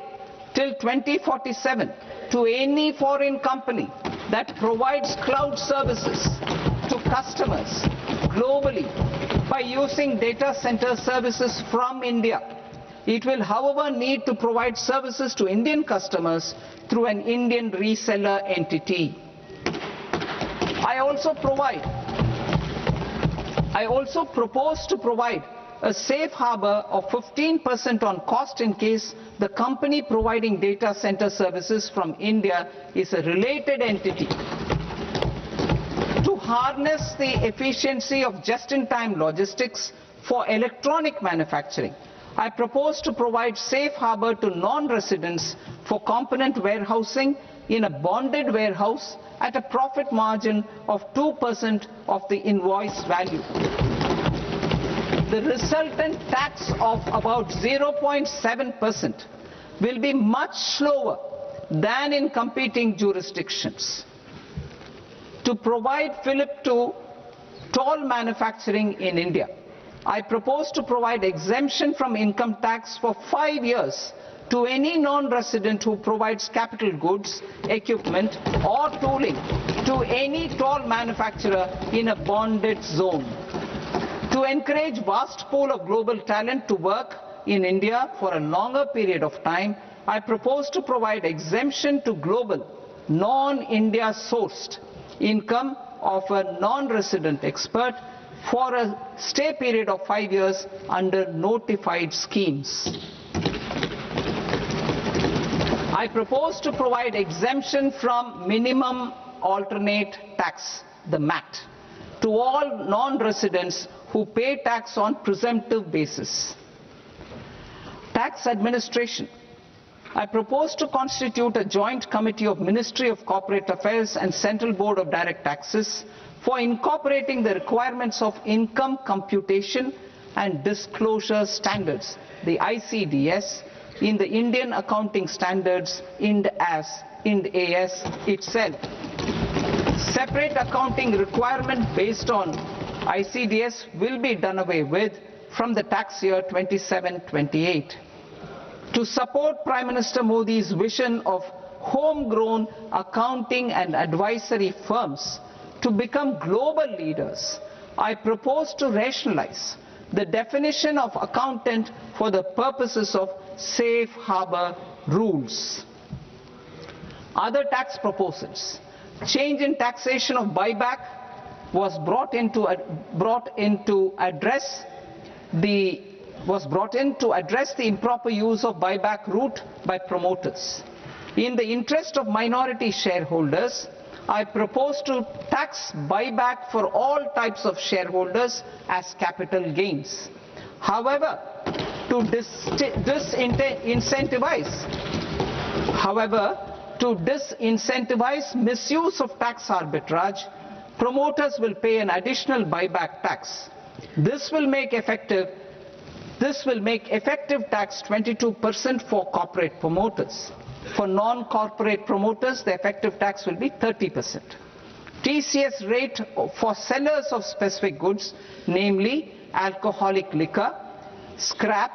till 2047 to any foreign company that provides cloud services to customers globally by using data center services from India. It will, however, need to provide services to Indian customers through an Indian reseller entity. I also propose to provide a safe harbor of 15% on cost in case the company providing data center services from India is a related entity. To harness the efficiency of just-in-time logistics for electronic manufacturing, I propose to provide safe harbor to non-residents for component warehousing in a bonded warehouse at a profit margin of 2% of the invoice value. The resultant tax of about 0.7% will be much lower than in competing jurisdictions. To provide fillip to toll manufacturing in India, I propose to provide exemption from income tax for 5 years to any non-resident who provides capital goods, equipment or tooling to any toll manufacturer in a bonded zone. To encourage vast pool of global talent to work in India for a longer period of time, I propose to provide exemption to global, non-India sourced income of a non-resident expert for a stay period of 5 years under notified schemes. I propose to provide exemption from minimum alternate tax, the MAT, to all non-residents who pay tax on presumptive basis. Tax administration. I propose to constitute a joint committee of Ministry of Corporate Affairs and Central Board of Direct Taxes for incorporating the requirements of income computation and disclosure standards, the ICDS, in the Indian Accounting Standards Ind AS itself. Separate accounting requirement based on ICDS will be done away with from the tax year 27-28. To support Prime Minister Modi's vision of homegrown accounting and advisory firms to become global leaders, I propose to rationalize the definition of accountant for the purposes of safe harbor rules. Other tax proposals. Change in taxation of buyback was brought in to address the improper use of buyback route by promoters. In the interest of minority shareholders, I propose to tax buyback for all types of shareholders as capital gains. However, to disincentivize misuse of tax arbitrage, promoters will pay an additional buyback tax. This will make effective tax 22% for corporate promoters. For non-corporate promoters, the effective tax will be 30%. TCS rate for sellers of specific goods, namely alcoholic liquor, scrap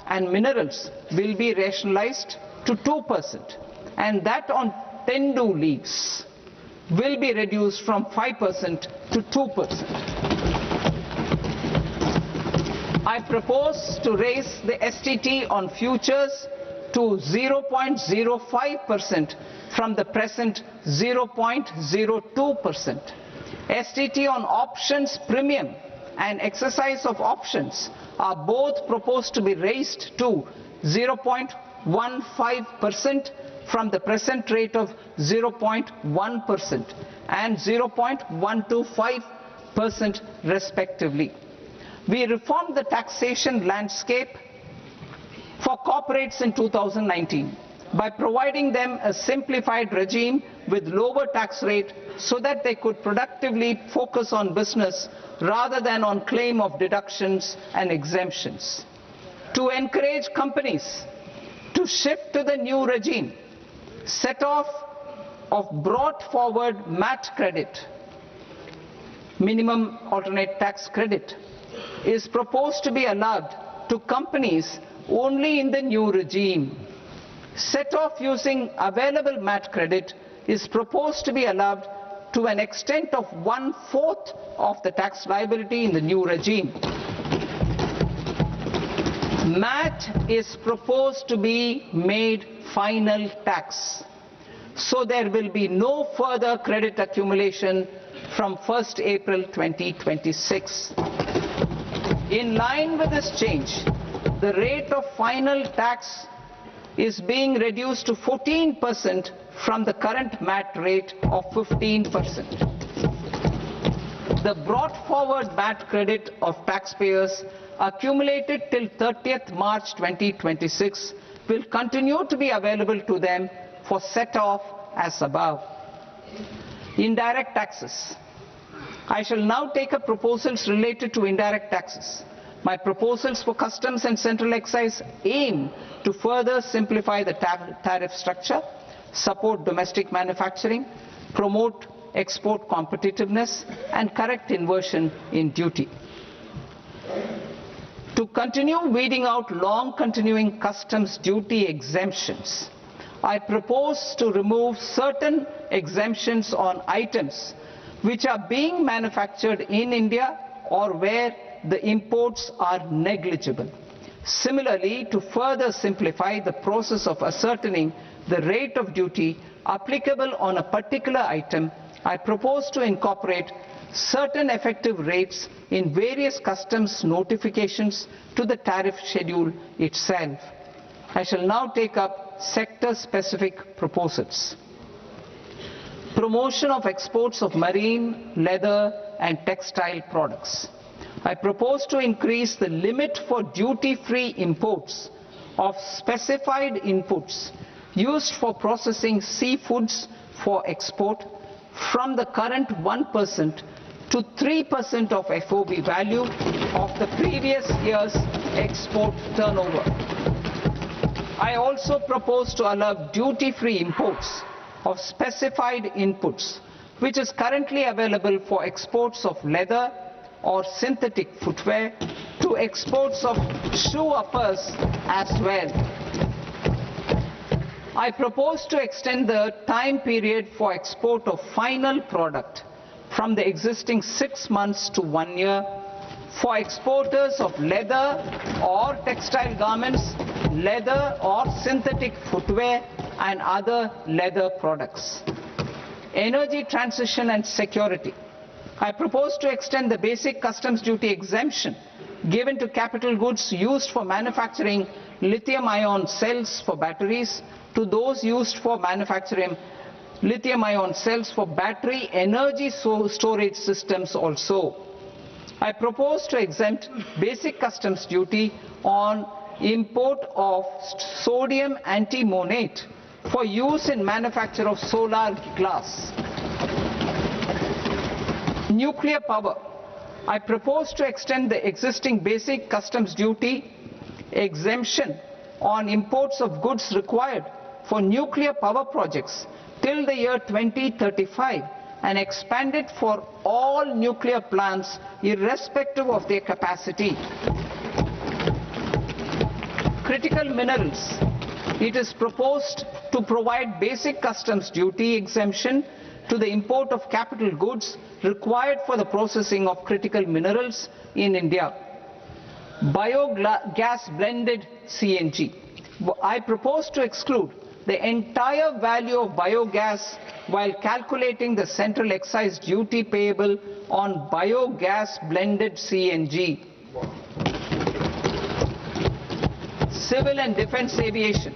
and minerals, will be rationalized to 2%, and that on tendu leaves will be reduced from 5% to 2%. I propose to raise the STT on futures to 0.05% from the present 0.02%. STT on options premium and exercise of options are both proposed to be raised to 0.15% from the present rate of 0.1% and 0.125% respectively. We reformed the taxation landscape for corporates in 2019 by providing them a simplified regime with lower tax rate so that they could productively focus on business rather than on claim of deductions and exemptions. To encourage companies to shift to the new regime, set off of brought forward MAT credit, minimum alternate tax credit, is proposed to be allowed to companies only in the new regime. Set off using available MAT credit is proposed to be allowed to an extent of 1/4 of the tax liability in the new regime. MAT is proposed to be made final tax, so there will be no further credit accumulation from 1st April 2026. In line with this change, the rate of final tax is being reduced to 14% from the current MAT rate of 15%. The brought forward MAT credit of taxpayers accumulated till 30th March 2026 will continue to be available to them for set off as above. Indirect taxes. I shall now take up proposals related to indirect taxes. My proposals for customs and central excise aim to further simplify the tariff structure, support domestic manufacturing, promote export competitiveness, and correct inversion in duty. To continue weeding out long continuing customs duty exemptions, I propose to remove certain exemptions on items which are being manufactured in India or where the imports are negligible. Similarly, to further simplify the process of ascertaining the rate of duty applicable on a particular item, I propose to incorporate certain effective rates in various customs notifications to the tariff schedule itself. I shall now take up sector-specific proposals. Promotion of exports of marine, leather, and textile products. I propose to increase the limit for duty-free imports of specified inputs used for processing seafoods for export from the current 1% to 3% of FOB value of the previous year's export turnover. I also propose to allow duty-free imports of specified inputs, which is currently available for exports of leather or synthetic footwear, to exports of shoe uppers as well. I propose to extend the time period for export of final product from the existing 6 months to 1 year for exporters of leather or textile garments, leather or synthetic footwear, and other leather products. Energy transition and security. I propose to extend the basic customs duty exemption given to capital goods used for manufacturing lithium-ion cells for batteries to those used for manufacturing lithium-ion cells for battery energy storage systems also. I propose to exempt basic customs duty on import of sodium antimonate for use in manufacture of solar glass. Nuclear power. I propose to extend the existing basic customs duty exemption on imports of goods required for nuclear power projects till the year 2035 and expand it for all nuclear plants irrespective of their capacity. Critical minerals. It is proposed to provide basic customs duty exemption to the import of capital goods required for the processing of critical minerals in India. Biogas blended CNG. I propose to exclude the entire value of biogas while calculating the central excise duty payable on biogas blended CNG. Civil and defense aviation.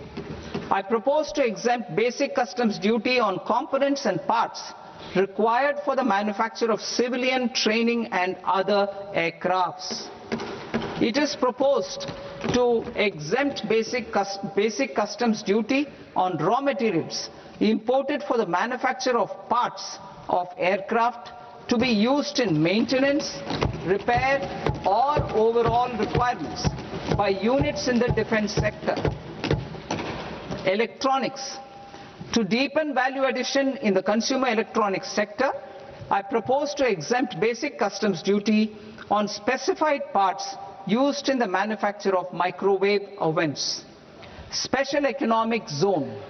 I propose to exempt basic customs duty on components and parts required for the manufacture of civilian training and other aircrafts. It is proposed to exempt basic customs duty on raw materials imported for the manufacture of parts of aircraft to be used in maintenance, repair, or overall requirements by units in the defense sector. Electronics. To deepen value addition in the consumer electronics sector, I propose to exempt basic customs duty on specified parts used in the manufacture of microwave ovens. Special economic zone.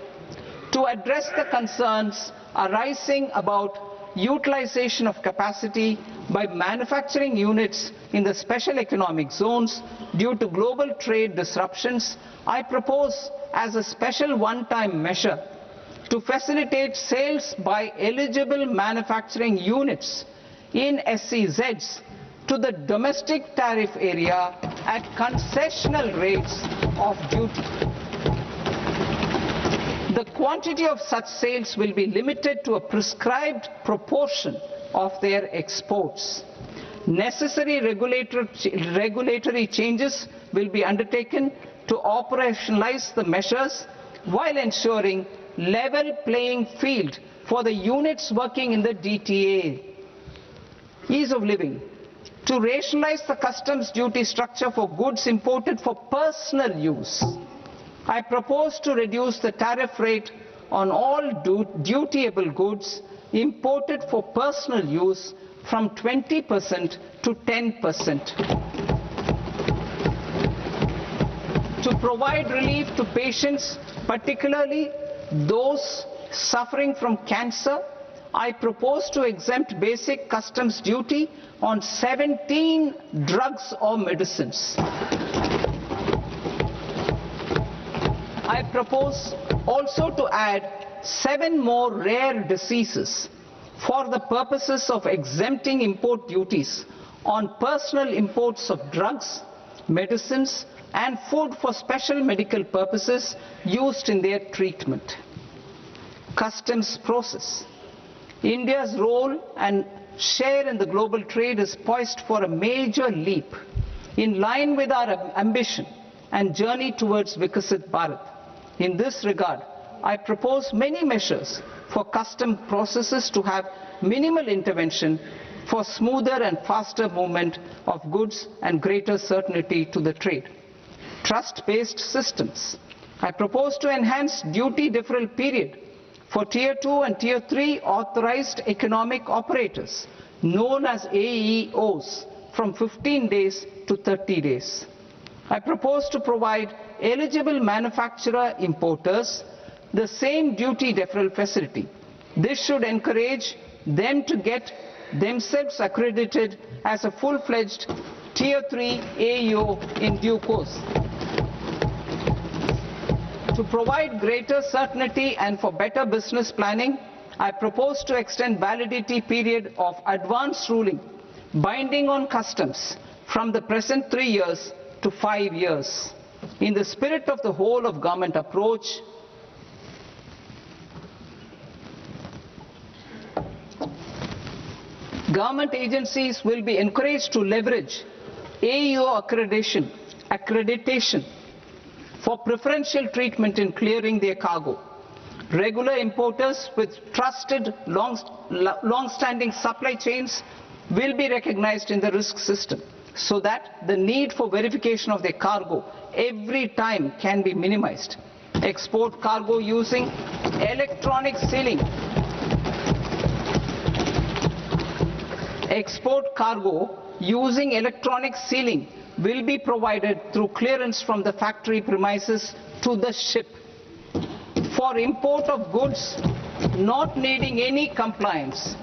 To address the concerns arising about utilization of capacity by manufacturing units in the special economic zones due to global trade disruptions, I propose as a special one-time measure to facilitate sales by eligible manufacturing units in SEZs to the domestic tariff area at concessional rates of duty. The quantity of such sales will be limited to a prescribed proportion of their exports. Necessary regulatory changes will be undertaken to operationalize the measures while ensuring level playing field for the units working in the DTA. Ease of living. To rationalize the customs duty structure for goods imported for personal use, I propose to reduce the tariff rate on all dutiable goods imported for personal use from 20% to 10%. To provide relief to patients, particularly those suffering from cancer, I propose to exempt basic customs duty on 17 drugs or medicines. I propose also to add 7 more rare diseases for the purposes of exempting import duties on personal imports of drugs, medicines, and food for special medical purposes used in their treatment. Customs process. India's role and share in the global trade is poised for a major leap in line with our ambition and journey towards Vikasit Bharat. In this regard, I propose many measures for custom processes to have minimal intervention for smoother and faster movement of goods and greater certainty to the trade. Trust-based systems. I propose to enhance duty deferral period for Tier 2 and Tier 3 authorized economic operators, known as AEOs, from 15 days to 30 days. I propose to provide eligible manufacturer importers the same duty deferral facility. This should encourage them to get themselves accredited as a full-fledged Tier 3 AEO in due course. To provide greater certainty and for better business planning, I propose to extend validity period of advance ruling binding on customs from the present 3 years to 5 years. In the spirit of the whole of government approach, government agencies will be encouraged to leverage AEO accreditation for preferential treatment in clearing their cargo. Regular importers with trusted long-standing supply chains will be recognized in the risk system so that the need for verification of their cargo every time can be minimized. Export cargo using electronic sealing. Export cargo using electronic sealing will be provided through clearance from the factory premises to the ship. For import of goods not needing any compliance,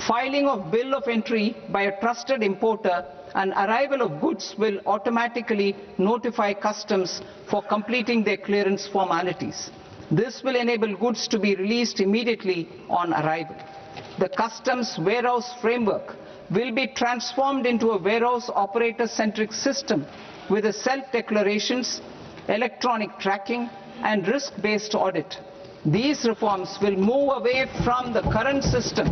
filing of bill of entry by a trusted importer and arrival of goods will automatically notify customs for completing their clearance formalities. This will enable goods to be released immediately on arrival. The customs warehouse framework will be transformed into a warehouse operator-centric system with a self-declarations, electronic tracking, and risk-based audit. These reforms will move away from the current system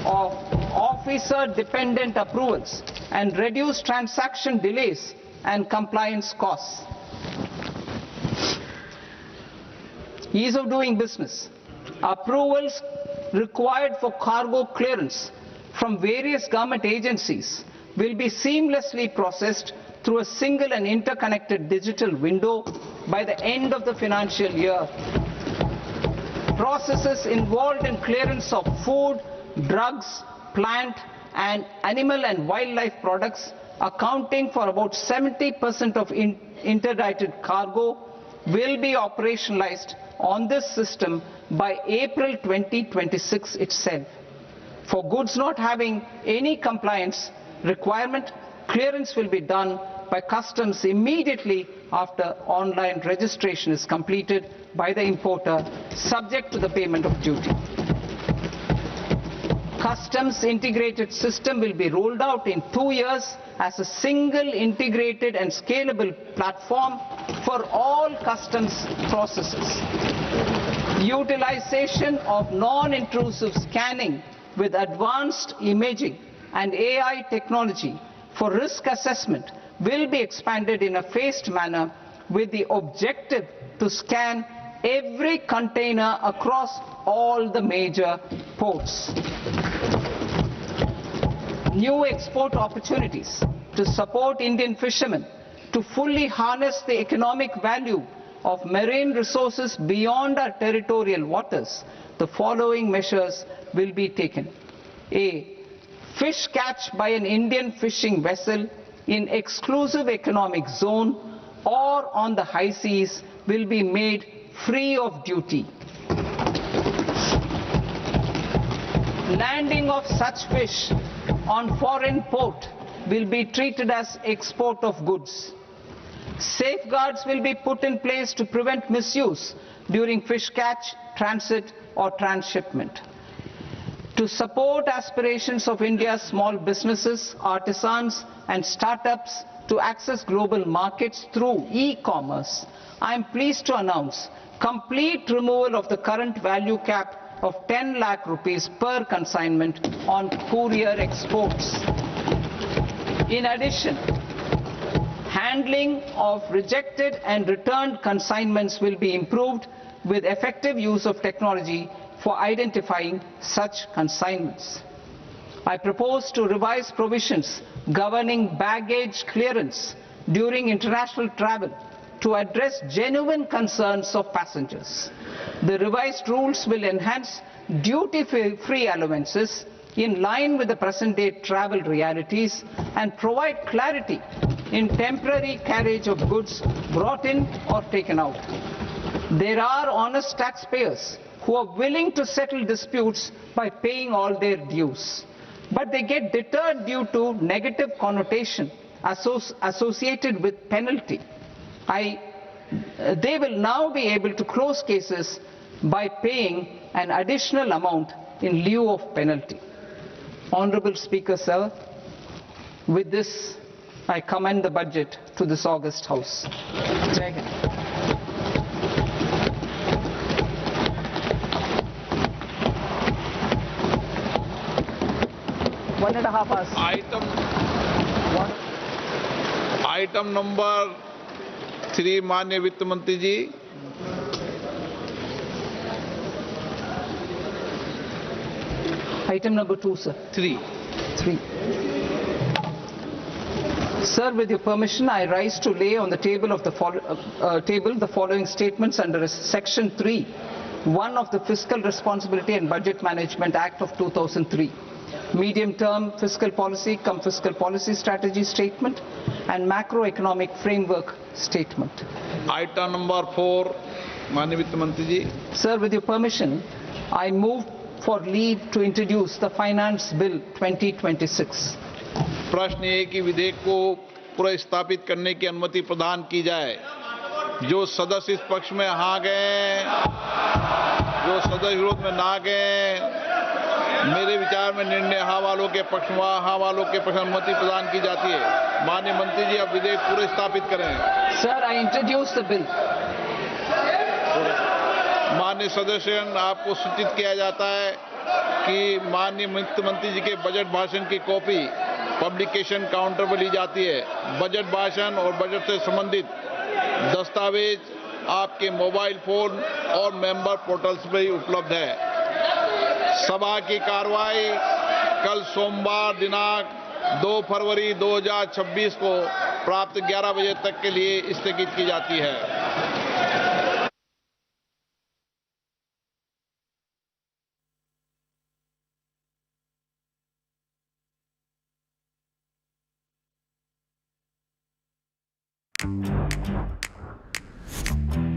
of officer-dependent approvals and reduce transaction delays and compliance costs. Ease of doing business. Approvals required for cargo clearance from various government agencies will be seamlessly processed through a single and interconnected digital window by the end of the financial year. processes involved in clearance of food, drugs, plant and animal and wildlife products, accounting for about 70% of interdicted cargo, will be operationalized on this system by April 2026 itself. For goods not having any compliance requirement, clearance will be done by customs immediately after online registration is completed by the importer, subject to the payment of duty. Customs integrated system will be rolled out in 2 years as a single integrated and scalable platform for all customs processes. Utilization of non-intrusive scanning with advanced imaging and AI technology for risk assessment will be expanded in a phased manner with the objective to scan every container across all the major ports. New export opportunities to support Indian fishermen to fully harness the economic value of marine resources beyond our territorial waters. The following measures will be taken. A. Fish catch by an Indian fishing vessel in exclusive economic zone or on the high seas will be made free of duty. Landing of such fish on foreign port will be treated as export of goods. Safeguards will be put in place to prevent misuse during fish catch, transit or transshipment. To support aspirations of India's small businesses, artisans and startups to access global markets through e-commerce, I am pleased to announce complete removal of the current value cap of 10 lakh rupees per consignment on courier exports. In addition, handling of rejected and returned consignments will be improved with effective use of technology for identifying such consignments. I propose to revise provisions governing baggage clearance during international travel to address genuine concerns of passengers. The revised rules will enhance duty-free allowances in line with the present-day travel realities and provide clarity in temporary carriage of goods brought in or taken out. There are honest taxpayers who are willing to settle disputes by paying all their dues, but they get deterred due to negative connotation associated with penalty. They will now be able to close cases by paying an additional amount in lieu of penalty. Honorable Speaker, sir, with this I commend the budget to this august House. Jai Hind. One and a half hours. Item number 3 माननीय वित्त मंत्री जी। Item number 2, sir. 3. Sir, with your permission, I rise to lay on the table of the following statements under Section 3(1) of the Fiscal Responsibility and Budget Management Act of 2003. Medium-term fiscal policy cum fiscal policy strategy statement and macroeconomic framework statement. Item number 4 माननीय वित्त मंत्री जी। Sir, with your permission, I move for leave to introduce the Finance Bill 2026. प्रश्न ये कि विधेयक को पुनर्स्थापित करने की अनुमति प्रदान की जाए। जो सदस्य इस पक्ष में हाँ गए, जो सदस्य विरोध में ना गए, मेरे विचार में निर्णय हाँ वालों के पक्ष में हाँ वालों के पक्ष में अनुमति प्रदान की जाती है। माननीय मंत्री जी, अब विधेयक पुनर्स्थापित करें। Sir, I introduce the bill. माननीय सदस्यगण, आपको सूचित किया जाता है कि माननीय वित्त मंत्री जी के बजट भाषण की कॉपी पब्लिकेशन काउंटर पर ली जाती है। बजट भाषण और बजट से संबंधित दस्तावेज आपके मोबाइल फोन और मेंबर पोर्टल्स पर ही उपलब्ध है। सभा की कार्रवाई कल सोमवार दिनांक 2 फरवरी 2026 को प्राप्त 11 बजे तक के लिए स्थगित की जाती है। है